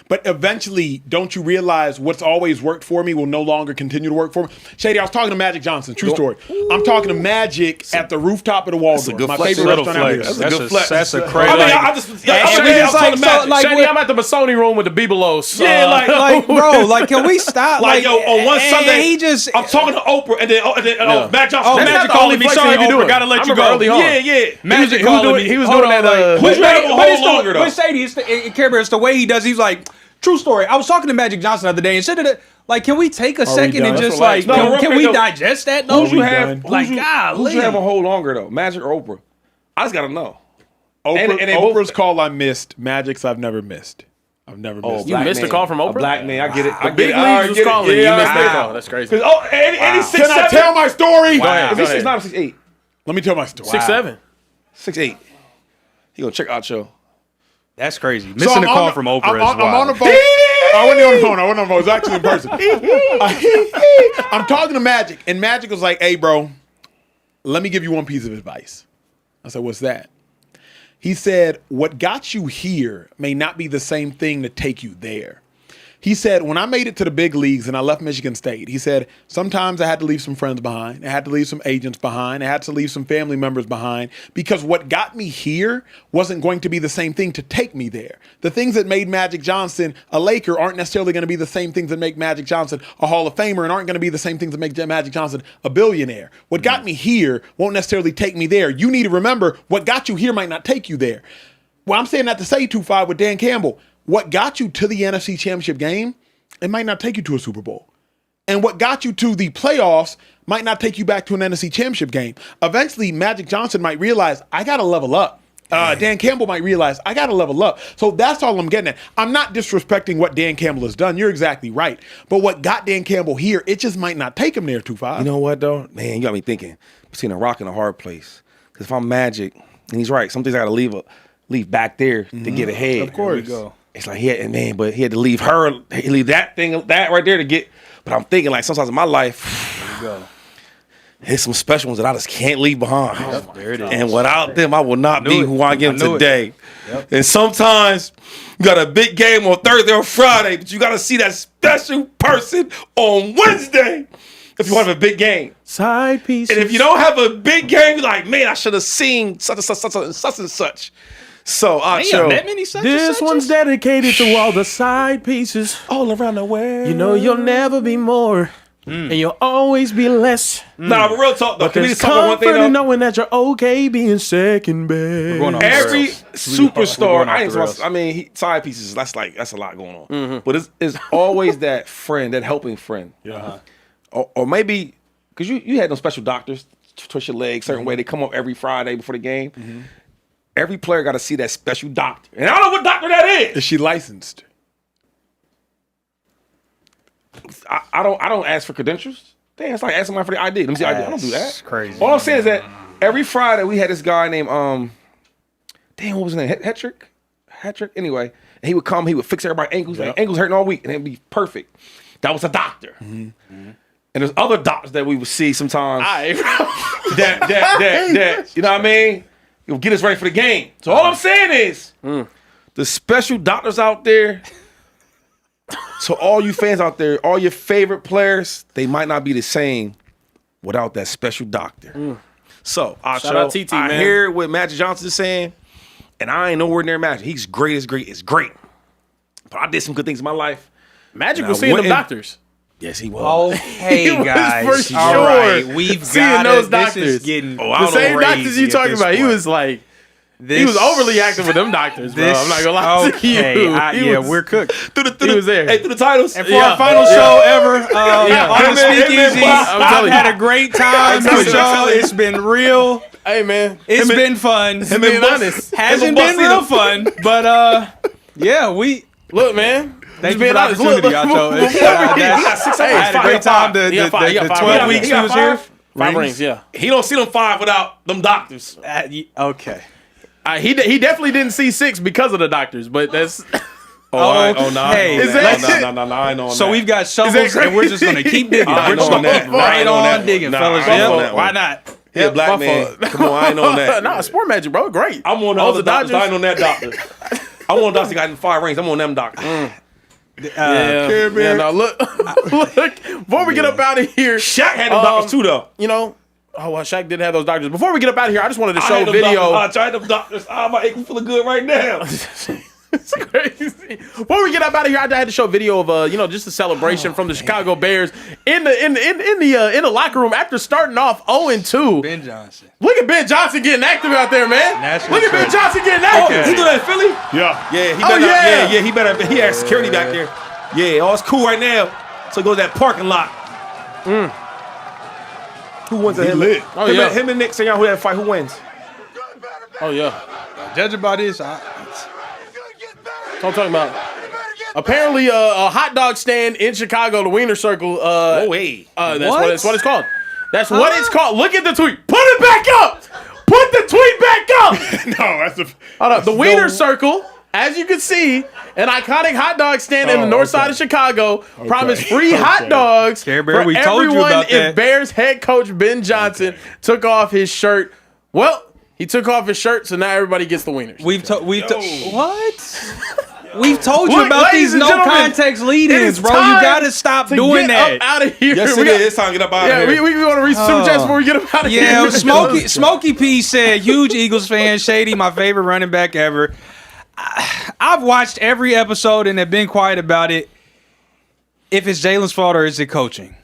But eventually, don't you realize what's always worked for me will no longer continue to work for me? Shady, I was talking to Magic Johnson. True story. I'm talking to Magic at the rooftop of the Waldorf. My favorite restaurant out here. That's a good flex. That's a crazy. I mean, I just Shady, I'm at the Missoni room with the Bibelos. Yeah, like, bro, like, can we stop? Like, yo, on one Sunday, I'm talking to Oprah, and then Matt Johnson. Oh, Magic calling me. Sorry, Oprah, gotta let you go. Yeah. Magic calling me. He was doing that. But Shady, Care Bear, it's the way he does. He's like, true story. I was talking to Magic Johnson the other day and said that, like, can we take a second and just like, can we digest that? No, Who'd you have? Like, golly. Who'd you have a hold longer though, Magic or Oprah? I just gotta know. Oprah's call I missed. Magic's I've never missed. I've never missed. You missed a call from Oprah? A black man, I get it. The big leagues was calling. You missed that call. That's crazy. And he's 6'7". Can I tell my story? If he's 6'9" or 6'8". Let me tell my story. 6'7". 6'8". He gonna check out your. That's crazy. Missing a call from Oprah is wild. I'm on the phone. I wasn't on the phone. It was actually in person. I'm talking to Magic, and Magic was like, hey, bro, let me give you one piece of advice. I said, what's that? He said, what got you here may not be the same thing to take you there. He said, when I made it to the big leagues and I left Michigan State, he said, sometimes I had to leave some friends behind. I had to leave some agents behind. I had to leave some family members behind because what got me here wasn't going to be the same thing to take me there. The things that made Magic Johnson a Laker aren't necessarily going to be the same things that make Magic Johnson a Hall of Famer and aren't going to be the same things that make Magic Johnson a billionaire. What got me here won't necessarily take me there. You need to remember what got you here might not take you there. Well, I'm saying that to say 2-5 with Dan Campbell. What got you to the NFC Championship game, it might not take you to a Super Bowl. And what got you to the playoffs might not take you back to an NFC Championship game. Eventually, Magic Johnson might realize, I got to level up. Dan Campbell might realize, I got to level up. So that's all I'm getting at. I'm not disrespecting what Dan Campbell has done. You're exactly right. But what got Dan Campbell here, it just might not take him there 2-5. You know what, though? Man, you got me thinking between a rock and a hard place. Because if I'm Magic, and he's right, some things I got to leave back there to get ahead. Of course. There we go. It's like, but he had to leave her, leave that right there to get. But I'm thinking, like, sometimes in my life, There you go. there's some special ones that I just can't leave behind. There it is. And without them, I will not be who I am knew it. today. Yep. And sometimes you got a big game on Thursday or Friday, but you got to see that special person on Wednesday if you want to have a big game. Side pieces. And if you don't have a big game, you're like, man, I should have seen such and such. So, this one's dedicated to all the side pieces all around the world. You know you'll never be more, and you'll always be less. Nah, but real talk though. But there's comfort in knowing that you're okay being second best. Every superstar, side pieces. That's a lot going on. Mm-hmm. But it's always that friend, that helping friend. Yeah. Or maybe because you had no special doctors twist your leg certain way. They come up every Friday before the game. Every player got to see that special doctor. And I don't know what doctor that is. Is she licensed? I don't ask for credentials. Damn, it's like asking somebody for the ID. Let me see ID. I don't do that. That's crazy. All I'm saying is that every Friday we had this guy named damn, what was his name? Hattrick. Anyway, and he would come. He would fix everybody's ankles. Like, ankles hurting all week, and it'd be perfect. That was a doctor. And there's other doctors that we would see sometimes. That you know what I mean? It would get us ready for the game. So all I'm saying is, the special doctors out there. So all you fans out there, all your favorite players, they might not be the same without that special doctor. So Shout out TT, I man. hear what Magic Johnson is saying, and I ain't nowhere near Magic. He's great. It's great. But I did some good things in my life. Magic And was I seeing them wouldn't- doctors. Yes, he was. Oh, hey He was guys! for All sure right, we've seeing got those This doctors. is getting I The don't know same crazy doctors you at talking this about. He point. was like, he This- was overly active with them doctors, bro. I'm not gonna lie to Okay, you. He was- we're cooked. He was there. Hey, through the titles. And for our final show ever on the Speakeasy, I'm I've telling had you. a great time with y'all. It's been real. Hey, man. It's been fun. Being honest. Hasn't been real fun, but yeah, we. Look, man. Thank Just you for being the honest. opportunity, Yacho. I had a great time. The He got 12 weeks He he got was here. 5 rings, yeah. He don't see them 5 without them doctors. Okay. He definitely didn't see 6 because of the doctors, but that's Oh, no, hey, Is that- I know. So we've got shovels, crazy? and we're just gonna keep digging. I We're just know gonna that. keep right I know on that. digging, Nah, fellas. I know Yeah, that why one. not? He a black man. fault. Come on, I ain't on that. nah, sport magic, bro. Great. I'm on the All other the doctors. Dodgers? I ain't on that doctor. I'm on doctors that got in 5 rings. I'm on them doctors. Yeah, no, look, before we get up out of here, Shaq had them doctors too, though. you know, oh, well, Shaq did have those doctors. Before we get up out of here, I just wanted to I show had them video. Doctors. I tried them doctors. My ankle feeling good right now. It's crazy. Before we get up out of here, I had to show video of just a celebration from the Chicago Bears in the locker room after starting off 0-2. Ben Johnson. Look at Ben Johnson getting active out there, man. National Look at Ben treasure. Johnson getting active. He do that in Philly? Yeah. Yeah, he Oh, better. yeah. He better. He had security back there. Yeah, all it's cool right now. So go to that parking lot. Who wins He that? lit. Oh, yeah. Him and Nick saying who that fight. Who wins? Oh yeah. Judging by this, That's what I'm talking about. Apparently, a hot dog stand in Chicago, the Wiener Circle. Wait. That's what it's called. That's what it's called. Look at the tweet. Put it back up. Put the tweet back up. No, that's the. Hold up. The Wiener Circle, as you can see, an iconic hot dog stand in the north side of Chicago. Promised free hot dogs Care Bear, for we told you everyone about if that. Bears head coach Ben Johnson took off his shirt. Well, he took off his shirt, so now everybody gets the wieners. what? We've told you Look, about ladies these and no gentlemen, context it lead-ins, is bro. You time gotta stop to doing get that. up out of here. Yes, We it got- is. It's time to get up out of Yeah, here. we want to read super chats before we get up out of here. Yeah, Smokey P said, huge Eagles fan, Shady, my favorite running back ever. I've watched every episode and have been quiet about it. If it's Jalen's fault or is it coaching?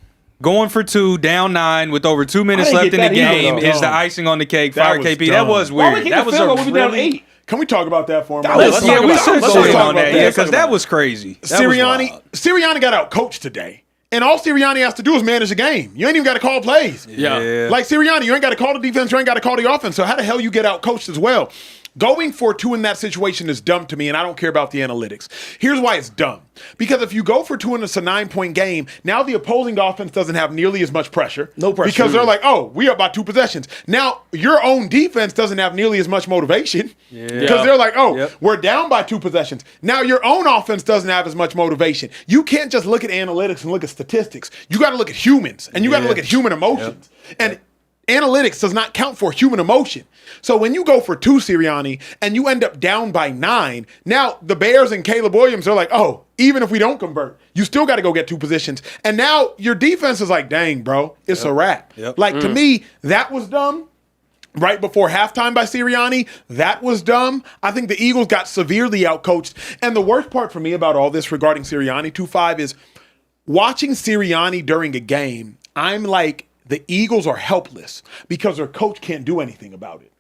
Going for 2, down 9 with over 2 minutes didn't left in get the that either, game though. is the icing on the cake. That Fire was KP. dumb. That was Why we weird. keep That the was field a goal when we down really. 8? Can we talk about that for a That moment? was- Let's Yeah, talk we about should it. Let's go talk in about on that. that. Yeah, Let's talk because about that was crazy. That was wild. Sirianni got out coached today. And all Sirianni has to do is manage the game. You ain't even got to call plays. Yeah. Like Sirianni, you ain't got to call the defense, you ain't got to call the offense. So how the hell you get out coached as well? Going for 2 in that situation is dumb to me, and I don't care about the analytics. Here's why it's dumb. Because if you go for 2 and it's a 9-point game, now the opposing offense doesn't have nearly as much pressure. No pressure. Because they're like, oh, we up by 2 possessions. Now, your own defense doesn't have nearly as much motivation. Because they're like, oh, we're down by 2 possessions. Now, your own offense doesn't have as much motivation. You can't just look at analytics and look at statistics. You got to look at humans, and you got to look at human emotions. And analytics does not count for human emotion. So when you go for 2, Sirianni, and you end up down by 9, now the Bears and Caleb Williams are like, oh, even if we don't convert, you still got to go get 2 positions. And now your defense is like, dang, bro, it's a wrap. Like, to me, that was dumb. Right before halftime by Sirianni, that was dumb. I think the Eagles got severely outcoached. And the worst part for me about all this regarding Sirianni, 2-5, is watching Sirianni during a game, I'm like, the Eagles are helpless because their coach can't do anything about it.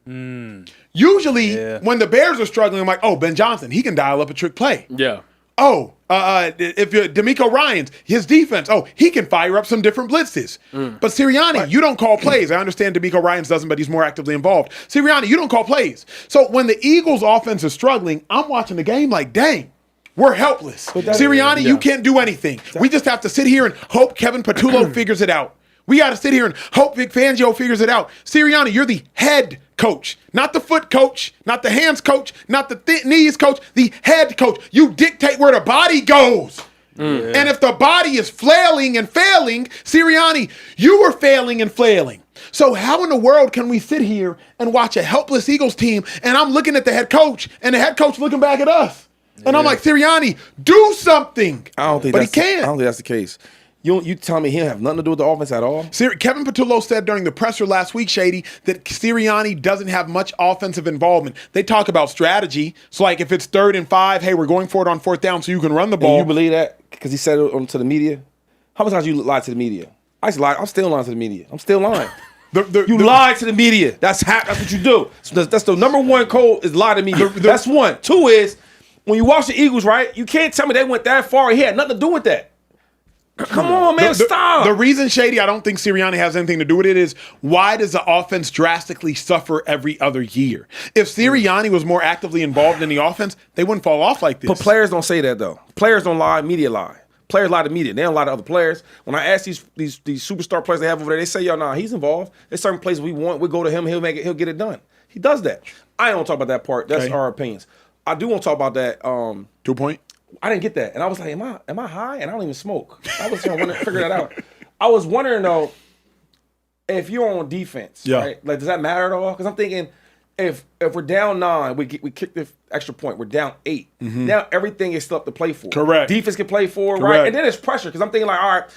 Usually, when the Bears are struggling, I'm like, oh, Ben Johnson, he can dial up a trick play. Yeah. if you're D'Amico Ryans, his defense, he can fire up some different blitzes. But Sirianni, you don't call plays. I understand D'Amico Ryans doesn't, but he's more actively involved. Sirianni, you don't call plays. So when the Eagles' offense is struggling, I'm watching the game like, dang, we're helpless. Sirianni, you can't do anything. We just have to sit here and hope Kevin Patullo figures it out. We got to sit here and hope Vic Fangio figures it out. Sirianni, you're the head coach, not the foot coach, not the hands coach, not the knees coach, the head coach. You dictate where the body goes. And if the body is flailing and failing, Sirianni, you were failing and flailing. So how in the world can we sit here and watch a helpless Eagles team and I'm looking at the head coach and the head coach looking back at us? And I'm like, Sirianni, do something. I don't think but he can't. I don't think that's the case. You tell me he have nothing to do with the offense at all? Kevin Patullo said during the presser last week, Shady, that Sirianni doesn't have much offensive involvement. They talk about strategy. So, like, if it's 3rd and 5, hey, we're going for it on 4th down so you can run the ball. And you believe that? Because he said it to the media? How many times you lied to the media? I used to lie. I'm still lying to the media. I'm still lying. You lied to the media. That's what you do. So that's the number one code is lie to the media. That's one. 2 is, when you watch the Eagles, right, you can't tell me they went that far. He had nothing to do with that. Come on, man, stop. The reason, Shady, I don't think Sirianni has anything to do with it is, why does the offense drastically suffer every other year? If Sirianni was more actively involved in the offense, they wouldn't fall off like this. But players don't say that, though. Players don't lie, media lie. Players lie to media. They don't lie to other players. When I ask these superstar players they have over there, they say, yo, nah, he's involved. There's certain places we want. We go to him, he'll get it done. He does that. I don't talk about that part. That's our opinions. I do want to talk about that. 2 point? I didn't get that. And I was like, am I high? And I don't even smoke. I was trying to figure that out. I was wondering, though, if you're on defense, right? Like, does that matter at all? Because I'm thinking, if we're down 9, we kick the extra point. We're down 8. Now everything is still up to play for. Correct. Defense can play for, right? And then there's pressure because I'm thinking like, all right,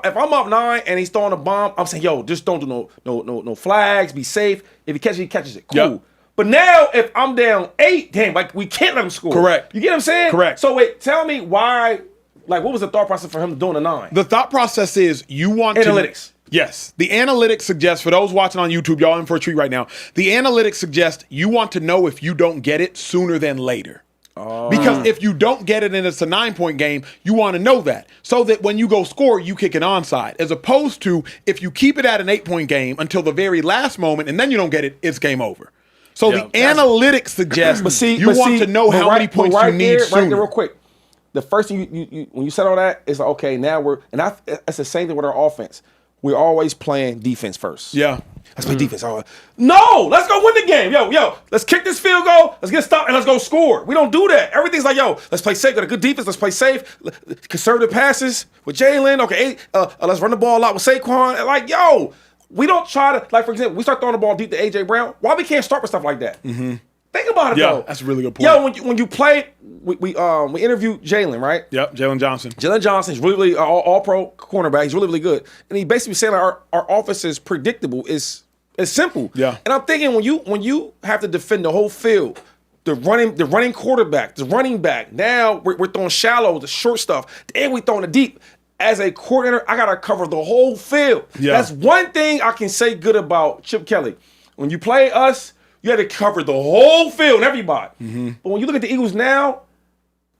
if I'm up 9 and he's throwing a bomb, I'm saying, yo, just don't do no flags. Be safe. If he catches it, cool. Yep. But now, if I'm down 8, damn, like, we can't let him score. Correct. You get what I'm saying? Correct. So wait, tell me why. Like, what was the thought process for him doing a 9? The thought process is you want analytics. Yes. The analytics suggest, for those watching on YouTube, y'all in for a treat right now, the analytics suggest you want to know if you don't get it sooner than later. Because if you don't get it and it's a 9-point game, you want to know that. So that when you go score, you kick an onside. As opposed to if you keep it at an 8-point game until the very last moment and then you don't get it, it's game over. So the analytics suggest you want to know how many points you need sooner. Right there, real quick. The first thing you when you said all that, it's like, okay, now that's the same thing with our offense. We're always playing defense first. Yeah. Let's play defense. No, let's go win the game. Yo, let's kick this field goal. Let's get stopped and let's go score. We don't do that. Everything's like, yo, let's play safe. Got a good defense. Let's play safe. Conservative passes with Jaylon. Okay, let's run the ball a lot with Saquon. Like, yo, we don't try to, like, for example, we start throwing the ball deep to A.J. Brown. Why we can't start with stuff like that? Think about it, though. That's a really good point. Yo, when you play, we interviewed Jaylon, right? Yep, Jaylon Johnson. Jaylon Johnson is really all-pro cornerback. He's really, really good. And he basically saying like, our offense is predictable. It's simple. Yeah. And I'm thinking when you have to defend the whole field, the running quarterback, the running back, now we're throwing shallow, the short stuff, and we're throwing the deep. As a coordinator, I got to cover the whole field. Yeah. That's one thing I can say good about Chip Kelly. When you play us, you had to cover the whole field and everybody. But when you look at the Eagles now,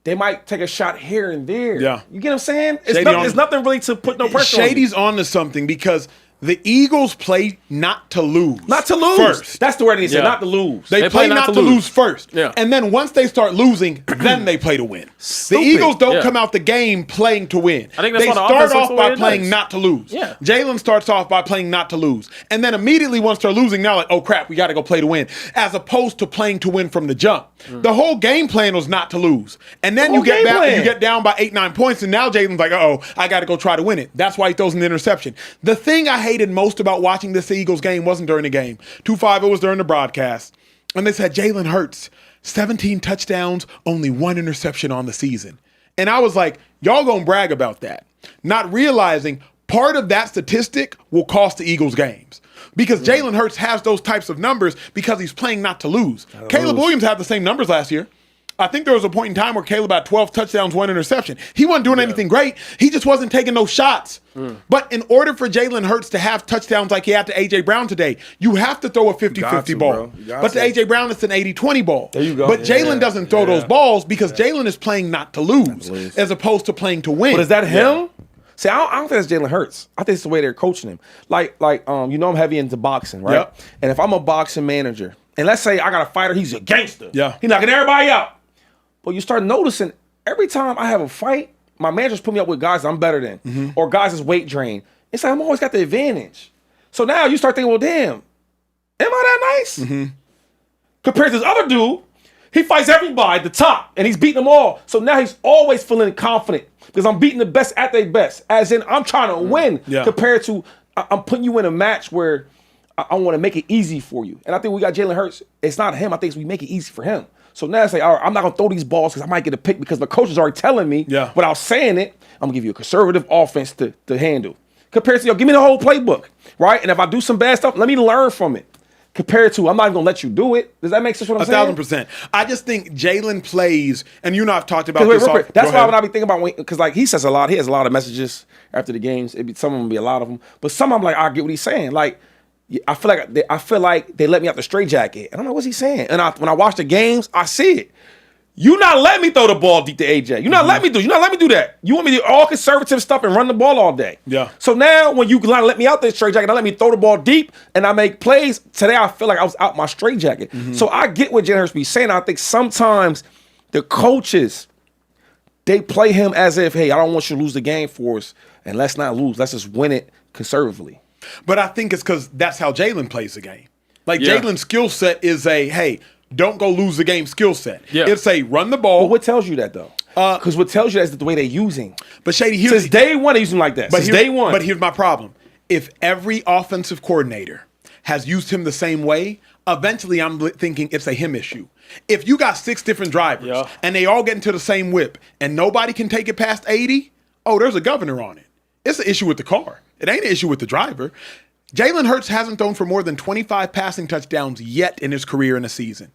they might take a shot here and there. Yeah. You get what I'm saying? It's nothing really to put no pressure on. Shady's on to something because the Eagles play not to lose. Not to lose. First. That's the word he said, not to lose. They play not to lose first. Yeah. And then once they start losing, then they play to win. Stupid. The Eagles don't come out the game playing to win. I think that's they what the start offense off by looks playing does. not to lose. Yeah. Jaylon starts off by playing not to lose. And then immediately once they're losing, now like, oh crap, we got to go play to win. As opposed to playing to win from the jump. The whole game plan was not to lose. And then you get down by 8-9 points, and now Jalen's like, uh-oh, I got to go try to win it. That's why he throws an interception. The thing I hated most about watching this Eagles game wasn't during the game. 2-5, it was during the broadcast. And they said, Jalen Hurts, 17 touchdowns, only 1 interception on the season. And I was like, y'all gonna brag about that. Not realizing part of that statistic will cost the Eagles games. Because Jalen Hurts has those types of numbers because he's playing not to lose. Caleb Williams had the same numbers last year. I think there was a point in time where Caleb had 12 touchdowns, 1 interception. He wasn't doing anything great. He just wasn't taking those shots. But in order for Jalen Hurts to have touchdowns like he had to A.J. Brown today, you have to throw a 50-50 ball. But to A.J. Brown, it's an 80-20 ball. There you go. But Jalen doesn't throw those balls because Jalen is playing not to lose as opposed to playing to win. But is that him? See, I don't think that's Jalen Hurts. I think it's the way they're coaching him. Like you know I'm heavy into boxing, right? Yep. And if I'm a boxing manager, and let's say I got a fighter, he's a gangster. Yeah. He's knocking everybody out. But you start noticing every time I have a fight, my managers put me up with guys I'm better than or guys that's weight drained. It's like I'm always got the advantage. So now you start thinking, well, damn, am I that nice? Compared to this other dude, he fights everybody at the top and he's beating them all. So now he's always feeling confident because I'm beating the best at their best. As in, I'm trying to win compared to I'm putting you in a match where I want to make it easy for you. And I think we got Jalen Hurts. It's not him. I think we make it easy for him. So now it's like, all right, I'm not going to throw these balls because I might get a pick because the coach is already telling me without saying it, I'm going to give you a conservative offense to handle. Compared to, give me the whole playbook, right? And if I do some bad stuff, let me learn from it. Compared to, I'm not even going to let you do it. Does that make sense what I'm saying? 1,000%. I just think Jalen plays, and you and I have talked about Wait, this. That's why when I be thinking about, because like he says a lot, he has a lot of messages after the games. Some of them be a lot of them. But some of them, like, I get what he's saying. Like, I feel like they let me out the straitjacket. And I'm like, what's he saying? And when I watch the games, I see it. You not letting me throw the ball deep to AJ. You not letting me do that. You want me to do all conservative stuff and run the ball all day. Yeah. So now when you let me out the straitjacket, I let me throw the ball deep and I make plays. Today I feel like I was out my straitjacket. So I get what Jalen Hurts be saying. I think sometimes the coaches, they play him as if, hey, I don't want you to lose the game for us, and let's not lose. Let's just win it conservatively. But I think it's because that's how Jalen plays the game. Like Jalen's skill set is a, hey, don't go lose the game skill set. Yeah. It's a run the ball. But what tells you that though? Because what tells you that is the way they're using. But Shady, since day one, they use him like that. Since day one. But here's my problem. If every offensive coordinator has used him the same way, eventually I'm thinking it's a him issue. If you got 6 different drivers and they all get into the same whip and nobody can take it past 80, there's a governor on it. It's an issue with the car. It ain't an issue with the driver. Jalen Hurts hasn't thrown for more than 25 passing touchdowns yet in his career in a season.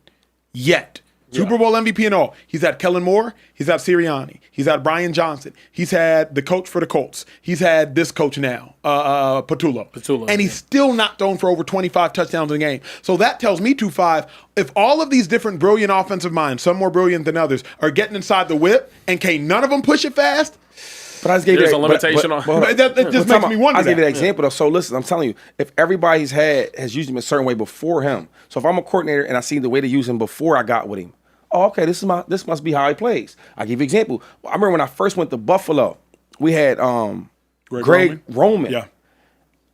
Yet. Super Bowl MVP and all. He's had Kellen Moore. He's had Sirianni. He's had Brian Johnson. He's had the coach for the Colts. He's had this coach now, Patullo. And he's still not thrown for over 25 touchdowns in a game. So that tells me, 2-5, if all of these different brilliant offensive minds, some more brilliant than others, are getting inside the whip and can't none of them push it fast, but I just gave there's you a limitation on that just makes me wonder. I gave you that example though. So listen, I'm telling you, if everybody has used him a certain way before him, so if I'm a coordinator and I see the way they use him before I got with him, okay, this must be how he plays. I give you an example. I remember when I first went to Buffalo, we had Greg Roman. Yeah.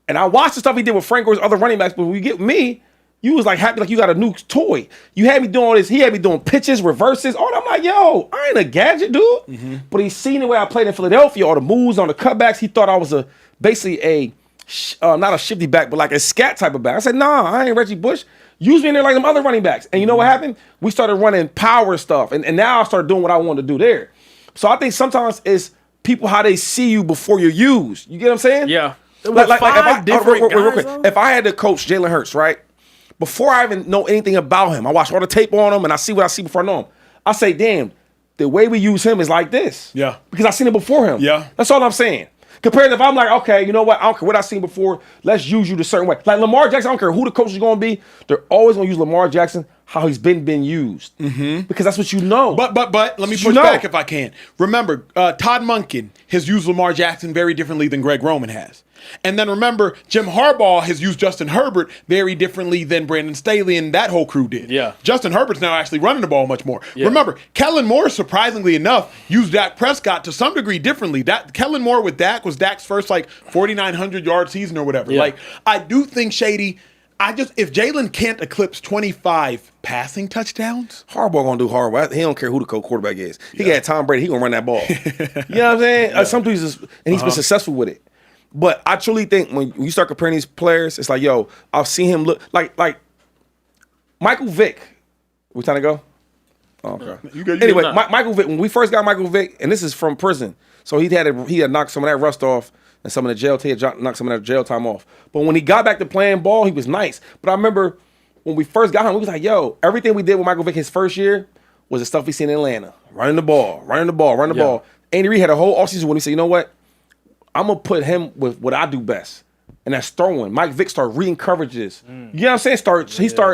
And I watched the stuff he did with Frank Gore's other running backs, but when you get me, you was like happy like you got a new toy. You had me doing all this. He had me doing pitches, reverses. All that. I'm like, yo, I ain't a gadget, dude. But he seen the way I played in Philadelphia, all the moves on the cutbacks. He thought I was basically not a shifty back, but like a scat type of back. I said, nah, I ain't Reggie Bush. Use me in there like them other running backs. And you know what happened? We started running power stuff. And now I started doing what I wanted to do there. So I think sometimes it's people how they see you before you're used. You get what I'm saying? Yeah. Like if I had to coach Jalen Hurts, right? Before I even know anything about him, I watch all the tape on him and I see what I see before I know him. I say, damn, the way we use him is like this. Yeah. Because I seen it before him. Yeah. That's all I'm saying. Compared to if I'm like, okay, you know what? I don't care what I seen before. Let's use you the certain way. Like Lamar Jackson, I don't care who the coach is going to be. They're always going to use Lamar Jackson how he's been used. Because that's what you know. But let me push back if I can. Remember, Todd Monken has used Lamar Jackson very differently than Greg Roman has. And then remember, Jim Harbaugh has used Justin Herbert very differently than Brandon Staley and that whole crew did. Yeah. Justin Herbert's now actually running the ball much more. Yeah. Remember, Kellen Moore, surprisingly enough, used Dak Prescott to some degree differently. Kellen Moore with Dak was Dak's first 4,900-yard season or whatever. Yeah. I do think, Shady, if Jalen can't eclipse 25 passing touchdowns, Harbaugh gonna do Harbaugh. He don't care who the quarterback is. He got Tom Brady. He gonna run that ball. You know what I'm saying? Some dudes, and he's been successful with it. But I truly think when you start comparing these players, it's like, yo, I've seen him look like Michael Vick. We trying to go? Oh, okay. Anyway, Michael Vick. When we first got Michael Vick, and this is from prison, so he had knocked some of that rust off and some of the jail. He had knocked some of that jail time off. But when he got back to playing ball, he was nice. But I remember when we first got him, we was like, yo, everything we did with Michael Vick his first year was the stuff we seen in Atlanta. Running the ball. Andy Reid had a whole offseason when he said, you know what? I'm going to put him with what I do best. And that's throwing. Mike Vick started reading coverages. You know what I'm saying?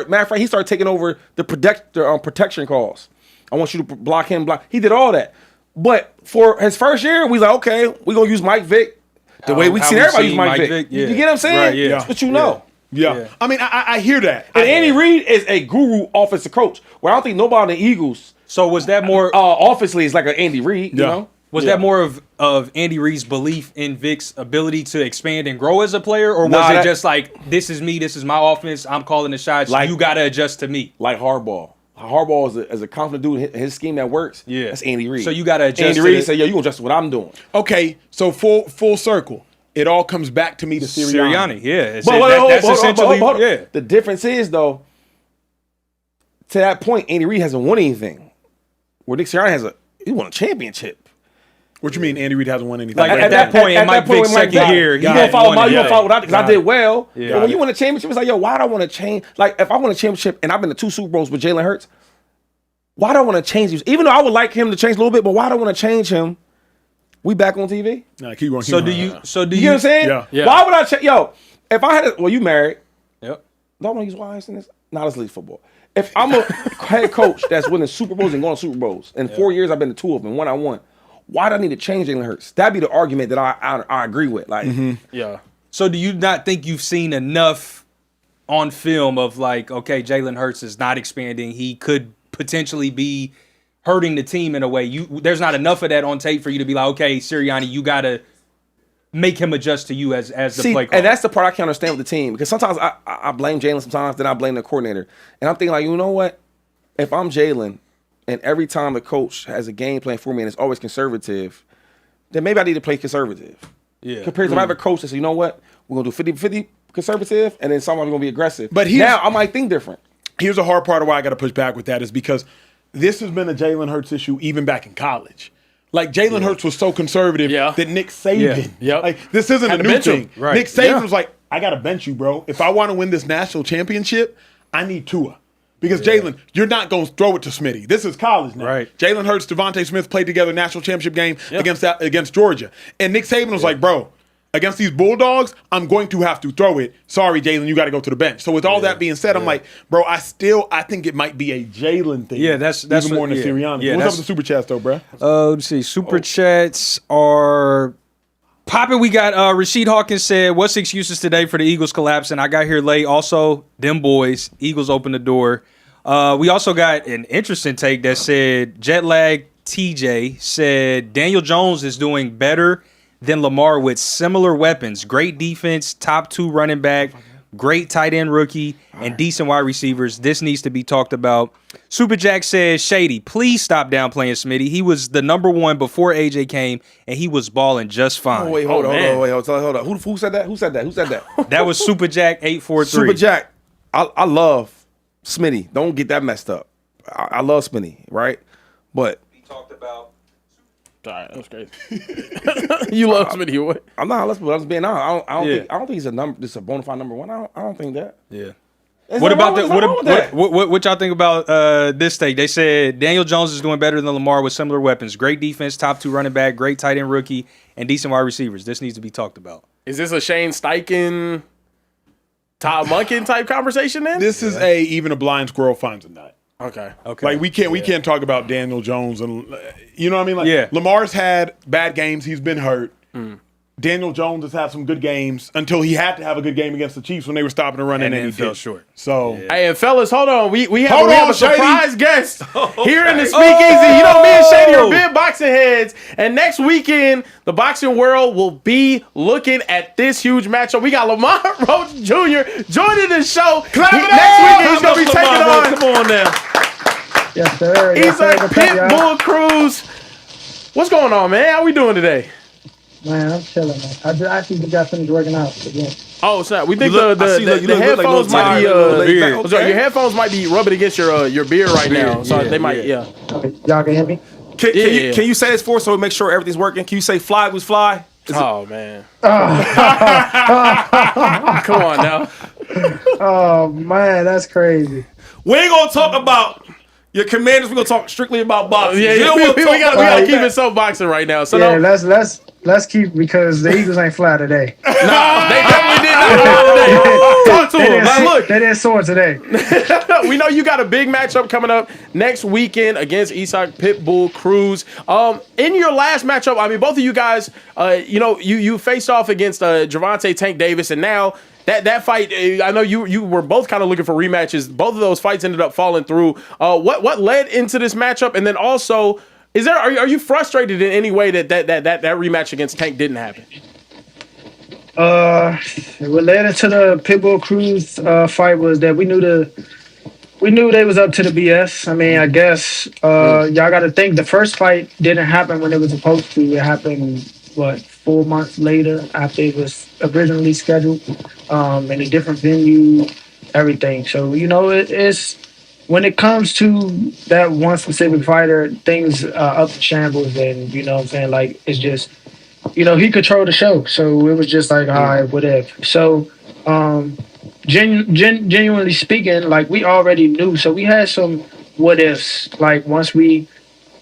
Matter of fact, he started taking over the protection calls. I want you to block him, He did all that. But for his first year, we was like, okay, we're going to use Mike Vick the way we seen everybody use Mike Vick. Yeah. You get what I'm saying? Right, yeah. That's what you know. Yeah. I mean, I hear that. And Andy Reid is a guru offensive coach. Where I don't think nobody in the Eagles. So was that more offensively is like an Andy Reid, you know? Was that more of Andy Reid's belief in Vic's ability to expand and grow as a player, or was it just like, this is me, this is my offense, I'm calling the shots, like, you got to adjust to me? Like Harbaugh. Harbaugh is a confident dude. His scheme that works. Yeah, that's Andy Reid. So you got to adjust. Andy Reid say, "Yo, you gonna adjust to what I'm doing." Okay, so full circle. It all comes back to me to Sirianni. Yeah, that's essentially. Yeah. The difference is though, to that point, Andy Reid hasn't won anything. Where Nick Sirianni he won a championship. What you mean, Andy Reid hasn't won anything? Like at that point, in Mike Vick's second year, you gonna follow what I did because I did well. Yeah. But when you win a championship, it's like, yo, why do I want to change? Like, if I win a championship and I've been to 2 Super Bowls with Jalen Hurts, why do I want to change these? Even though I would like him to change a little bit, but why do I want to change him? We back on TV? Nah, keep going. So do you? You know what I'm saying? Yeah. Why would I change? Yo, if I had you married. Yep. Don't want to use wives in this. Not as league football. If I'm a head coach that's winning Super Bowls and going to Super Bowls, in 4 years I've been to 2 of them, 1 I won. Why do I need to change Jalen Hurts? That'd be the argument that I agree with. Like, yeah. So do you not think you've seen enough on film of like, okay, Jalen Hurts is not expanding. He could potentially be hurting the team in a way. There's not enough of that on tape for you to be like, okay, Sirianni, you gotta make him adjust to you as the play caller. And that's the part I can't understand with the team, because sometimes I blame Jalen, sometimes then I blame the coordinator, and I'm thinking like, you know what? If I'm Jalen, and every time the coach has a game plan for me and it's always conservative, then maybe I need to play conservative. Yeah. Compared to if I have a coach that says, you know what? We're going to do 50-50 conservative, and then somebody's going to be aggressive. But now I might think different. Here's a hard part of why I got to push back with that is because this has been a Jalen Hurts issue even back in college. Like, Jalen Hurts was so conservative that Nick Saban, like, this isn't a new thing. Right. Nick Saban was like, I got to bench you, bro. If I want to win this national championship, I need Tua. Because Jalen, you're not going to throw it to Smitty. This is college now. Right. Jalen Hurts, Devontae Smith played together national championship game against Georgia. And Nick Saban was like, bro, against these Bulldogs, I'm going to have to throw it. Sorry, Jalen, you got to go to the bench. So with all that being said, I'm like, bro, I think it might be a Jalen thing. Yeah, that's even more than Sirianni. Yeah, what's up with the super chats though, bro? Let's see. Super chats are popping. We got Rasheed Hawkins said, what's the excuses today for the Eagles collapsing? I got here late. Also, them boys, Eagles open the door. We also got an interesting take that said Jet Lag TJ said Daniel Jones is doing better than Lamar with similar weapons. Great defense, top 2 running back, great tight end rookie, and decent wide receivers. This needs to be talked about. Super Jack says, Shady, please stop downplaying Smitty. He was the number 1 before AJ came, and he was balling just fine. Oh, wait, hold on. Who said that? Who said that? That was Super Jack 843. Super Jack, I love Smitty. Don't get that messed up. I love Smitty, right? But He talked about. All right, that was crazy. You love Smitty, what? I'm not. I'm just being honest. I don't think he's a number. This is a bona fide number 1. I don't think that. Yeah. What about what y'all think about this take? They said Daniel Jones is doing better than Lamar with similar weapons. Great defense, top 2 running back, great tight end rookie, and decent wide receivers. This needs to be talked about. Is this a Shane Steichen, Todd Monken type conversation then? This is even a blind squirrel finds a nut. Okay. Like, we can't talk about Daniel Jones and you know what I mean? Like, Lamar's had bad games. He's been hurt. Daniel Jones has had some good games until he had to have a good game against the Chiefs when they were stopping the run, and then he fell short. So, hey, and fellas, hold on. We have a surprise guest here in the Speakeasy. You know, me and Shady are big boxing heads, and next weekend the boxing world will be looking at this huge matchup. We got Lamar Roach Jr. joining the show. Next weekend he's gonna be taking on. Come on now. Yes, sir. He's like Pitbull Cruz. What's going on, man? How we doing today? Man, I'm chilling, man. I actually just got finished working out again. Oh, snap. We think the headphones might be your headphones might be rubbing against your beard right now. So they might, Okay, y'all can hear me? Can you say this for us so we make sure everything's working? Can you say fly was fly? Oh, man. Come on now. Oh, man, that's crazy. We ain't gonna talk about Your Commanders, we're gonna talk strictly about boxing. Yeah, Jill we will talk gotta about keep that. it so boxing right now. So Yeah, no, let's keep because the Eagles ain't fly today. they definitely did not fly today. Talk to him. Now, look, They didn't soar today. we know you got a big matchup coming up next weekend against Eastside Pitbull Cruz. In your last matchup, I mean, both of you guys, you faced off against Javante Tank Davis, and now that fight, I know you were both kind of looking for rematches. Both of those fights ended up falling through. What led into this matchup, and then also, are you frustrated in any way that rematch against Tank didn't happen? What led into the Pitbull Cruz fight was that we knew they was up to the BS. I mean, I guess y'all got to think the first fight didn't happen when it was supposed to. It happened 4 months later after it was originally scheduled, in a different venue, everything. So it's when it comes to that one specific fighter, things are up in shambles, and you know what I'm saying, like it's just. He controlled the show, so it was just like, all right, whatever. So, genuinely speaking, like we already knew, so we had some what ifs. Like once we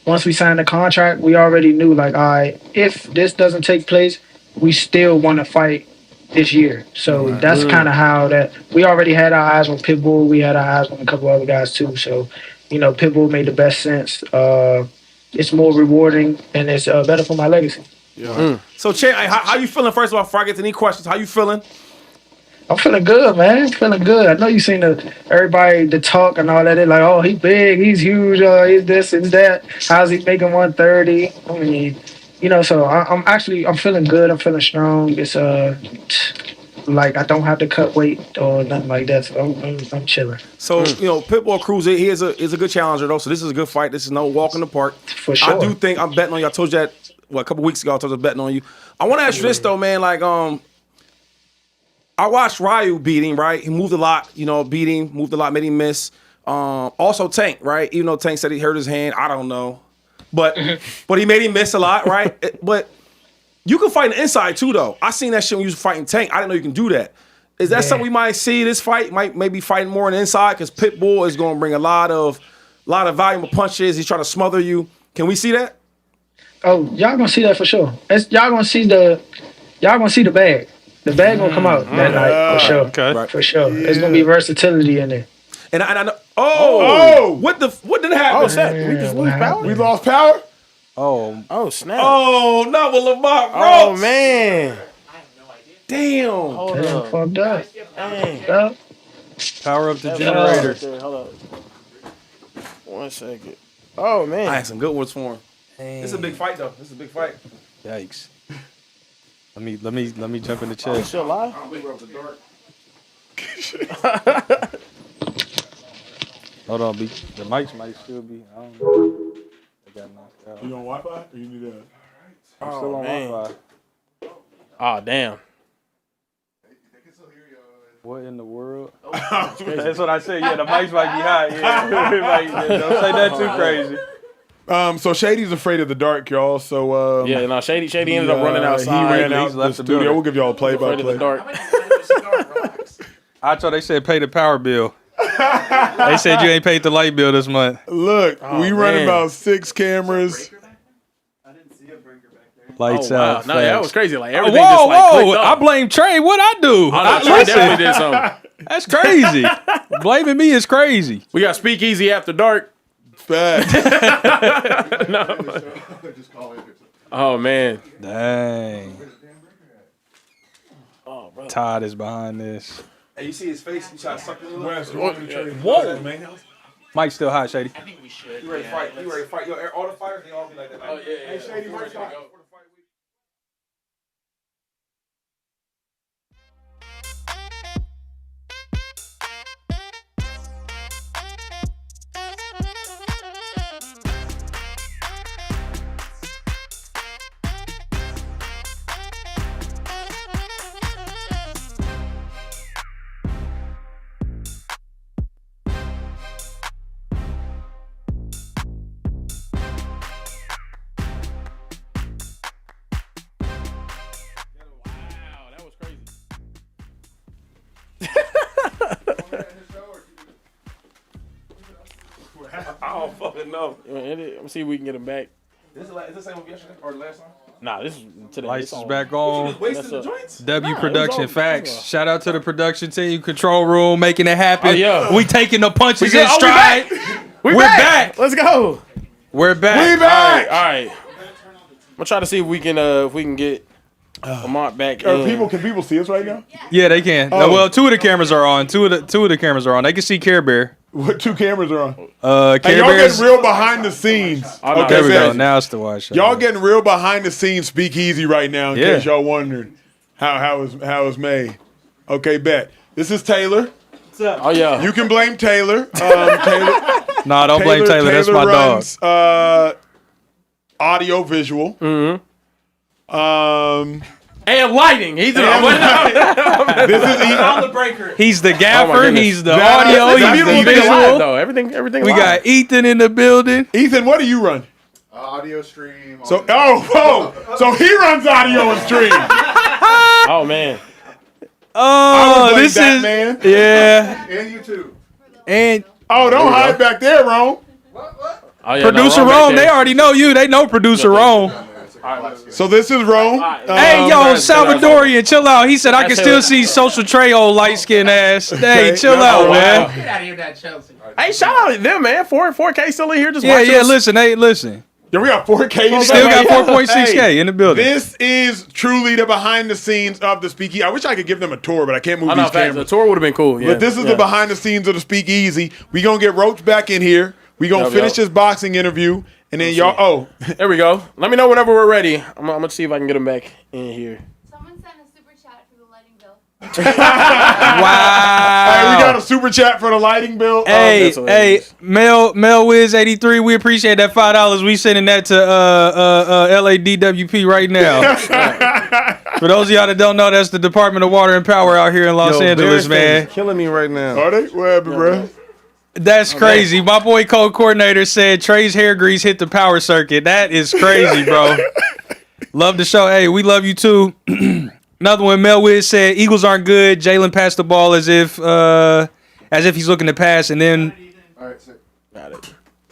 signed the contract, we already knew, like, all right, if this doesn't take place, we still want to fight this year. So that's kind of how that we already had our eyes on Pitbull. We had our eyes on a couple other guys too. So, Pitbull made the best sense. It's more rewarding and it's better for my legacy. Yeah. So, Chan, how you feeling? First of all, before I get to any questions, how you feeling? I'm feeling good, man. I'm feeling good. I know you seen everybody the talk and all that. They're like, oh, he's big, he's huge, he's this and that. How's he making 130? I mean, so I'm feeling good. I'm feeling strong. It's like I don't have to cut weight or nothing like that. So I'm chilling. So Pitbull Cruz, he is a good challenger though. So this is a good fight. This is no walk in the park. For sure. I do think I'm betting on you. I told you that a couple weeks ago. I told you I was betting on you. I want to ask you this though, man. Like I watched Ryu beat him, right? He moved a lot, beat him, moved a lot, made him miss. Also Tank, right? Even though Tank said he hurt his hand, I don't know. But he made him miss a lot, right? But you can fight the inside too, though. I seen that shit when you was fighting Tank. I didn't know you can do that. Is that something we might see this fight? Maybe fighting more on the inside because Pitbull is going to bring a lot of valuable punches. He's trying to smother you. Can we see that? Oh, y'all gonna see that for sure. Y'all gonna see the bag. The bag gonna come out that night for sure. Okay. Right. For sure. There's gonna be versatility in there. And I know. Oh! What did happen? Oh, snap. We just lose power? We lost power? Oh, snap. Oh, not with Lamar. Roach. Oh, man. Damn. Hold up. Fucked up. Dang. Power up the generator. Hold up. 1 second. Oh, man. I had some good ones for him. This is a big fight, though. This is a big fight. Yikes. Let me jump in the chat. Still live? Hold on, B. The mics might still be. I don't know. They got knocked out. You on Wi-Fi or you need that? I'm still on Wi-Fi. Oh, damn. What in the world? That's what I said. Yeah, the mics might be high. Yeah. Don't say that too crazy. So Shady's afraid of the dark, y'all. So Shady ended up running outside. He ran out left the the studio. building. We'll give y'all a Afraid of the play-by-play. dark. I thought they said pay the power bill. They said you ain't paid the light bill this month. Look, we running man. about 6 cameras. Lights Oh, wow. out. No, that facts. was crazy. Like, everything just like clicked I up. blame Trey. What I do? I know, Trey definitely did something. That's crazy. Blaming me is crazy. We got Speakeasy after dark. Fact. Oh, man. Dang. Oh, bro. Todd is behind this. Hey, you see his face? You trying to suck him in. Whoa. man. Mike's still hot, Shady. I think we should. You ready to fight? You ready to fight? Yo, all the fighters, they all be like that. Oh, yeah. Hey, Shady, where's your go? I don't fucking know. Let me see if we can get him back. Is this the same one yesterday or the last time? Nah, this is today. Lights It's is back on. Wasting the joints? W Nah, Production it was all- Facts. Shout out to the production team, control room, making it happen. Oh, yeah. We taking the punches good. in Oh, we stride. We're back. Let's go. We're back. We back. All right. I'm gonna try to see if we can get Lamont back. Can people see us right now? Yeah, they can. Oh. Well, two of the cameras are on. Two of the cameras are on. They can see Care Bear. What 2 cameras are on? Care Hey, y'all Bear's. getting real behind the scenes. There we go. bet. Now it's the watch. Y'all getting real behind the scenes Speakeasy right now. In Yeah. case y'all wondered how it's made. Okay, bet. This is Taylor. Oh yeah. You can blame Taylor. Nah, don't blame Taylor. That's my dog. dog. Audio visual. And lighting. He's This is Ethan. He's the Oh, gaffer. my goodness. He's the That's audio. beautiful He's the Everything live, visual. though. Everything. We live. got Ethan in the building. Ethan, what do you run? Audio stream. So so he runs audio and stream. Oh man. Oh, blame this that is man. yeah. And YouTube. And Oh, don't hide back there, Ron. Oh, yeah, producer no, wrong Rome, back they there. already know you. They know producer Rome. So this is Rome. Hey, yo, guys, Salvadorian, chill out. He said I can That's still it. see Social Tray old light skinned ass. Hey, chill that's out, all man. right. Get out of here, that Chelsea. Hey, shout out to them, man. 4K still in here. Just Yeah, watching yeah. us. Listen, hey, listen. Yeah, we got 4K. Still got Hey, 4.6K in the building. This is truly the behind the scenes of the Speakeasy. I wish I could give them a tour, but I can't move I know, these facts. The cameras. tour would have been cool. Yeah. But this is the behind the scenes of the Speakeasy. We gonna get Roach back in here. We gonna Yup, finish yup. this boxing interview, and then y'all. Oh, There we go. Let me know whenever we're ready. I'm gonna see if I can get him back in here. Someone sent a super chat for the lighting bill. Wow. hey, we got a super chat for the lighting bill. Hey, that's hilarious. Mel Wiz 83. We appreciate that $5. We sending that to LADWP right now. For those of y'all that don't know, that's the Department of Water and Power out here in Los Angeles, man. Killing me right now. Are they? What happened, bro? That's crazy. My boy co-coordinator said Trey's hair grease hit the power circuit. That is crazy, bro. Love the show. Hey, we love you too. Another one, Mel Wiz said Eagles aren't good. Jaylon passed the ball as if he's looking to pass, and then All right, sick.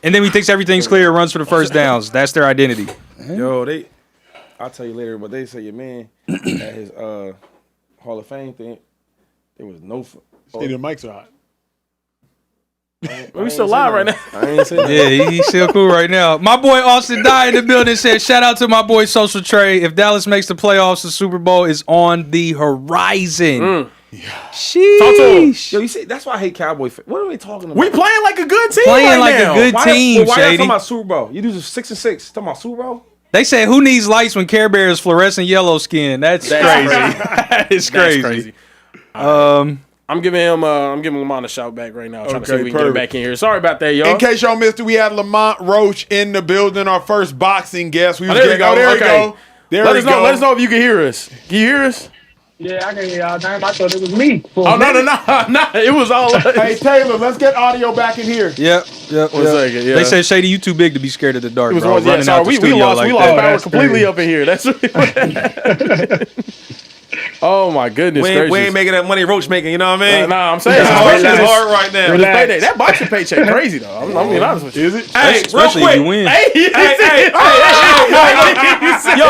he thinks everything's clear, runs for the first downs. That's their identity. Yo, I'll tell you later, but they say your man at his Hall of Fame thing, there was no. See, the mics are hot. We still live right now. I ain't saying that. Yeah, he's still cool right now. My boy Austin Dye in the building said, shout out to my boy Social Trey. If Dallas makes the playoffs, the Super Bowl is on the horizon. Sheesh. Yo, you see, that's why I hate Cowboys. What are we talking about? We playing like a good team Playing right like a now. good team, why y'all Shady. talking about Super Bowl? You do 6-6. Talking about Super Bowl? They said, who needs lights when Care Bear is fluorescent yellow skin? That's crazy. That is That's crazy. I'm giving Lamont a shout back right now. Trying to see if we can get him perfect. back in here. Sorry about that, y'all. In case y'all missed it, we had Lamont Roach in the building, our first boxing guest. We was there we getting- go. there we Okay. go. There Let we us go. know. Let us know if you can hear us. Can you hear us? Yeah, I can hear y'all. Damn, I thought it was me. Oh no! It was all us. Hey, Taylor, let's get audio back in here. Yep. One second, yeah. They said, Shady, you too big to be scared of the dark, It was bro. one, yeah, Running sorry, out the we studio lost like power that. That's completely crazy. up in here. That's really oh my goodness We gracious. ain't making that money Roach making, you know what I mean? Nah, I'm saying It's hard right now. Relax. Payday. That boxing paycheck crazy though. I'm being honest with you. Is it? Hey, Especially real if quick. you win. Yo,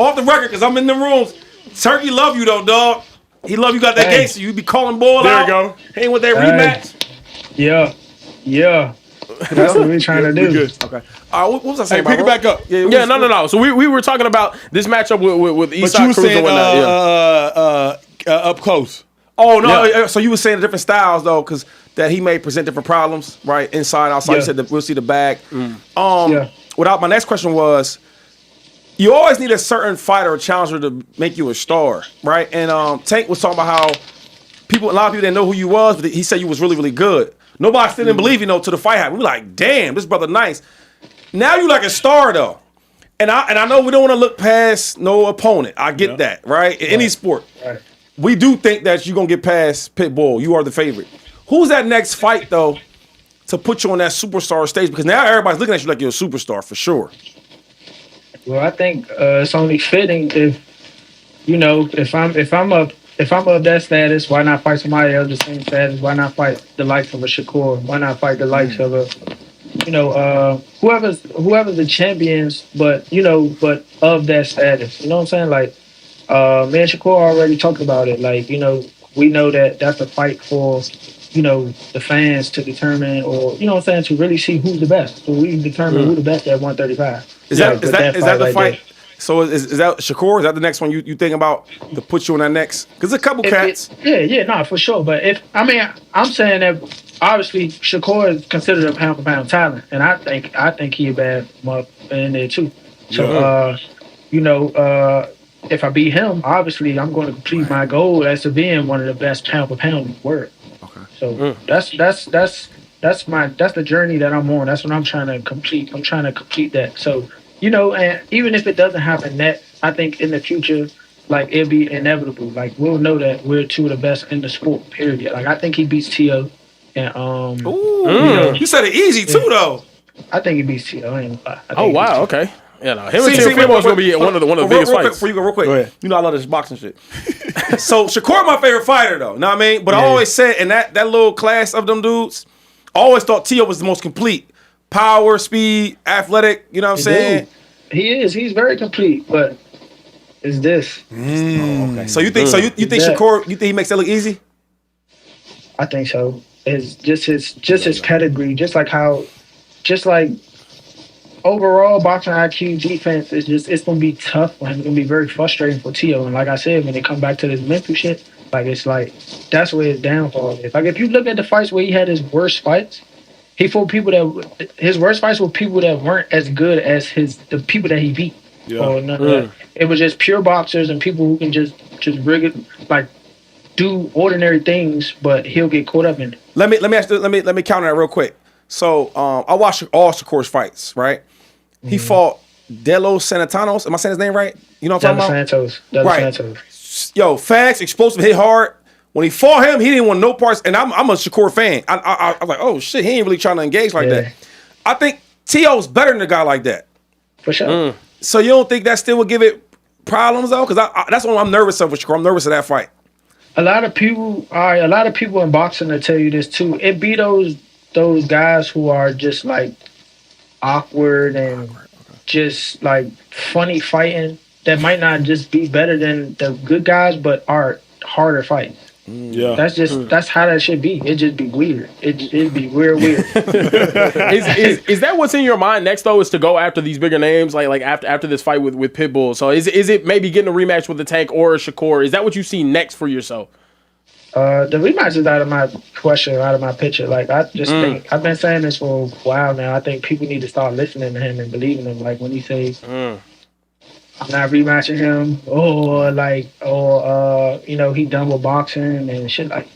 off the record, because I'm in the rooms. Turkey love you, though, dog. He love you, got that Hey. gangster. You be calling ball There out. you go. Hey, with that Hey. rematch. Yeah. That's what we're trying to do. Good. Okay. What was I saying? Hey, pick it about back up. Yeah, Yeah, no. So we were talking about this matchup with But Eastside you were Cruz and saying whatnot. up close. Oh, no. So you were saying the different styles, though, because that he may present different problems, right? Inside, outside. You Yeah. said that we'll see the bag. Yeah. Without my next question was, you always need a certain fighter or challenger to make you a star, right? And Tank was talking about how a lot of people didn't know who you was, but he said you was really, really good. Nobody still didn't believe, till the fight happened. We were like, damn, this brother nice. Now you like a star, though. And I know we don't want to look past no opponent. I get that, right? In any sport. Right. We do think that you're going to get past Pitbull. You are the favorite. Who's that next fight, though, to put you on that superstar stage? Because now everybody's looking at you like you're a superstar for sure. Well, I think it's only fitting if I'm if I'm of that status, why not fight somebody of the same status? Why not fight the likes of a Shakur? Why not fight the likes of a, whoever's the champions, but but of that status. You know what I'm saying? Like, me and Shakur already talked about it. Like, we know that that's a fight for, the fans to determine, or what I'm saying, to really see who's the best. So we determine who the best at 135. Is that the fight? So is that Shakur? Is that the next one you think about to put you on that next? Because a couple cats. For sure. But I'm saying that obviously Shakur is considered a pound for pound talent, and I think he a bad motherfucker in there too. So if I beat him, obviously I'm going to complete my goal as to being one of the best pound for pound in the world. Okay. So that's the journey that I'm on. That's what I'm trying to complete. I'm trying to complete that. So. And even if it doesn't happen, I think in the future, like, it'll be inevitable. Like, we'll know that we're two of the best in the sport, period. Like, I think he beats T.O. And, you said it easy, too, though. I think he beats T.O. I ain't gonna lie. Oh, wow, okay. Yeah, no. Him and T.O. is going to be one of the biggest fights. Before you go, real quick. Go ahead. I love this boxing shit. So, Shakur my favorite fighter, though. Know what I mean? But I always said, in that little class of them dudes, I always thought T.O. was the most complete. Power, speed, athletic, you know what I'm saying? He is. He's very complete, but it's this. Okay. So you think Shakur, you think he makes that look easy? I think so. It's just his pedigree, just like overall boxing IQ defense is it's gonna be tough for him. It's gonna be very frustrating for T.O. And like I said, when they come back to this mental shit, it's like that's where his downfall is. Like, if you look at the fights where he had his worst fights, his worst fights were people that weren't as good as the people that he beat. Yeah. It was just pure boxers and people who can just rig it, like, do ordinary things, but he'll get caught up in it. Let me counter that real quick. So I watched all Shakur's fights, right? Mm-hmm. He fought Delo Santanos. Am I saying his name right? You know what I'm talking about? Santos. Yo, fast, explosive, hit hard. When he fought him, he didn't want no parts, and I'm a Shakur fan. I was like, oh shit, he ain't really trying to engage like that. I think T.O.'s better than a guy like that. For sure. So you don't think that still would give it problems though? Because that's what I'm nervous of with Shakur. I'm nervous of that fight. A lot of people in boxing will tell you this too. It be those guys who are just like awkward and just like funny fighting that might not just be better than the good guys, but are harder fighting. Yeah, that's how that should be. It just be weird. It'd be weird. Is that what's in your mind next though? Is to go after these bigger names like after this fight with Pitbull? So is it maybe getting a rematch with the Tank or a Shakur? Is that what you see next for yourself? The rematch is out of my question, out of my picture. Like, I just think I've been saying this for a while now. I think people need to start listening to him and believing him. Like, when he says, I'm not rematching him, he done with boxing and shit. Like,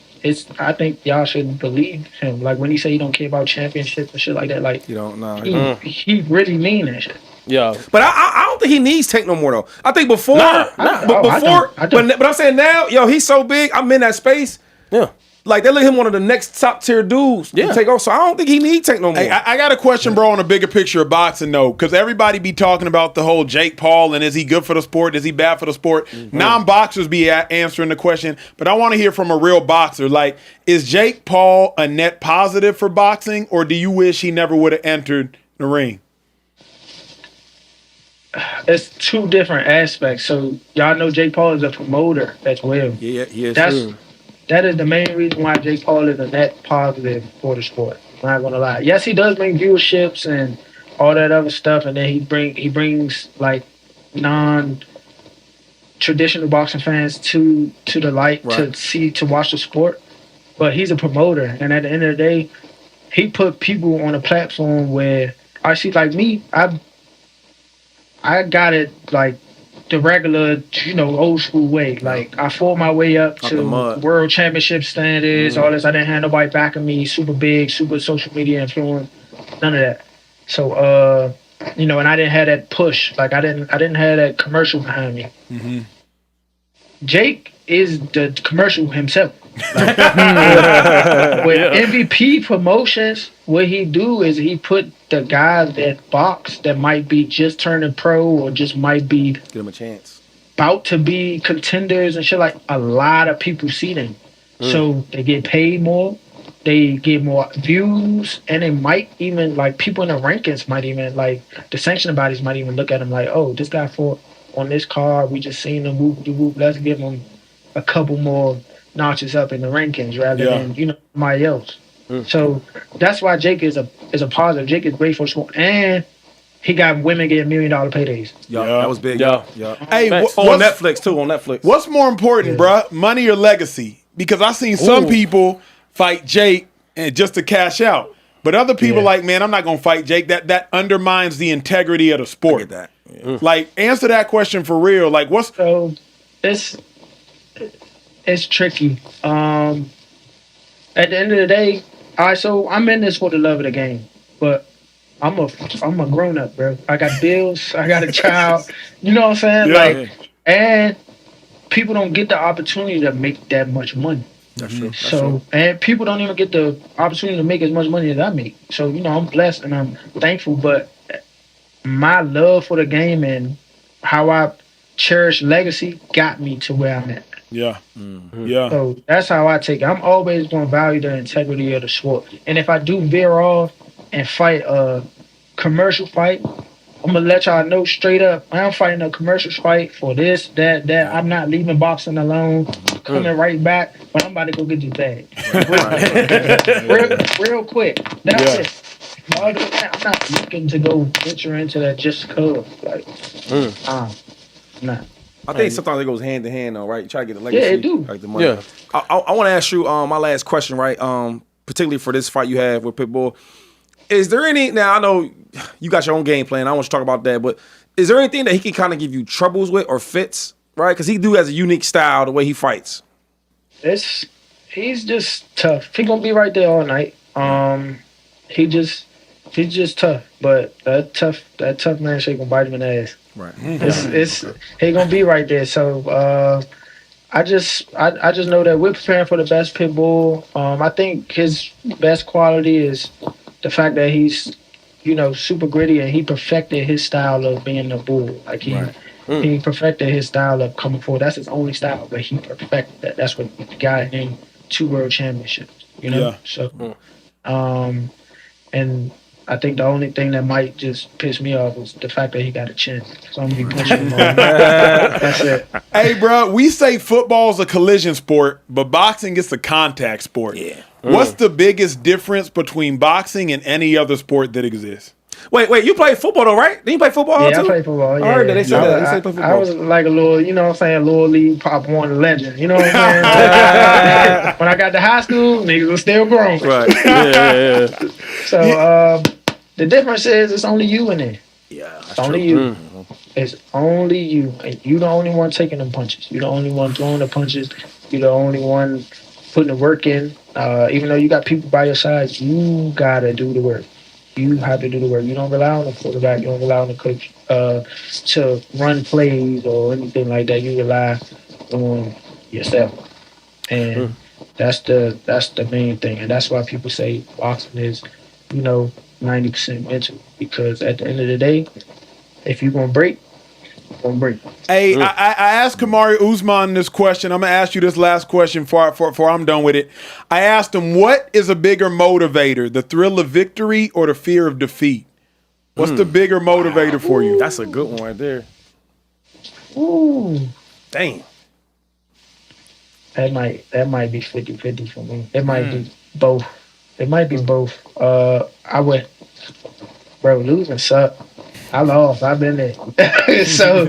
I think y'all should believe him. Like, when he say he don't care about championships and shit like that, like, you don't know. He really mean that shit. Yeah, but I don't think he needs Tank no more though. I think before, but I'm saying now, yo, he's so big. I'm in that space. Yeah. Like, they look him one of the next top tier dudes to take over. So I don't think he need Tank no more. Hey, I got a question, bro, on a bigger picture of boxing, though, because everybody be talking about the whole Jake Paul and is he good for the sport? Is he bad for the sport? Non-boxers be answering the question, but I want to hear from a real boxer. Like, is Jake Paul a net positive for boxing, or do you wish he never would have entered the ring? It's two different aspects. So y'all know Jake Paul is a promoter as well. Yeah, he is. That is the main reason why Jake Paul is a net positive for the sport. I'm not gonna lie. Yes, he does bring viewerships and all that other stuff, and then he brings like non-traditional boxing fans to the light to watch the sport. But he's a promoter, and at the end of the day, he put people on a platform where I see, like me, I got it like the regular, old school way. Like, I fought my way up to world championship standards, all this. I didn't have nobody backing me, super big, super social media influence, none of that. So, and I didn't have that push. Like, I didn't have that commercial behind me. Mm-hmm. Jake is the commercial himself. Like, with MVP promotions, what he do is he put the guys that box that might be just turning pro or just might be give him a chance, about to be contenders and shit, like a lot of people see them. So they get paid more, they get more views, and they might even, like, people in the rankings might even, like, the sanctioning bodies might even look at them like, oh, this guy fought on this card, we just seen him, whoop, let's give him a couple more notches up in the rankings rather than, you know, somebody else. So that's why Jake is a positive. Jake is great for sport, and he got women getting $1 million paydays. Yeah, that was big. Yeah. Hey, on Netflix too. On Netflix. What's more important, bruh? Money or legacy? Because I seen some people fight Jake and just to cash out, but other people like, man, I'm not gonna fight Jake. That undermines the integrity of the sport. I get that. Like, answer that question for real. Like, what's so? It's tricky. At the end of the day, so I'm in this for the love of the game, but I'm a grown up, bro. I got bills. I got a child. You know what I'm saying? And people don't get the opportunity to make that much money. That's true. So, and people don't even get the opportunity to make as much money as I make. So, you know, I'm blessed and I'm thankful, but my love for the game and how I cherish legacy got me to where I'm at. Yeah. So that's how I take it. I'm always going to value the integrity of the sport. And if I do veer off and fight a commercial fight, I'm going to let y'all know straight up, I'm fighting a commercial fight for this, that. I'm not leaving boxing alone, coming right back, but I'm about to go get this bag. real quick. That's it. I'm not looking to go venture into that just because. Like, nah. I think sometimes it goes hand in hand, though, right? You try to get the legacy. Yeah, it do. Like the money. Yeah. I want to ask you my last question, right? Particularly for this fight you have with Pitbull. Is there any, now I know you got your own game plan, I don't want you to talk about that, but is there anything that he can kind of give you troubles with or fits, right? Because he has a unique style, the way he fights. He's just tough. He gonna be right there all night. He's just tough, but that tough man shit gonna bite him in the ass. Right. He gonna be right there. So I just know that we're preparing for the best Pitbull. I think his best quality is the fact that he's, you know, super gritty and he perfected his style of being a bull. Like he perfected his style of coming forward. That's his only style, but he perfected that. That's what got him 2 world championships. You know, so and I think the only thing that might just piss me off is the fact that he got a chin. So I'm gonna be pushing him on. That's it. Hey, bro, we say football's a collision sport, but boxing is a contact sport. Yeah. What's the biggest difference between boxing and any other sport that exists? Wait, you play football though, right? Did you play football too? Yeah, I play football. Yeah, I heard that. They said that. They said play football. I was like a little, you know what I'm saying, little league Pop Warner legend. You know what I'm saying? When I got to high school, niggas were still grown. Right. Yeah. So the difference is it's only you in there. Yeah. It's only you. It's only you. And you the only one taking them punches. You the only one throwing the punches. You the only one putting the work in. Even though you got people by your side, you gotta do the work. You have to do the work. You don't rely on the quarterback. You don't rely on the coach to run plays or anything like that. You rely on yourself, and that's the main thing. And that's why people say boxing is, you know, 90% mental. Because at the end of the day, if you're gonna break, you're gonna break. Hey, I asked Kamari Usman this question. I'm gonna ask you this last question before I'm done with it. I asked him, what is a bigger motivator, the thrill of victory or the fear of defeat? What's the bigger motivator for you? That's a good one right there. Ooh. Damn. That might be 50-50 for me. It might be both. It might be both. I would, bro, losing suck. I lost. I've been there. So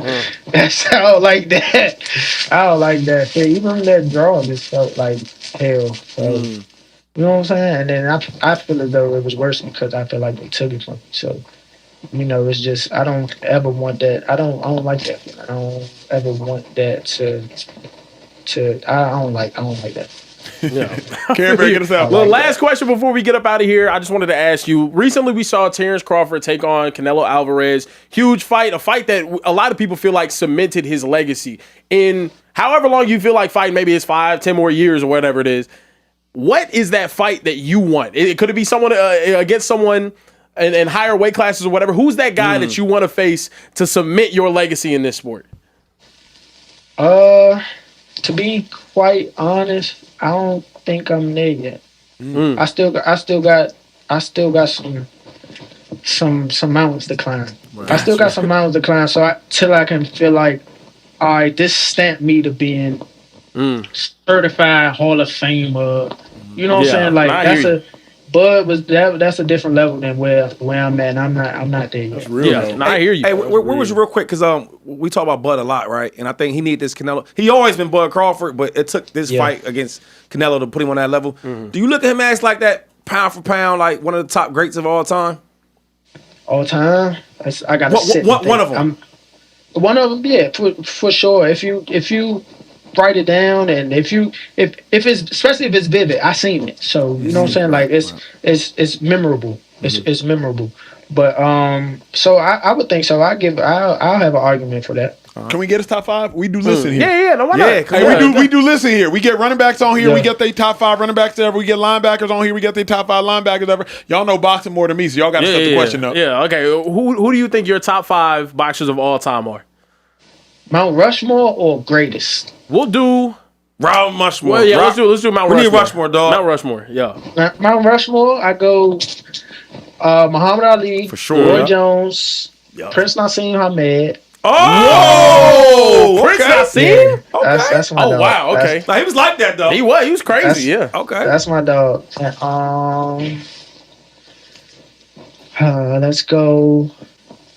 that's I don't like that. I don't like that. Yeah, even that draw just felt like hell. So you know what I'm saying? And then I feel as though it was worse because I feel like they took it from me. So, you know, it's just I don't ever want that. I don't like that. I don't ever want that to I don't like that. Yeah. Can't get us out. Well, last question before we get up out of here. I just wanted to ask you. Recently, we saw Terrence Crawford take on Canelo Alvarez. Huge fight, a fight that a lot of people feel like cemented his legacy. In however long you feel like fighting, maybe it's 5-10 more years or whatever it is. What is that fight that you want? Could it be someone against someone in higher weight classes or whatever? Who's that guy that you want to face to cement your legacy in this sport? To be quite honest, I don't think I'm there yet. I still got some mountains to climb. I still got some mountains to climb. So till I can feel like, all right, this stamped me to being certified Hall of Famer. You know what I'm saying? Like that's a different level than where I'm at. And I'm not there yet. I hear you. Hey, where was you real quick? Because we talk about Bud a lot, right? And I think he needed this Canelo. He always been Bud Crawford, but it took this fight against Canelo to put him on that level. Do you look at him as like that pound for pound, like one of the top greats of all time? All time? I got to sit. One of them. One of them, yeah, for sure. If you write it down, and if it's, especially if it's vivid, I seen it, so you know what I'm saying. Like it's memorable. It's memorable. But so I would think so. I'll have an argument for that. Can we get his top 5? We do listen here. Yeah, no, why not? Hey, we do listen here. We get running backs on here. We get their top 5 running backs ever. We get linebackers on here. We get their top 5 linebackers ever. Y'all know boxing more than me, so y'all got to set the question up. Yeah, okay. Who do you think your top 5 boxers of all time are? Mount Rushmore or greatest? We'll do Mount Rushmore. Well, yeah, let's do Mount Rushmore. We need Rushmore, dog. Mount Rushmore, yeah. Mount Rushmore, I go Muhammad Ali, for sure. Roy Jones, Prince Nassim Hamed. Oh, Prince Nassim? Okay. That's my dog. Oh, wow, okay. He was like that, though. He was crazy, yeah. Okay. That's my dog. Let's go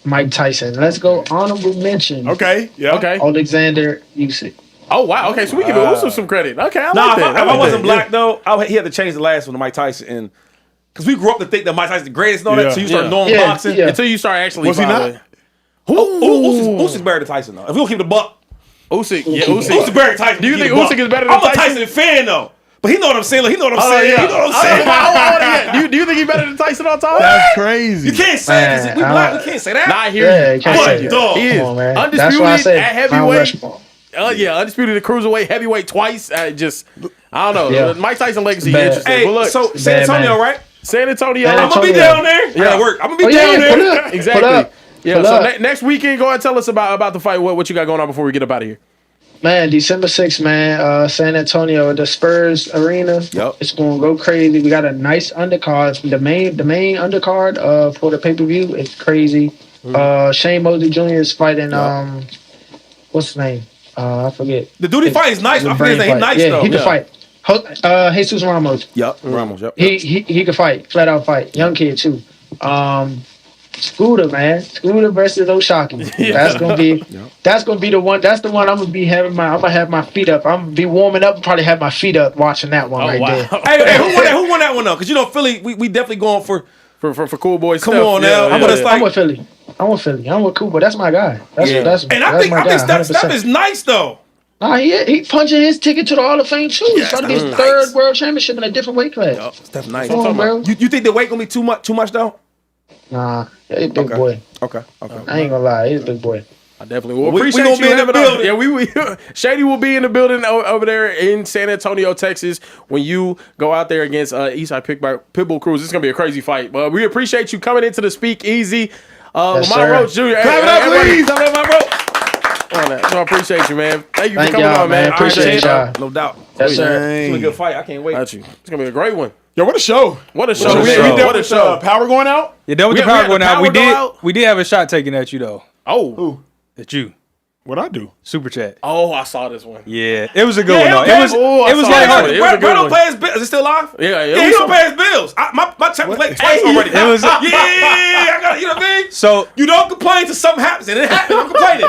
Mike Tyson. Let's go honorable mention. Okay, yeah. Okay. Alexander Usyk. Oh, wow. Okay, so we give Usyk some credit. Okay, I like that. If I wasn't black, though, he had to change the last one to Mike Tyson. And because we grew up to think that Mike Tyson's the greatest and all that, so you start knowing boxing. Until you start actually Was he not? Usyk's better than Tyson, though. If we don't keep the buck. Usyk better than Tyson. Do you think Usyk is better than Tyson? I'm a Tyson fan, though. But he know what I'm saying. He know what I'm saying. Yeah. He know what I'm saying. Do you think he's better than Tyson all time? That's crazy. You can't say that. We black. We can't say that. Nah, I hear you. Can't dog. He is. Come on, man. Undisputed That's why I said at heavyweight. Undisputed at cruiserweight, heavyweight twice. I don't know. Yeah. Mike Tyson legacy Bad. interesting. Hey, But look, so San Antonio, right? San Antonio. San I'm gonna be Antonio. down there. I gotta work. I'm gonna be Yeah, down pull there. up. Exactly. Pull up. Yeah. Pull So up. next weekend, go ahead and tell us about the fight. What you got going on before we get up out of here? Man, December 6th, man, San Antonio, the Spurs Arena. Yep. It's going to go crazy. We got a nice undercard. The main undercard for the pay-per-view is crazy. Shane Mosley Jr. is fighting, what's his name? I forget. The dude he fight is nice. I forget his name. He's nice, though. He can fight. Jesus Ramos. Yep. Ramos, yep. He can fight. Flat out fight. Young kid, too. Scooter, man. Scooter versus Oshaki. That's gonna be the one. That's the one I'm gonna have my feet up. I'm gonna be warming up. Probably have my feet up watching that one there. Hey, who won that one though? Because you know Philly, we definitely going for cool boys. Come on now. I'm with Philly. I'm with Cool, but that's my guy. That's and I think Steph is nice though. Nah, he punching his ticket to the Hall of Fame too. He's trying to get his third world championship in a different weight class. Steph nice. Come on, bro. You think the weight gonna be too much though? Nah, he's a big boy. Okay. I ain't gonna lie, he's a big boy. I definitely will. Appreciate you having us. Yeah, we Shady will be in the building over there in San Antonio, Texas. When you go out there against Eastside Pitbull Cruz, it's gonna be a crazy fight. But we appreciate you coming into the Speakeasy. Lamar Roach Jr. Clap it up, please. Lamar Roach. So I appreciate you, man. Thank you for coming on, man. Appreciate y'all. No doubt. Yes, sir. It's gonna be a good fight. I can't wait. It's gonna be a great one. Yo, what a show. What a show. We done with power going out? Yeah, done with the power going out. We did have a shot taken at you though. Oh. Who? At you. What'd I do? Super chat. Oh, I saw this one. Yeah, it was a good one though. Okay. It was like hard. Bro don't pay his bills. Is it still live? Yeah, he don't pay his bills. My check was late twice already. It was I got you know what I mean? So you don't complain till something happens, and it happened. I'm complaining.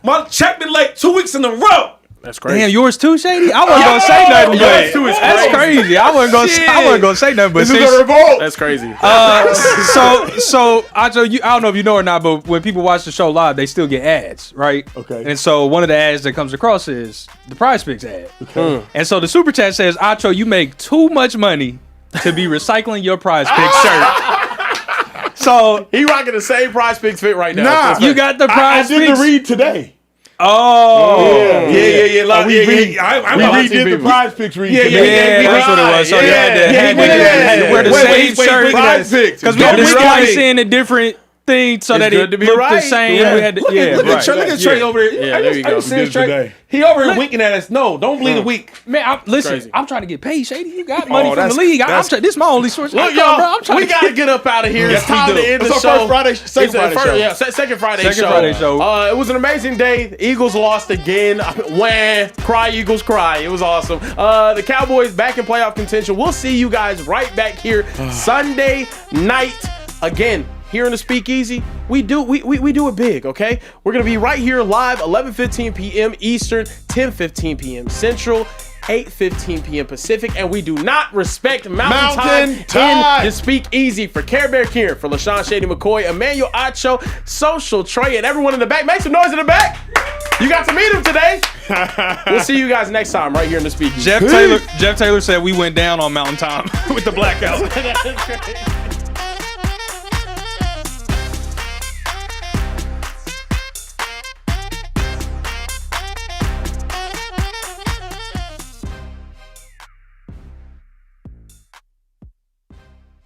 My check been late 2 weeks in a row. That's crazy. Damn, yours too, Shady? I wasn't gonna say nothing, but Yours too is that's crazy. I wasn't gonna say nothing, but This is a revolt. That's crazy. So I don't know if you know or not, but when people watch the show live, they still get ads, right? Okay. And so one of the ads that comes across is the PrizePicks ad. Okay. And so the super chat says, Acho, you make too much money to be recycling your PrizePicks shirt. So he rocking the same PrizePicks fit right now. Nah, you got the PrizePicks. I did the read today. Oh. Yeah. We redid the PrizePicks read today. Yeah, that's what it was. So you had to wear the same shirt. PrizePicks. Because we started seeing the different thing so It's that good it to be looked right. the same. Yeah. We had to, yeah, Look right. at Trey. Look at Trey over there. Yeah, there you go. Serious, Good Trey. today. He over here winking at us. No, don't believe the week. Man, listen, Crazy. I'm trying to get paid, Shady. You got money from that's- the league. that's- This is my only source. Look, Come on, bro, y'all, I'm trying we to gotta get up out of here. Yes, It's time we do. to end It's the our show. first Friday, second It's our Friday first- show. Yeah, second Friday Second show. Friday show. It was an amazing day. The Eagles lost again. Wah, cry, Eagles, cry. It was awesome. The Cowboys back in playoff contention. We'll see you guys right back here Sunday night again. Here in the Speakeasy, we do it big, okay? We're gonna be right here live, 11:15 p.m. Eastern, 10:15 p.m. Central, 8:15 p.m. Pacific, and we do not respect Mountain Time in the Speakeasy. For Care Bear Kieran, for LaShawn Shady McCoy, Emmanuel Acho, Social Trey, and everyone in the back. Make some noise in the back. You got to meet him today. We'll see you guys next time right here in the Speakeasy. Jeff Taylor said we went down on Mountain Time with the blackout.